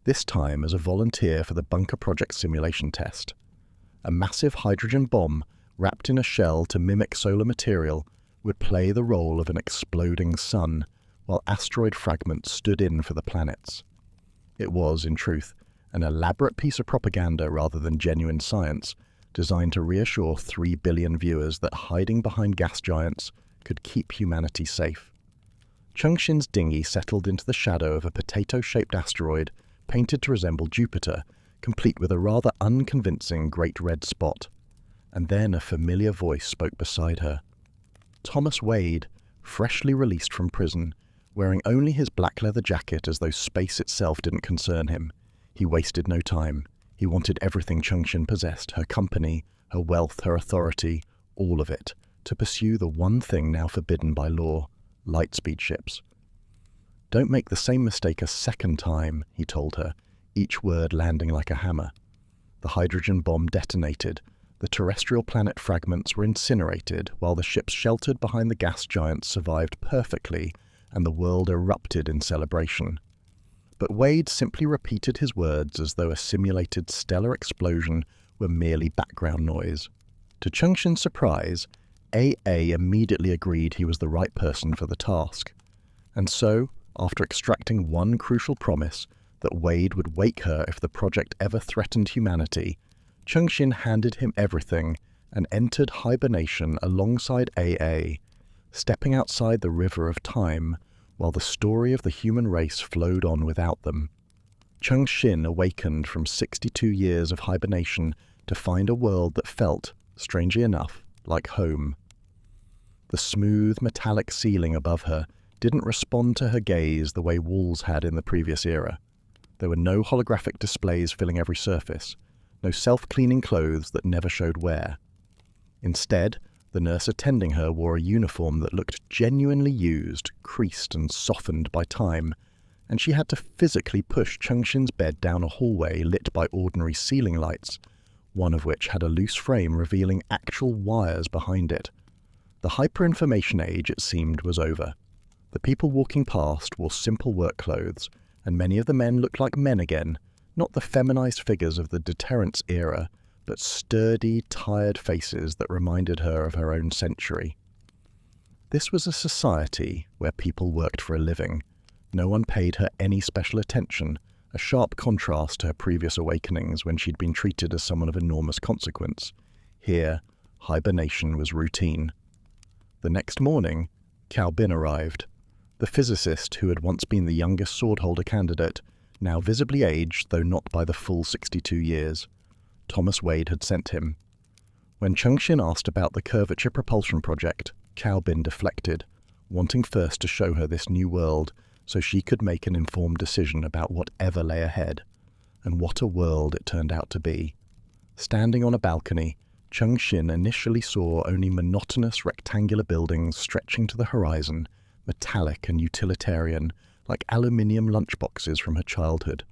this time as a volunteer for the bunker project simulation test. A massive hydrogen bomb, wrapped in a shell to mimic solar material, would play the role of an exploding sun, while asteroid fragments stood in for the planets. It was, in truth, an elaborate piece of propaganda rather than genuine science, designed to reassure 3 billion viewers that hiding behind gas giants could keep humanity safe. Cheng Xin's dinghy settled into the shadow of a potato-shaped asteroid painted to resemble Jupiter, complete with a rather unconvincing great red spot. And then a familiar voice spoke beside her. Thomas Wade, freshly released from prison, wearing only his black leather jacket as though space itself didn't concern him. He wasted no time. He wanted everything Cheng Xin possessed, her company, her wealth, her authority, all of it, to pursue the one thing now forbidden by law: lightspeed ships. "Don't make the same mistake a second time," he told her, each word landing like a hammer. The hydrogen bomb detonated. The terrestrial planet fragments were incinerated, while the ships sheltered behind the gas giants survived perfectly, and the world erupted in celebration. But Wade simply repeated his words as though a simulated stellar explosion were merely background noise. To Cheng Xin's surprise, AA immediately agreed he was the right person for the task. And so, after extracting one crucial promise, that Wade would wake her if the project ever threatened humanity, Cheng Xin handed him everything and entered hibernation alongside AA, stepping outside the river of time while the story of the human race flowed on without them. Cheng Xin awakened from 62 years of hibernation to find a world that felt, strangely enough, like home. The smooth, metallic ceiling above her didn't respond to her gaze the way walls had in the previous era. There were no holographic displays filling every surface, no self-cleaning clothes that never showed wear. Instead, the nurse attending her wore a uniform that looked genuinely used, creased and softened by time, and she had to physically push Cheng Xin's bed down a hallway lit by ordinary ceiling lights, one of which had a loose frame revealing actual wires behind it. The hyper-information age, it seemed, was over. The people walking past wore simple work clothes, and many of the men looked like men again, not the feminized figures of the Deterrence Era, but sturdy, tired faces that reminded her of her own century. This was a society where people worked for a living. No one paid her any special attention, a sharp contrast to her previous awakenings when she'd been treated as someone of enormous consequence. Here, hibernation was routine. The next morning, Cao Bin arrived. The physicist who had once been the youngest Swordholder candidate, now visibly aged, though not by the full 62 years. Thomas Wade had sent him. When Cheng Xin asked about the curvature propulsion project, Cao Bin deflected, wanting first to show her this new world so she could make an informed decision about whatever lay ahead. And what a world it turned out to be. Standing on a balcony, Cheng Xin initially saw only monotonous rectangular buildings stretching to the horizon, metallic and utilitarian, like aluminium lunchboxes from her childhood.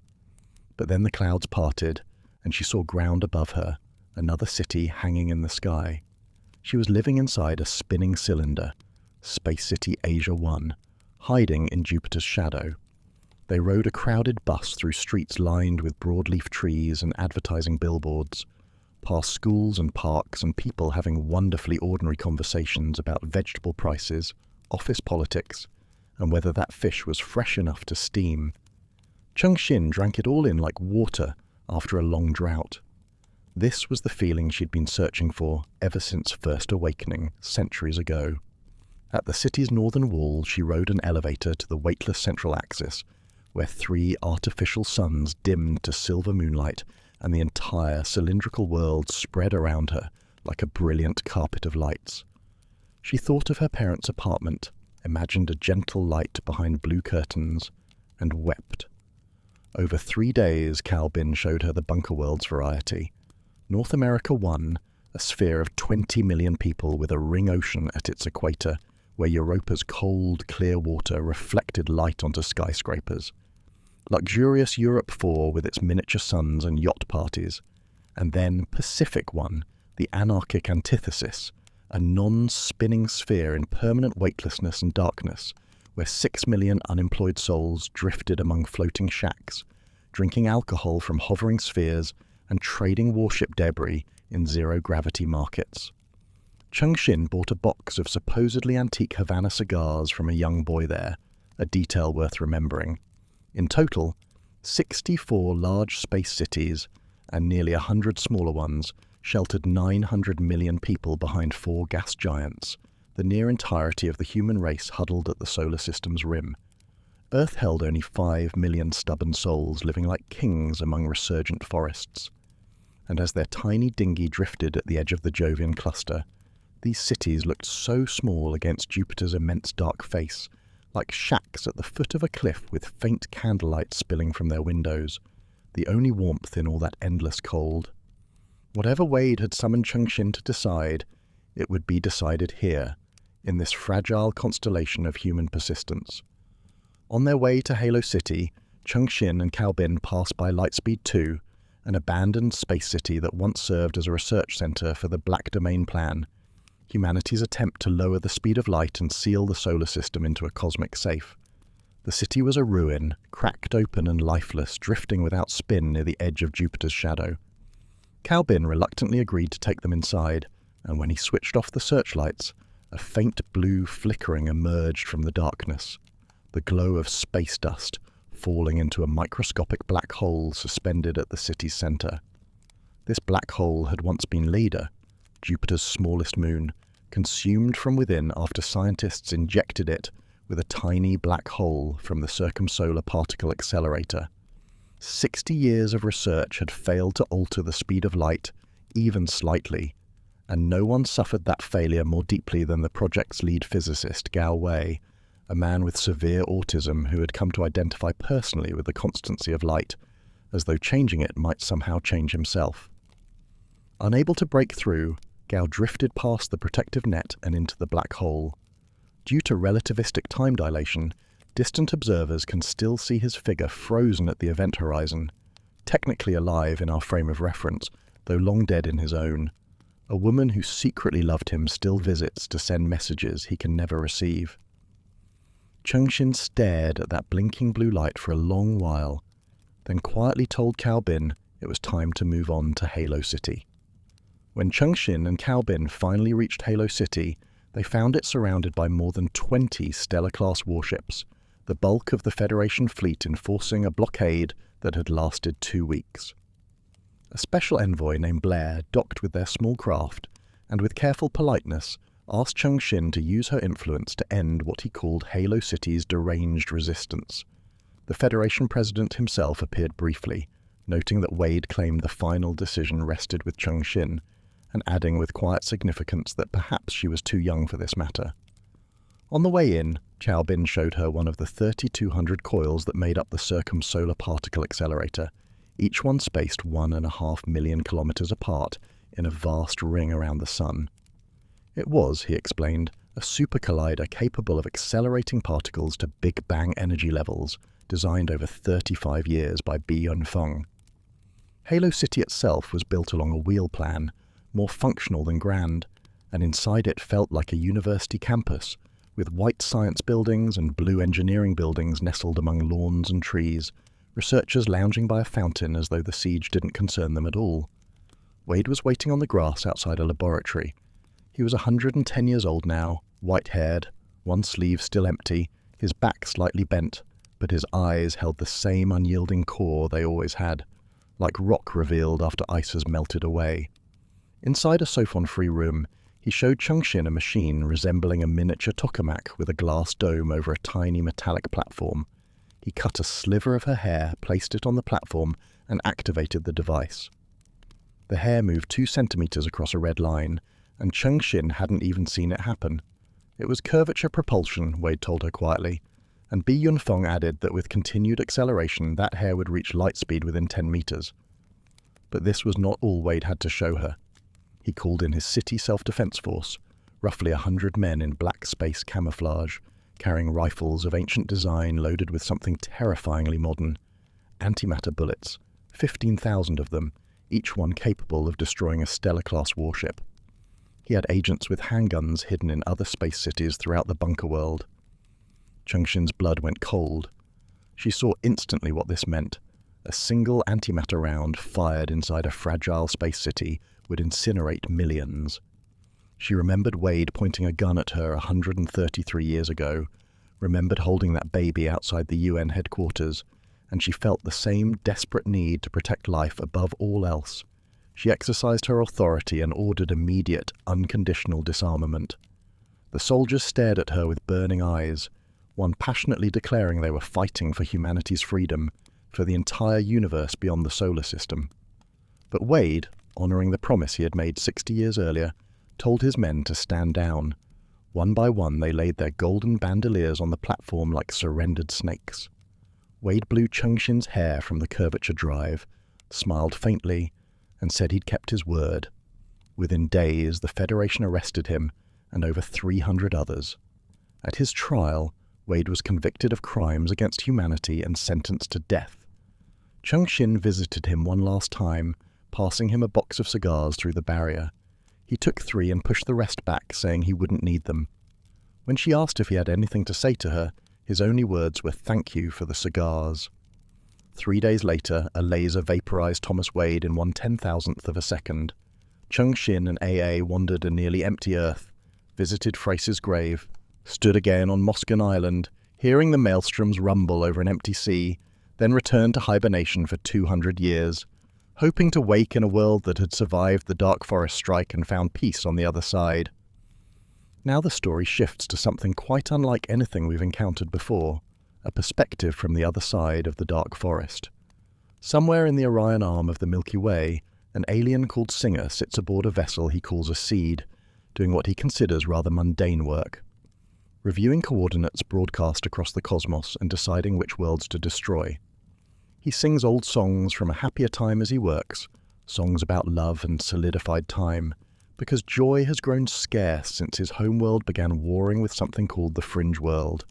But then the clouds parted, and she saw ground above her, another city hanging in the sky. She was living inside a spinning cylinder, Space City Asia 1, hiding in Jupiter's shadow. They rode a crowded bus through streets lined with broadleaf trees and advertising billboards, past schools and parks and people having wonderfully ordinary conversations about vegetable prices, office politics, and whether that fish was fresh enough to steam. Cheng Xin drank it all in like water after a long drought. This was the feeling she'd been searching for ever since first awakening centuries ago. At the city's northern wall, she rode an elevator to the weightless central axis, where 3 artificial suns dimmed to silver moonlight and the entire cylindrical world spread around her like a brilliant carpet of lights. She thought of her parents' apartment, imagined a gentle light behind blue curtains, and wept. Over 3 days, Cal Bin showed her the bunker world's variety. North America 1, a sphere of 20 million people with a ring ocean at its equator, where Europa's cold, clear water reflected light onto skyscrapers. Luxurious Europe 4 with its miniature suns and yacht parties. And then Pacific 1, the anarchic antithesis, a non-spinning sphere in permanent weightlessness and darkness, where 6 million unemployed souls drifted among floating shacks, drinking alcohol from hovering spheres and trading warship debris in zero-gravity markets. Cheng Xin bought a box of supposedly antique Havana cigars from a young boy there, a detail worth remembering. In total, 64 large space cities and nearly 100 smaller ones sheltered 900 million people behind 4 gas giants, the near entirety of the human race huddled at the solar system's rim. Earth held only 5 million stubborn souls living like kings among resurgent forests. And as their tiny dinghy drifted at the edge of the Jovian cluster, these cities looked so small against Jupiter's immense dark face, like shacks at the foot of a cliff with faint candlelight spilling from their windows, the only warmth in all that endless cold. Whatever Wade had summoned Cheng Xin to decide, it would be decided here, in this fragile constellation of human persistence. On their way to Halo City, Cheng Xin and Cal Bin passed by Lightspeed 2, an abandoned space city that once served as a research center for the Black Domain Plan, humanity's attempt to lower the speed of light and seal the solar system into a cosmic safe. The city was a ruin, cracked open and lifeless, drifting without spin near the edge of Jupiter's shadow. Cal Bin reluctantly agreed to take them inside, and when he switched off the searchlights, a faint blue flickering emerged from the darkness, the glow of space dust falling into a microscopic black hole suspended at the city's center. This black hole had once been Leda, Jupiter's smallest moon, consumed from within after scientists injected it with a tiny black hole from the circumsolar particle accelerator. 60 years of research had failed to alter the speed of light, even slightly, and no one suffered that failure more deeply than the project's lead physicist, Gao Wei, a man with severe autism who had come to identify personally with the constancy of light, as though changing it might somehow change himself. Unable to break through, Gao drifted past the protective net and into the black hole. Due to relativistic time dilation, distant observers can still see his figure frozen at the event horizon, technically alive in our frame of reference, though long dead in his own. A woman who secretly loved him still visits to send messages he can never receive. Cheng Xin stared at that blinking blue light for a long while, then quietly told Cal Bin it was time to move on to Halo City. When Cheng Xin and Cal Bin finally reached Halo City, they found it surrounded by more than 20 Stellar-class warships, the bulk of the Federation fleet enforcing a blockade that had lasted 2 weeks. A special envoy named Blair docked with their small craft, and with careful politeness asked Cheng Xin to use her influence to end what he called Halo City's deranged resistance. The Federation president himself appeared briefly, noting that Wade claimed the final decision rested with Cheng Xin, and adding with quiet significance that perhaps she was too young for this matter. On the way in, Cal Bin showed her one of the 3,200 coils that made up the circumsolar particle accelerator, each one spaced 1.5 million kilometers apart in a vast ring around the Sun. It was, he explained, a super collider capable of accelerating particles to Big Bang energy levels, designed over 35 years by Bi Yunfeng. Halo City itself was built along a wheel plan, more functional than grand, and inside it felt like a university campus, with white science buildings and blue engineering buildings nestled among lawns and trees, researchers lounging by a fountain as though the siege didn't concern them at all. Wade was waiting on the grass outside a laboratory. He was 110 years old now, white-haired, one sleeve still empty, his back slightly bent, but his eyes held the same unyielding core they always had, like rock revealed after ice has melted away. Inside a sophon-free room, He showed Cheng Xin a machine resembling a miniature tokamak with a glass dome over a tiny metallic platform. He cut a sliver of her hair, placed it on the platform, and activated the device. The hair moved 2 centimeters across a red line, and Cheng Xin hadn't even seen it happen. It was curvature propulsion, Wade told her quietly, and Bi Yunfeng added that with continued acceleration, that hair would reach light speed within 10 meters. But this was not all Wade had to show her. He called in his city self-defense force, roughly 100 men in black space camouflage, carrying rifles of ancient design loaded with something terrifyingly modern. Antimatter bullets, 15,000 of them, each one capable of destroying a stellar-class warship. He had agents with handguns hidden in other space cities throughout the bunker world. Cheng Xin's blood went cold. She saw instantly what this meant. A single antimatter round fired inside a fragile space city would incinerate millions. She remembered Wade pointing a gun at her 133 years ago, remembered holding that baby outside the UN headquarters, and she felt the same desperate need to protect life above all else. She exercised her authority and ordered immediate, unconditional disarmament. The soldiers stared at her with burning eyes, one passionately declaring they were fighting for humanity's freedom, for the entire universe beyond the solar system. But Wade, honoring the promise he had made 60 years earlier, told his men to stand down. One by one they laid their golden bandoliers on the platform like surrendered snakes. Wade blew Cheng Xin's hair from the curvature drive, smiled faintly, and said he'd kept his word. Within days, the Federation arrested him, and over 300 others. At his trial, Wade was convicted of crimes against humanity and sentenced to death. Cheng Xin visited him one last time, passing him a box of cigars through the barrier. He took 3 and pushed the rest back, saying he wouldn't need them. When she asked if he had anything to say to her, his only words were "thank you for the cigars." 3 days later, a laser vaporized Thomas Wade in 1/10,000th of a second. Cheng Xin and AA wandered a nearly empty Earth, visited Fraser's grave, stood again on Moscan Island, hearing the maelstroms rumble over an empty sea, then returned to hibernation for 200 years, hoping to wake in a world that had survived the Dark Forest strike and found peace on the other side. Now the story shifts to something quite unlike anything we've encountered before, a perspective from the other side of the Dark Forest. Somewhere in the Orion arm of the Milky Way, an alien called Singer sits aboard a vessel he calls a seed, doing what he considers rather mundane work. Reviewing coordinates broadcast across the cosmos and deciding which worlds to destroy. He sings old songs from a happier time as he works, songs about love and solidified time, because joy has grown scarce since his homeworld began warring with something called the Fringe World.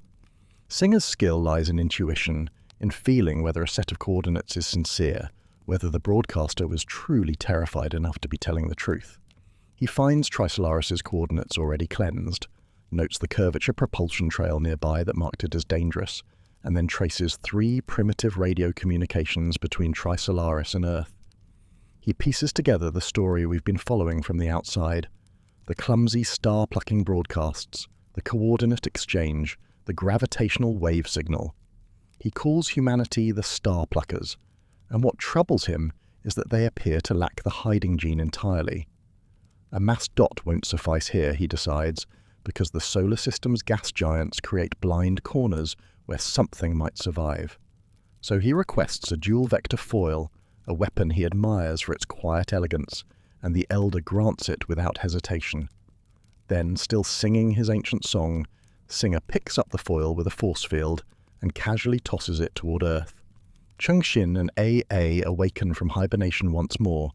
Singer's skill lies in intuition, in feeling whether a set of coordinates is sincere, whether the broadcaster was truly terrified enough to be telling the truth. He finds Trisolaris' coordinates already cleansed, notes the curvature propulsion trail nearby that marked it as dangerous, and then traces 3 primitive radio communications between Trisolaris and Earth. He pieces together the story we've been following from the outside, the clumsy star-plucking broadcasts, the coordinate exchange, the gravitational wave signal. He calls humanity the star-pluckers, and what troubles him is that they appear to lack the hiding gene entirely. A mass dot won't suffice here, he decides, because the solar system's gas giants create blind corners where something might survive. So he requests a dual-vector foil, a weapon he admires for its quiet elegance, and the Elder grants it without hesitation. Then, still singing his ancient song, Singer picks up the foil with a force field and casually tosses it toward Earth. Cheng Xin and AA awaken from hibernation once more,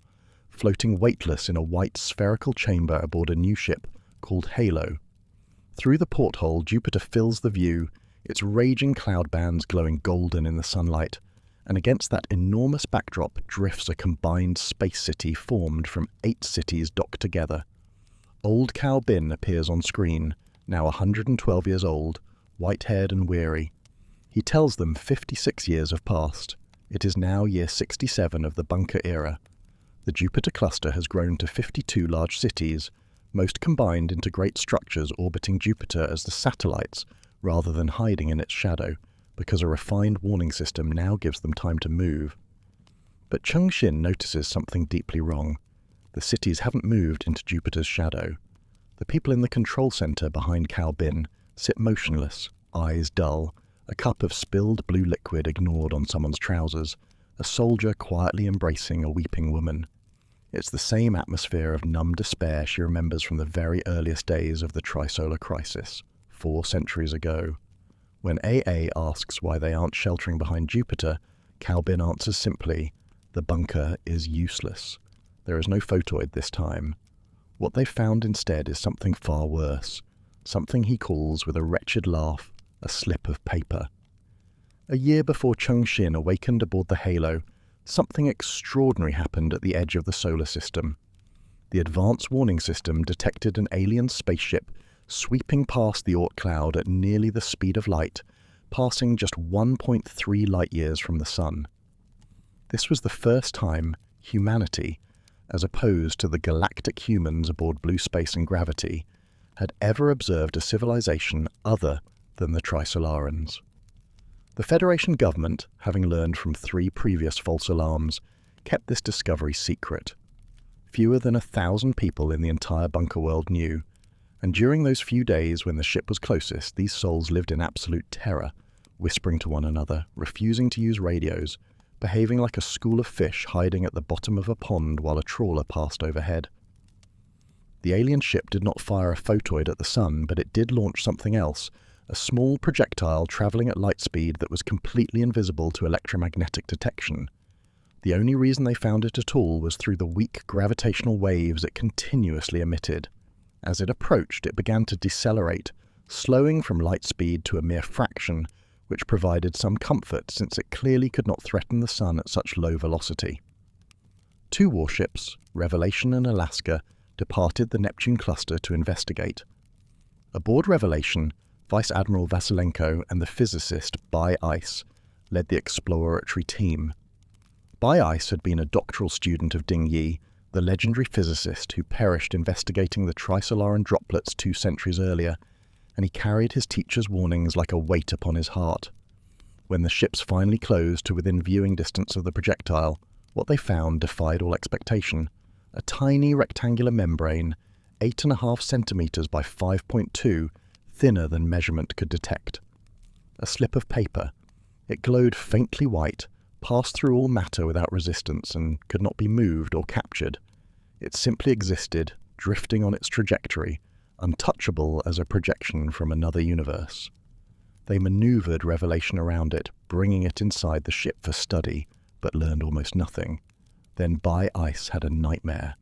floating weightless in a white spherical chamber aboard a new ship called Halo. Through the porthole, Jupiter fills the view, its raging cloud bands glowing golden in the sunlight, and against that enormous backdrop drifts a combined space city formed from 8 cities docked together. Old Cao Bin appears on screen, now 112 years old, white-haired and weary. He tells them 56 years have passed. It is now year 67 of the bunker era. The Jupiter cluster has grown to 52 large cities, most combined into great structures orbiting Jupiter as the satellites, rather than hiding in its shadow, because a refined warning system now gives them time to move. But Cheng Xin notices something deeply wrong. The cities haven't moved into Jupiter's shadow. The people in the control center behind Cao Bin sit motionless, eyes dull, a cup of spilled blue liquid ignored on someone's trousers, a soldier quietly embracing a weeping woman. It's the same atmosphere of numb despair she remembers from the very earliest days of the Trisolar Crisis, 4 centuries ago. When AA asks why they aren't sheltering behind Jupiter, Cao Bin answers simply, "The bunker is useless." There is no photoid this time. What they've found instead is something far worse, something he calls with a wretched laugh, a slip of paper. A year before Cheng Xin awakened aboard the Halo, something extraordinary happened at the edge of the solar system. The Advanced Warning System detected an alien spaceship sweeping past the Oort cloud at nearly the speed of light, passing just 1.3 light-years from the Sun. This was the first time humanity, as opposed to the galactic humans aboard Blue Space and Gravity, had ever observed a civilization other than the Trisolarans. The Federation government, having learned from 3 previous false alarms, kept this discovery secret. Fewer than 1,000 people in the entire bunker world knew, and during those few days when the ship was closest, these souls lived in absolute terror, whispering to one another, refusing to use radios, behaving like a school of fish hiding at the bottom of a pond while a trawler passed overhead. The alien ship did not fire a photoid at the Sun, but it did launch something else, a small projectile travelling at light speed that was completely invisible to electromagnetic detection. The only reason they found it at all was through the weak gravitational waves it continuously emitted. As it approached, it began to decelerate, slowing from light speed to a mere fraction, which provided some comfort since it clearly could not threaten the Sun at such low velocity. 2 warships, Revelation and Alaska, departed the Neptune cluster to investigate. Aboard Revelation, Vice Admiral Vasilenko and the physicist Bai Ice led the exploratory team. Bai Ice had been a doctoral student of Ding Yi, the legendary physicist who perished investigating the Trisolaran droplets 2 centuries earlier, and he carried his teacher's warnings like a weight upon his heart. When the ships finally closed to within viewing distance of the projectile, what they found defied all expectation. A tiny rectangular membrane, 8.5 centimeters by 5.2, thinner than measurement could detect. A slip of paper. It glowed faintly white, passed through all matter without resistance, and could not be moved or captured. It simply existed, drifting on its trajectory, untouchable as a projection from another universe. They maneuvered Revelation around it, bringing it inside the ship for study, but learned almost nothing. Then Bai Ice had a nightmare,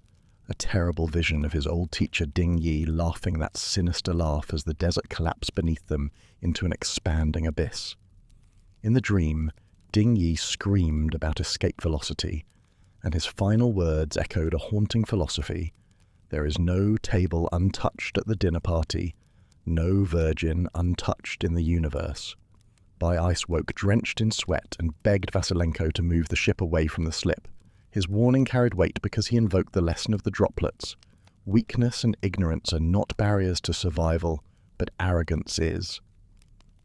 a terrible vision of his old teacher Ding Yi laughing that sinister laugh as the desert collapsed beneath them into an expanding abyss. In the dream, Ding Yi screamed about escape velocity, and his final words echoed a haunting philosophy: "There is no table untouched at the dinner party, no virgin untouched in the universe." Bai Ice woke drenched in sweat and begged Vasilenko to move the ship away from the slip. His warning carried weight because he invoked the lesson of the droplets. Weakness and ignorance are not barriers to survival, but arrogance is.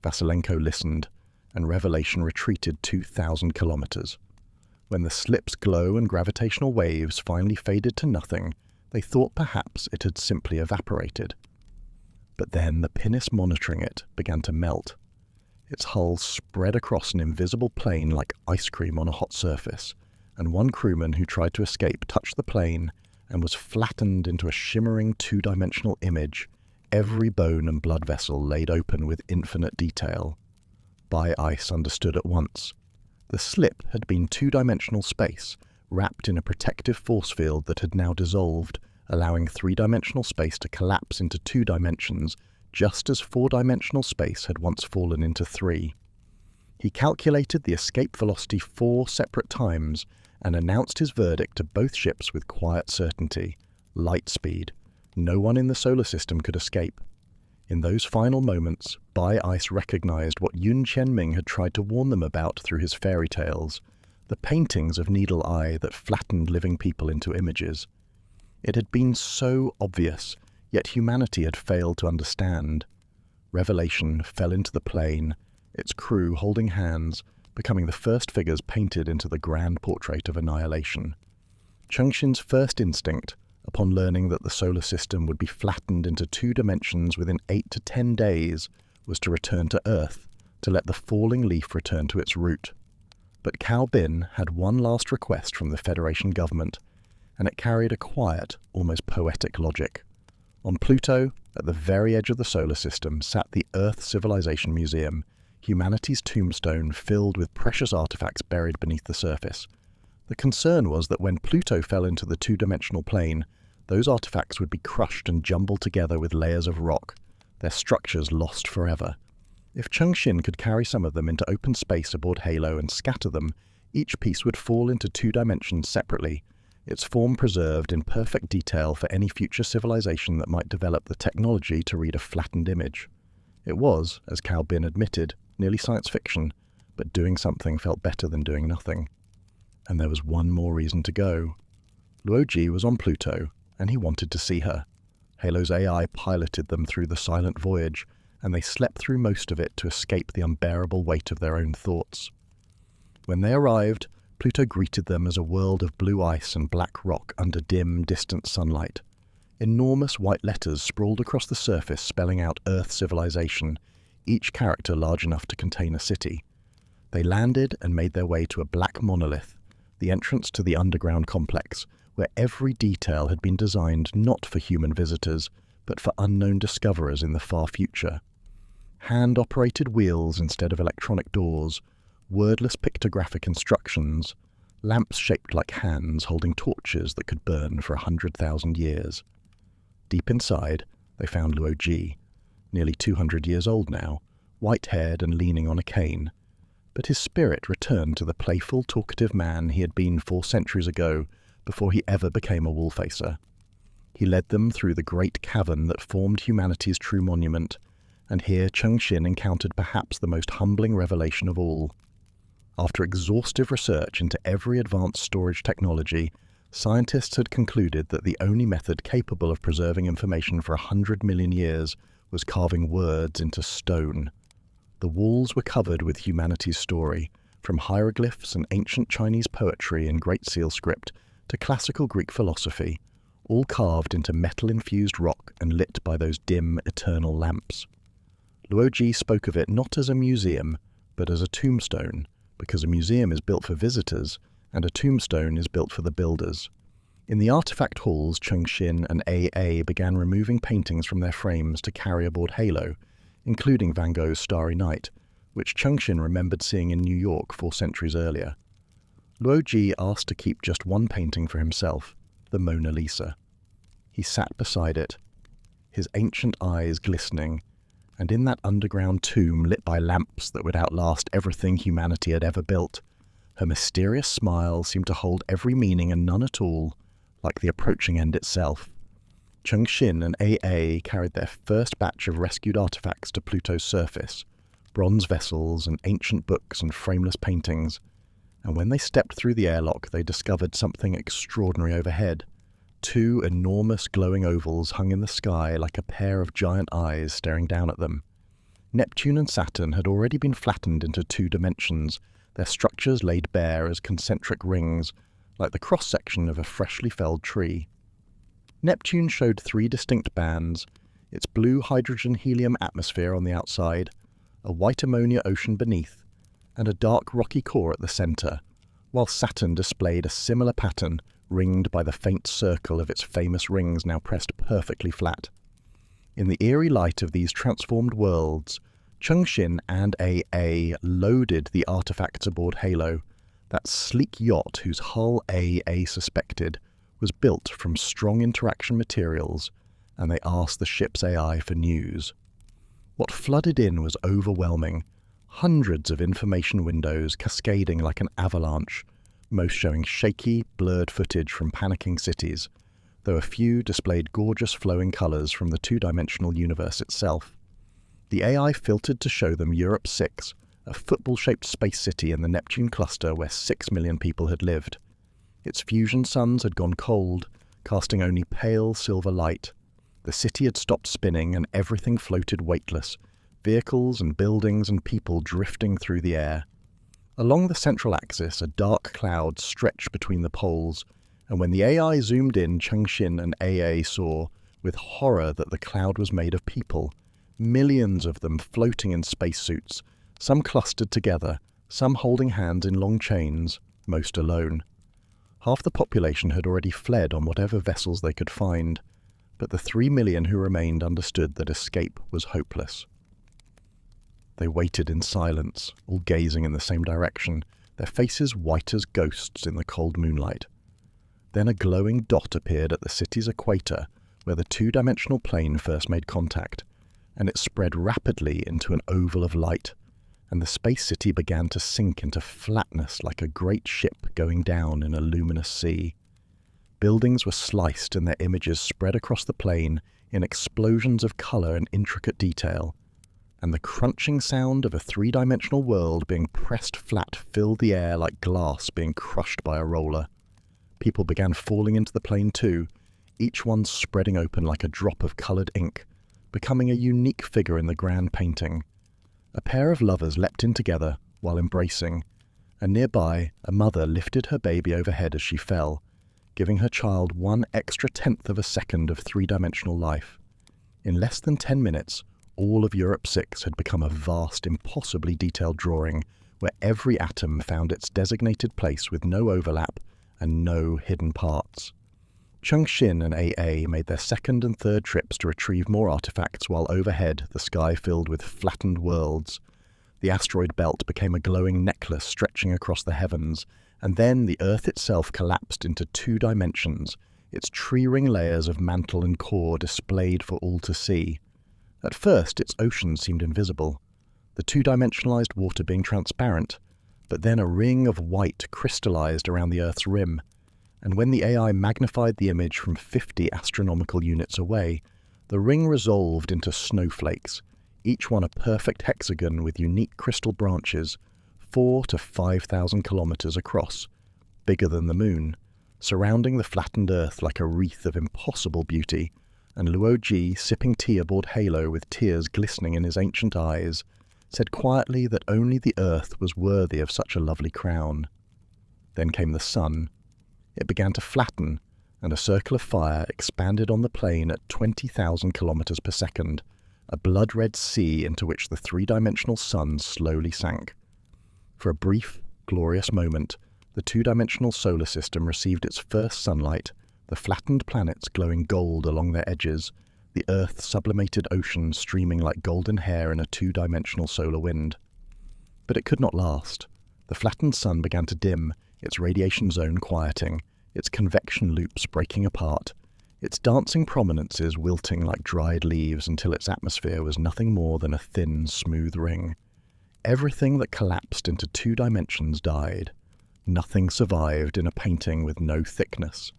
Vasilenko listened, and Revelation retreated 2,000 kilometers. When the slip's glow and gravitational waves finally faded to nothing, they thought perhaps it had simply evaporated. But then the pinnace monitoring it began to melt. Its hull spread across an invisible plane like ice cream on a hot surface, and one crewman who tried to escape touched the plane and was flattened into a shimmering 2-dimensional image, every bone and blood vessel laid open with infinite detail. Bai Ice understood at once. The slip had been 2-dimensional space, wrapped in a protective force field that had now dissolved, allowing 3-dimensional space to collapse into 2 dimensions, just as 4-dimensional space had once fallen into 3. He calculated the escape velocity 4 separate times and announced his verdict to both ships with quiet certainty: light speed. No one in the solar system could escape. In those final moments, Bai Ice recognized what Tianming had tried to warn them about through his fairy tales, the paintings of Needle Eye that flattened living people into images. It had been so obvious, yet humanity had failed to understand. Revelation fell into the plane, its crew holding hands, becoming the first figures painted into the grand portrait of annihilation. Cheng Xin's first instinct, upon learning that the solar system would be flattened into 2 dimensions within 8 to 10 days, was to return to Earth to let the falling leaf return to its root. But Cao Bin had one last request from the Federation government, and it carried a quiet, almost poetic logic. On Pluto, at the very edge of the solar system, sat the Earth Civilization Museum, humanity's tombstone filled with precious artifacts buried beneath the surface. The concern was that when Pluto fell into the 2-dimensional plane, those artifacts would be crushed and jumbled together with layers of rock, their structures lost forever. If Cheng Xin could carry some of them into open space aboard Halo and scatter them, each piece would fall into 2 dimensions separately, its form preserved in perfect detail for any future civilization that might develop the technology to read a flattened image. It was, as Cao Bin admitted, nearly science fiction, but doing something felt better than doing nothing. And there was one more reason to go. Luo Ji was on Pluto, and he wanted to see her. Halo's AI piloted them through the silent voyage, and they slept through most of it to escape the unbearable weight of their own thoughts. When they arrived, Pluto greeted them as a world of blue ice and black rock under dim, distant sunlight. Enormous white letters sprawled across the surface spelling out Earth civilization, each character large enough to contain a city. They landed and made their way to a black monolith, the entrance to the underground complex, where every detail had been designed not for human visitors, but for unknown discoverers in the far future. Hand-operated wheels instead of electronic doors, wordless pictographic instructions, lamps shaped like hands holding torches that could burn for 100,000 years. Deep inside, they found Luo Ji, nearly 200 years old now, white-haired and leaning on a cane. But his spirit returned to the playful, talkative man he had been 4 centuries ago, before he ever became a wool-facer. He led them through the great cavern that formed humanity's true monument, and here Cheng Xin encountered perhaps the most humbling revelation of all. After exhaustive research into every advanced storage technology, scientists had concluded that the only method capable of preserving information for 100 million years was carving words into stone. The walls were covered with humanity's story, from hieroglyphs and ancient Chinese poetry in Great Seal script to classical Greek philosophy, all carved into metal-infused rock and lit by those dim, eternal lamps. Luo Ji spoke of it not as a museum, but as a tombstone, because a museum is built for visitors, and a tombstone is built for the builders. In the artifact halls, Cheng Xin and AA began removing paintings from their frames to carry aboard Halo, including Van Gogh's Starry Night, which Cheng Xin remembered seeing in New York 4 centuries earlier. Luo Ji asked to keep just one painting for himself, the Mona Lisa. He sat beside it, his ancient eyes glistening, and in that underground tomb lit by lamps that would outlast everything humanity had ever built, her mysterious smile seemed to hold every meaning and none at all, like the approaching end itself. Cheng Xin and AA carried their first batch of rescued artifacts to Pluto's surface, bronze vessels and ancient books and frameless paintings, and when they stepped through the airlock they discovered something extraordinary overhead. 2 enormous glowing ovals hung in the sky like a pair of giant eyes staring down at them. Neptune and Saturn had already been flattened into 2 dimensions, their structures laid bare as concentric rings, like the cross-section of a freshly felled tree. Neptune showed 3 distinct bands, its blue hydrogen-helium atmosphere on the outside, a white ammonia ocean beneath, and a dark rocky core at the centre, while Saturn displayed a similar pattern ringed by the faint circle of its famous rings now pressed perfectly flat. In the eerie light of these transformed worlds, Cheng Xin and AA loaded the artifacts aboard Halo, that sleek yacht whose hull AA suspected was built from strong interaction materials, and they asked the ship's AI for news. What flooded in was overwhelming, hundreds of information windows cascading like an avalanche, most showing shaky, blurred footage from panicking cities, though a few displayed gorgeous flowing colours from the 2-dimensional universe itself. The AI filtered to show them Europe 6, a football-shaped space city in the Neptune cluster where 6 million people had lived. Its fusion suns had gone cold, casting only pale silver light. The city had stopped spinning and everything floated weightless, vehicles and buildings and people drifting through the air. Along the central axis, a dark cloud stretched between the poles, And when the AI zoomed in, Cheng Xin and AA saw with horror that the cloud was made of people, millions of them floating in spacesuits, some clustered together, some holding hands in long chains, most alone. Half the population had already fled on whatever vessels they could find, but the 3 million who remained understood that escape was hopeless. They waited in silence, all gazing in the same direction, their faces white as ghosts in the cold moonlight. Then a glowing dot appeared at the city's equator, where the two-dimensional plane first made contact, and it spread rapidly into an oval of light, and the space city began to sink into flatness like a great ship going down in a luminous sea. Buildings were sliced and their images spread across the plane in explosions of color and intricate detail, and the crunching sound of a three-dimensional world being pressed flat filled the air like glass being crushed by a roller. People began falling into the plane too, each one spreading open like a drop of colored ink, becoming a unique figure in the grand painting. A pair of lovers leapt in together while embracing, and nearby a mother lifted her baby overhead as she fell, giving her child 1 extra tenth of a second of three-dimensional life. In less than 10 minutes, all of Europe 6 had become a vast, impossibly detailed drawing where every atom found its designated place with no overlap and no hidden parts. Cheng Xin and AA made their second and third trips to retrieve more artifacts while overhead the sky filled with flattened worlds. The asteroid belt became a glowing necklace stretching across the heavens, and then the Earth itself collapsed into 2 dimensions, its tree-ring layers of mantle and core displayed for all to see. At first, its oceans seemed invisible, the two-dimensionalized water being transparent, but then a ring of white crystallized around the Earth's rim, and when the AI magnified the image from 50 astronomical units away, the ring resolved into snowflakes, each one a perfect hexagon with unique crystal branches, 4 to 5,000 kilometers across, bigger than the moon, surrounding the flattened Earth like a wreath of impossible beauty, and Luo, sipping tea aboard Halo with tears glistening in his ancient eyes, said quietly that only the Earth was worthy of such a lovely crown. Then came the sun. It began to flatten, and a circle of fire expanded on the plane at 20,000 kilometers per second, a blood-red sea into which the three-dimensional sun slowly sank. For a brief, glorious moment, the two-dimensional solar system received its first sunlight, the flattened planets glowing gold along their edges, the Earth's sublimated ocean streaming like golden hair in a two-dimensional solar wind. But it could not last. The flattened sun began to dim, its radiation zone quieting, its convection loops breaking apart, its dancing prominences wilting like dried leaves until its atmosphere was nothing more than a thin, smooth ring. Everything that collapsed into 2 dimensions died. Nothing survived in a painting with no thickness.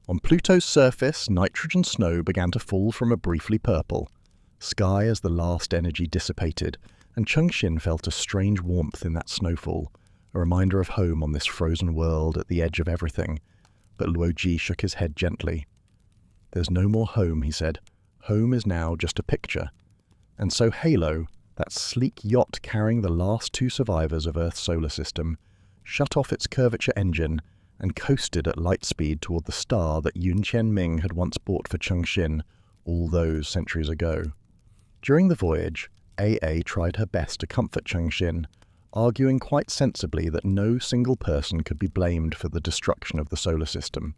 On Pluto's surface, nitrogen snow began to fall from a briefly purple sky as the last energy dissipated, and Cheng Xin felt a strange warmth in that snowfall, a reminder of home on this frozen world at the edge of everything. But Luo shook his head gently. "There's no more home," he said. "Home is now just a picture." And so Halo, that sleek yacht carrying the last 2 survivors of Earth's solar system, shut off its curvature engine and coasted at light speed toward the star that Tianming had once bought for Cheng Xin all those centuries ago. During the voyage, AA tried her best to comfort Cheng Xin, arguing quite sensibly that no single person could be blamed for the destruction of the solar system.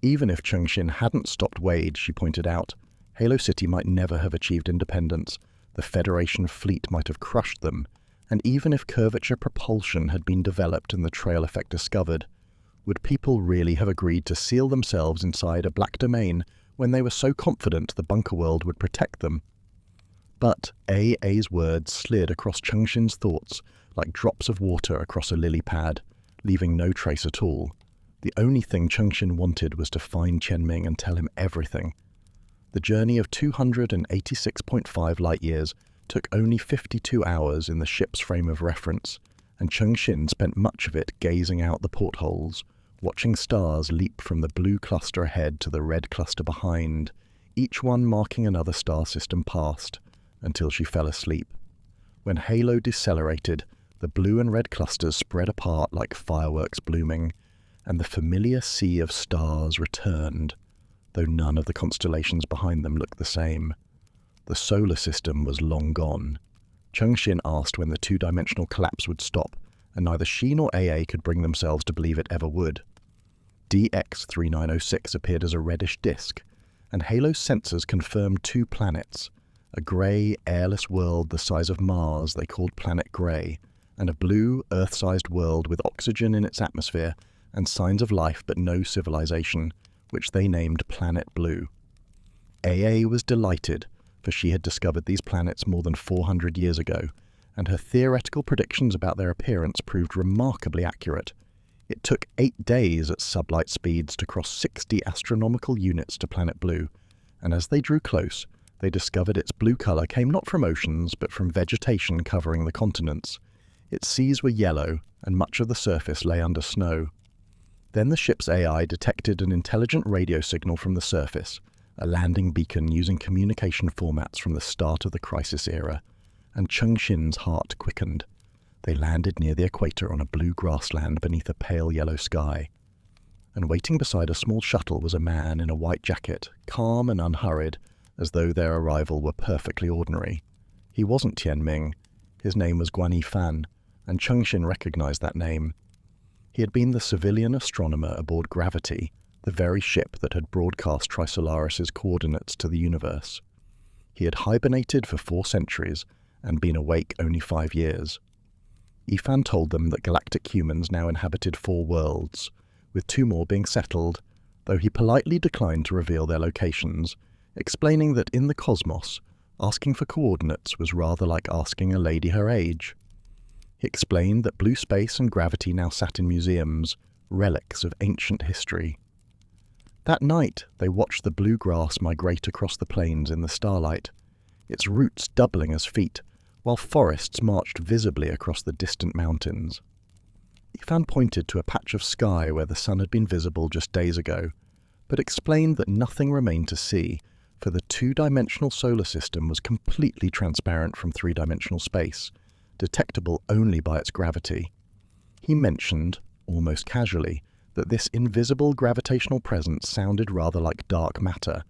Even if Cheng Xin hadn't stopped Wade, she pointed out, Halo City might never have achieved independence, the Federation fleet might have crushed them, and even if curvature propulsion had been developed and the trail effect discovered, would people really have agreed to seal themselves inside a black domain when they were so confident the bunker world would protect them? But AA's words slid across Cheng Xin's thoughts like drops of water across a lily pad, leaving no trace at all. The only thing Cheng Xin wanted was to find Tianming and tell him everything. The journey of 286.5 light-years took only 52 hours in the ship's frame of reference, and Cheng Xin spent much of it gazing out the portholes, watching stars leap from the blue cluster ahead to the red cluster behind, each one marking another star system past, until she fell asleep. When Halo decelerated, the blue and red clusters spread apart like fireworks blooming, and the familiar sea of stars returned, though none of the constellations behind them looked the same. The solar system was long gone. Cheng Xin asked when the two-dimensional collapse would stop, and neither she nor AA could bring themselves to believe it ever would. DX3906 appeared as a reddish disk, and Halo's sensors confirmed 2 planets, a grey, airless world the size of Mars they called Planet Grey, and a blue, Earth-sized world with oxygen in its atmosphere and signs of life but no civilization, which they named Planet Blue. AA was delighted, for she had discovered these planets more than 400 years ago, and her theoretical predictions about their appearance proved remarkably accurate. It took 8 days at sublight speeds to cross 60 astronomical units to Planet Blue, and as they drew close, they discovered its blue colour came not from oceans, but from vegetation covering the continents. Its seas were yellow, and much of the surface lay under snow. Then the ship's AI detected an intelligent radio signal from the surface, a landing beacon using communication formats from the start of the Crisis Era, and Cheng Xin's heart quickened. They landed near the equator on a blue grassland beneath a pale yellow sky. And waiting beside a small shuttle was a man in a white jacket, calm and unhurried, as though their arrival were perfectly ordinary. He wasn't Tianming. His name was Guan Yifan, and Cheng Xin recognized that name. He had been the civilian astronomer aboard Gravity, the very ship that had broadcast Trisolaris' coordinates to the universe. He had hibernated for 4 centuries and been awake only 5 years. Yifan told them that galactic humans now inhabited 4 worlds, with 2 more being settled, though he politely declined to reveal their locations, explaining that in the cosmos, asking for coordinates was rather like asking a lady her age. He explained that blue space and gravity now sat in museums, relics of ancient history. That night, they watched the blue grass migrate across the plains in the starlight, its roots doubling as feet, while forests marched visibly across the distant mountains. Yifan pointed to a patch of sky where the sun had been visible just days ago, but explained that nothing remained to see, for the 2-dimensional solar system was completely transparent from 3-dimensional space, detectable only by its gravity. He mentioned, almost casually, that this invisible gravitational presence sounded rather like dark matter,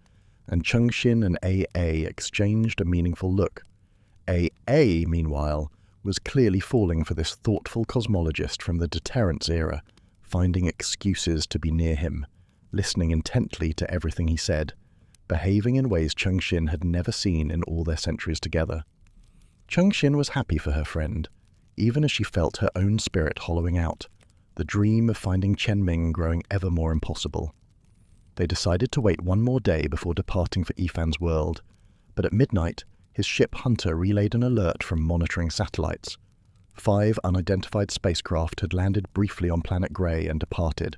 and Cheng Xin and AA exchanged a meaningful look. AA, meanwhile, was clearly falling for this thoughtful cosmologist from the Deterrence Era, finding excuses to be near him, listening intently to everything he said, behaving in ways Cheng Xin had never seen in all their centuries together. Cheng Xin was happy for her friend, even as she felt her own spirit hollowing out, the dream of finding Tianming growing ever more impossible. They decided to wait 1 more day before departing for Yifan's world, but at midnight, his ship Hunter relayed an alert from monitoring satellites. 5 unidentified spacecraft had landed briefly on Planet Grey and departed.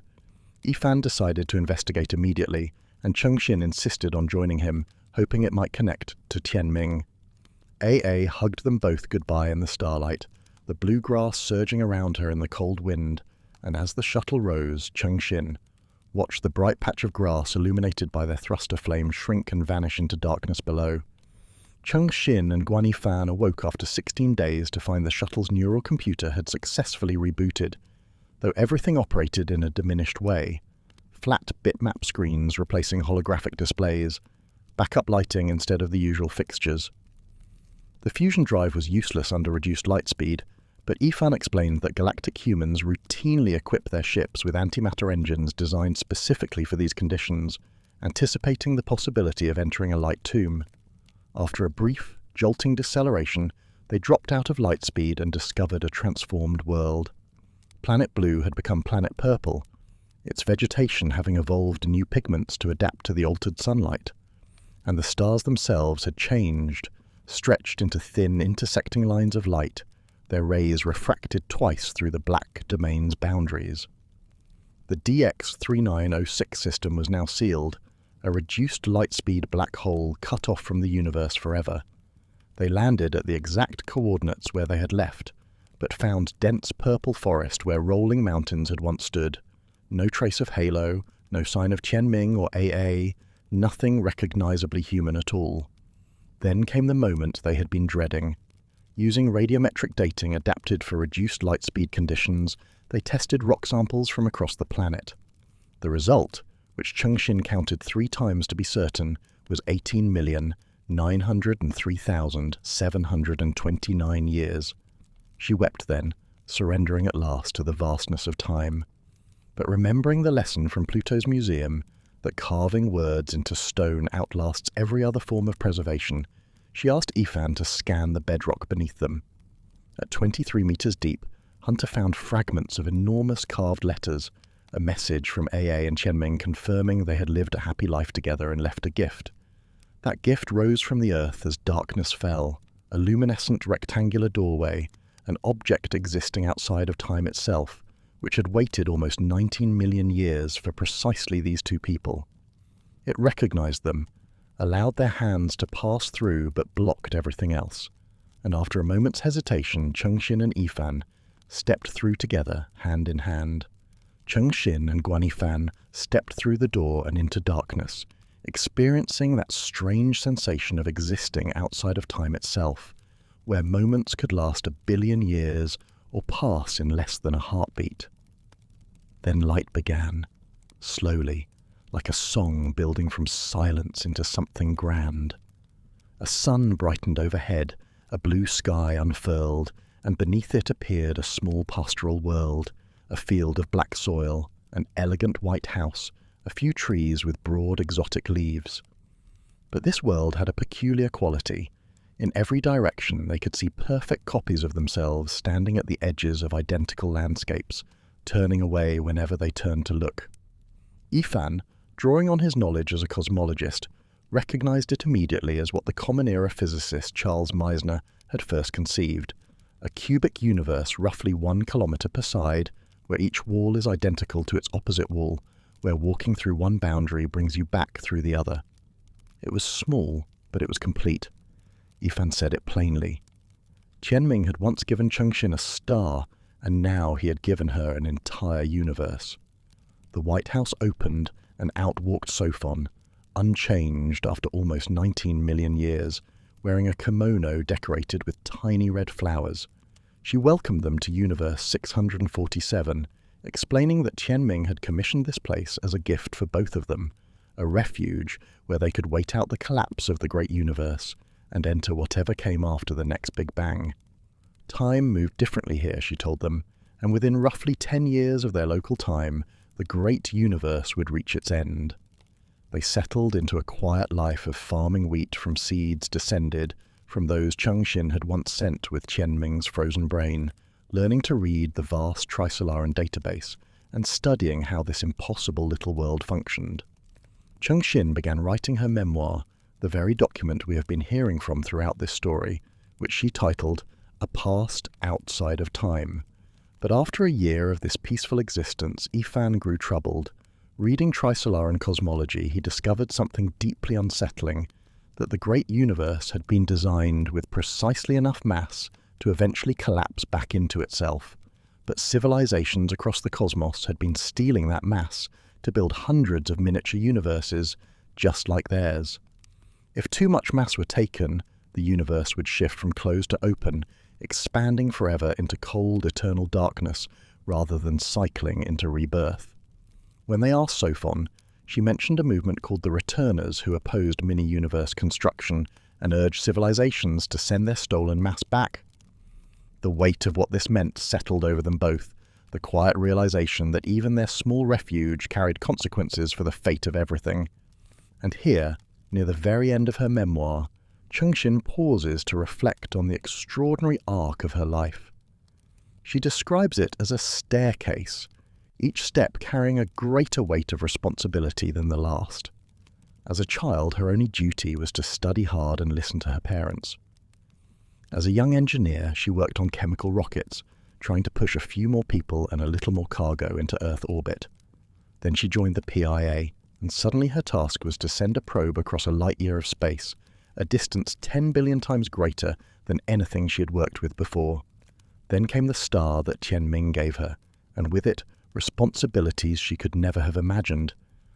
Yifan decided to investigate immediately, and Cheng Xin insisted on joining him, hoping it might connect to Tianming. AA hugged them both goodbye in the starlight, the blue grass surging around her in the cold wind, and as the shuttle rose, Cheng Xin watched the bright patch of grass illuminated by their thruster flame shrink and vanish into darkness below. Cheng Xin and Guan Yifan awoke after 16 days to find the shuttle's neural computer had successfully rebooted, though everything operated in a diminished way. Flat bitmap screens replacing holographic displays, backup lighting instead of the usual fixtures. The fusion drive was useless under reduced light speed, but Yifan explained that galactic humans routinely equip their ships with antimatter engines designed specifically for these conditions, anticipating the possibility of entering a light tomb. After a brief, jolting deceleration, they dropped out of light speed and discovered a transformed world. Planet Blue had become Planet Purple, its vegetation having evolved new pigments to adapt to the altered sunlight. And the stars themselves had changed, stretched into thin, intersecting lines of light, their rays refracted twice through the black domain's boundaries. The DX3906 system was now sealed, a reduced light-speed black hole cut off from the universe forever. They landed at the exact coordinates where they had left, but found dense purple forest where rolling mountains had once stood. No trace of Halo, no sign of Tianming or AA, nothing recognizably human at all. Then came the moment they had been dreading. Using radiometric dating adapted for reduced light speed conditions, they tested rock samples from across the planet. The result, which Cheng Xin counted 3 times to be certain, was 18,903,729 years. She wept then, surrendering at last to the vastness of time. But remembering the lesson from Pluto's museum, that carving words into stone outlasts every other form of preservation, she asked Yifan to scan the bedrock beneath them. At 23 meters deep, Hunter found fragments of enormous carved letters, a message from AA and Tianming confirming they had lived a happy life together and left a gift. That gift rose from the earth as darkness fell, a luminescent rectangular doorway, an object existing outside of time itself, which had waited almost 19 million years for precisely these 2 people. It recognized them, allowed their hands to pass through but blocked everything else, and after a moment's hesitation, Cheng Xin and Yifan stepped through together, hand in hand. Cheng Xin and Guan Yifan stepped through the door and into darkness, experiencing that strange sensation of existing outside of time itself, where moments could last 1 billion years or pass in less than a heartbeat. Then light began, slowly, like a song building from silence into something grand. A sun brightened overhead, a blue sky unfurled, and beneath it appeared a small pastoral world, a field of black soil, an elegant white house, a few trees with broad exotic leaves. But this world had a peculiar quality. In every direction they could see perfect copies of themselves standing at the edges of identical landscapes, turning away whenever they turned to look. Yifan, drawing on his knowledge as a cosmologist, recognized it immediately as what the Common-Era physicist Charles Meissner had first conceived, a cubic universe roughly 1 kilometer per side, where each wall is identical to its opposite wall, where walking through one boundary brings you back through the other. It was small, but it was complete. Yifan said it plainly. Tianming had once given Cheng Xin a star, and now he had given her an entire universe. The White House opened, and out walked Sophon, unchanged after almost 19 million years, wearing a kimono decorated with tiny red flowers. She welcomed them to Universe 647, explaining that Tianming had commissioned this place as a gift for both of them, a refuge where they could wait out the collapse of the great universe and enter whatever came after the next Big Bang. Time moved differently here, she told them, and within roughly 10 years of their local time, the great universe would reach its end. They settled into a quiet life of farming wheat from seeds descended from those Cheng Xin had once sent with Tianming's frozen brain, learning to read the vast Trisolaris database and studying how this impossible little world functioned. Cheng Xin began writing her memoir, the very document we have been hearing from throughout this story, which she titled A Past Outside of Time. But after a year of this peaceful existence, Yifan grew troubled. Reading Trisolaris cosmology, he discovered something deeply unsettling, that the great universe had been designed with precisely enough mass to eventually collapse back into itself, but civilizations across the cosmos had been stealing that mass to build hundreds of miniature universes just like theirs. If too much mass were taken, the universe would shift from closed to open, expanding forever into cold, eternal darkness rather than cycling into rebirth. When they asked Sophon, she mentioned a movement called the Returners who opposed mini-universe construction and urged civilizations to send their stolen mass back. The weight of what this meant settled over them both, the quiet realization that even their small refuge carried consequences for the fate of everything. And here, near the very end of her memoir, Cheng Xin pauses to reflect on the extraordinary arc of her life. She describes it as a staircase, each step carrying a greater weight of responsibility than the last. As a child, her only duty was to study hard and listen to her parents. As a young engineer, she worked on chemical rockets, trying to push a few more people and a little more cargo into Earth orbit. Then she joined the PIA, and suddenly her task was to send a probe across a light year of space, a distance 10 billion times greater than anything she had worked with before. Then came the star that Tianming gave her, and with it, responsibilities she could never have imagined.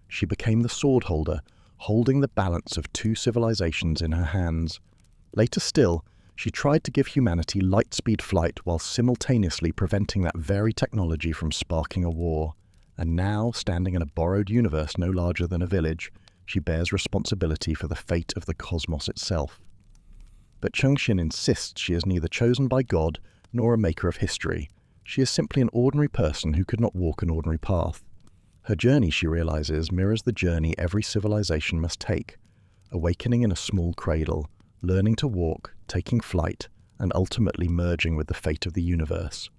She became the Swordholder, holding the balance of 2 civilizations in her hands. Later still, She tried to give humanity lightspeed flight while simultaneously preventing that very technology from sparking a war. And now, standing in a borrowed universe no larger than a village, she bears responsibility for the fate of the cosmos itself. But Cheng Xin insists she is neither chosen by God nor a maker of history. She is simply an ordinary person who could not walk an ordinary path. Her journey, she realizes, mirrors the journey every civilization must take, awakening in a small cradle, learning to walk, taking flight, and ultimately merging with the fate of the universe.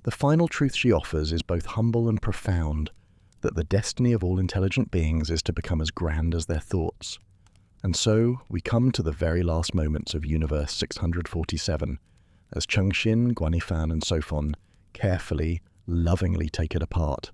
The final truth she offers is both humble and profound, that the destiny of all intelligent beings is to become as grand as their thoughts. And so, we come to the very last moments of Universe 647, as Cheng Xin, Guanifan, and Sofon carefully, lovingly take it apart.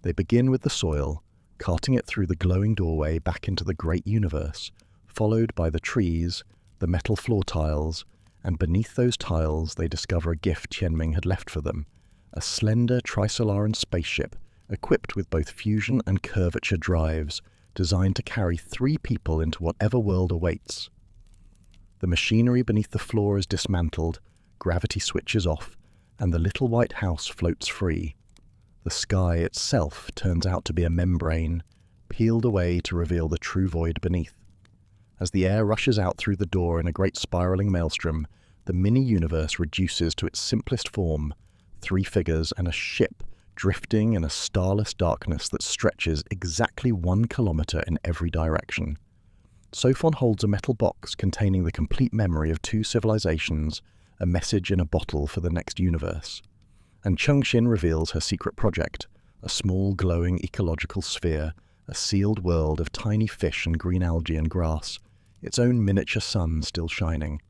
They begin with the soil, carting it through the glowing doorway back into the great universe, followed by the trees, the metal floor tiles, and beneath those tiles they discover a gift Tianming had left for them, a slender Trisolaran spaceship equipped with both fusion and curvature drives, designed to carry 3 people into whatever world awaits. The machinery beneath the floor is dismantled, gravity switches off, and the little white house floats free. The sky itself turns out to be a membrane, peeled away to reveal the true void beneath. As the air rushes out through the door in a great spiraling maelstrom, the mini-universe reduces to its simplest form, 3 figures and a ship drifting in a starless darkness that stretches exactly 1 kilometer in every direction. Sofon holds a metal box containing the complete memory of 2 civilizations, a message in a bottle for the next universe. And Cheng Xin reveals her secret project, a small glowing ecological sphere, a sealed world of tiny fish and green algae and grass, its own miniature sun still shining.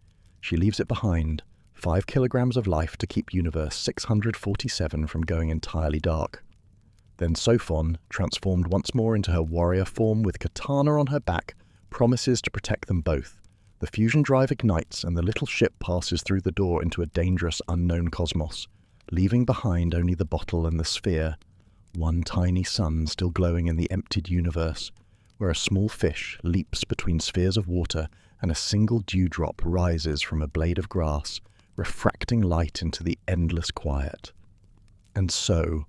She leaves it behind, 5 kilograms of life to keep Universe 647 from going entirely dark. Then Sofon, transformed once more into her warrior form with katana on her back, promises to protect them both. The fusion drive ignites and the little ship passes through the door into a dangerous unknown cosmos, leaving behind only the bottle and the sphere, 1 tiny sun still glowing in the emptied universe, where a small fish leaps between spheres of water and a single dewdrop rises from a blade of grass, refracting light into the endless quiet. And so,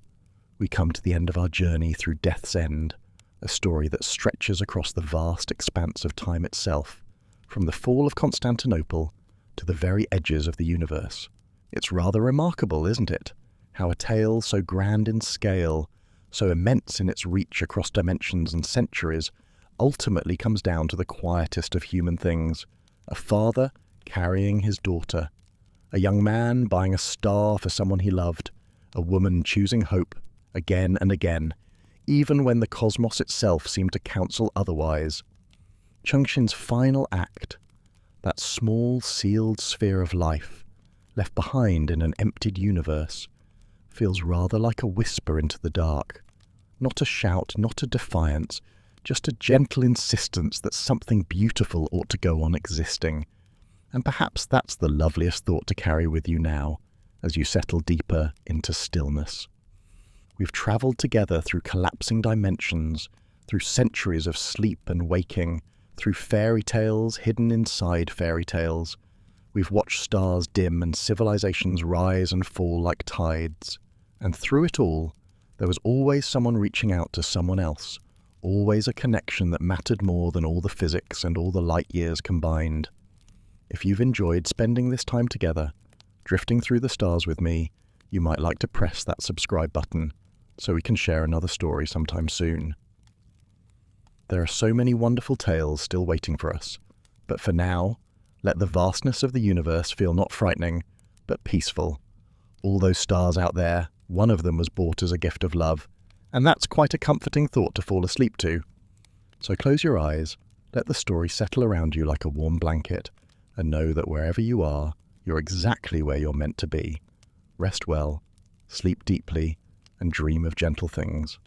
we come to the end of our journey through Death's End, a story that stretches across the vast expanse of time itself, from the fall of Constantinople to the very edges of the universe. It's rather remarkable, isn't it? How a tale so grand in scale, so immense in its reach across dimensions and centuries, ultimately comes down to the quietest of human things, a father carrying his daughter, a young man buying a star for someone he loved, a woman choosing hope again and again, even when the cosmos itself seemed to counsel otherwise. Cheng Xin's final act, that small sealed sphere of life, left behind in an emptied universe, feels rather like a whisper into the dark. Not a shout, not a defiance, just a gentle insistence that something beautiful ought to go on existing. And perhaps that's the loveliest thought to carry with you now, as you settle deeper into stillness. We've travelled together through collapsing dimensions, through centuries of sleep and waking, through fairy tales hidden inside fairy tales. We've watched stars dim and civilizations rise and fall like tides. And through it all, there was always someone reaching out to someone else, always a connection that mattered more than all the physics and all the light years combined. If you've enjoyed spending this time together, drifting through the stars with me, you might like to press that subscribe button so we can share another story sometime soon. There are so many wonderful tales still waiting for us, but for now, let the vastness of the universe feel not frightening, but peaceful. All those stars out there, one of them was bought as a gift of love, and that's quite a comforting thought to fall asleep to. So close your eyes, let the story settle around you like a warm blanket, and know that wherever you are, you're exactly where you're meant to be. Rest well, sleep deeply, and dream of gentle things.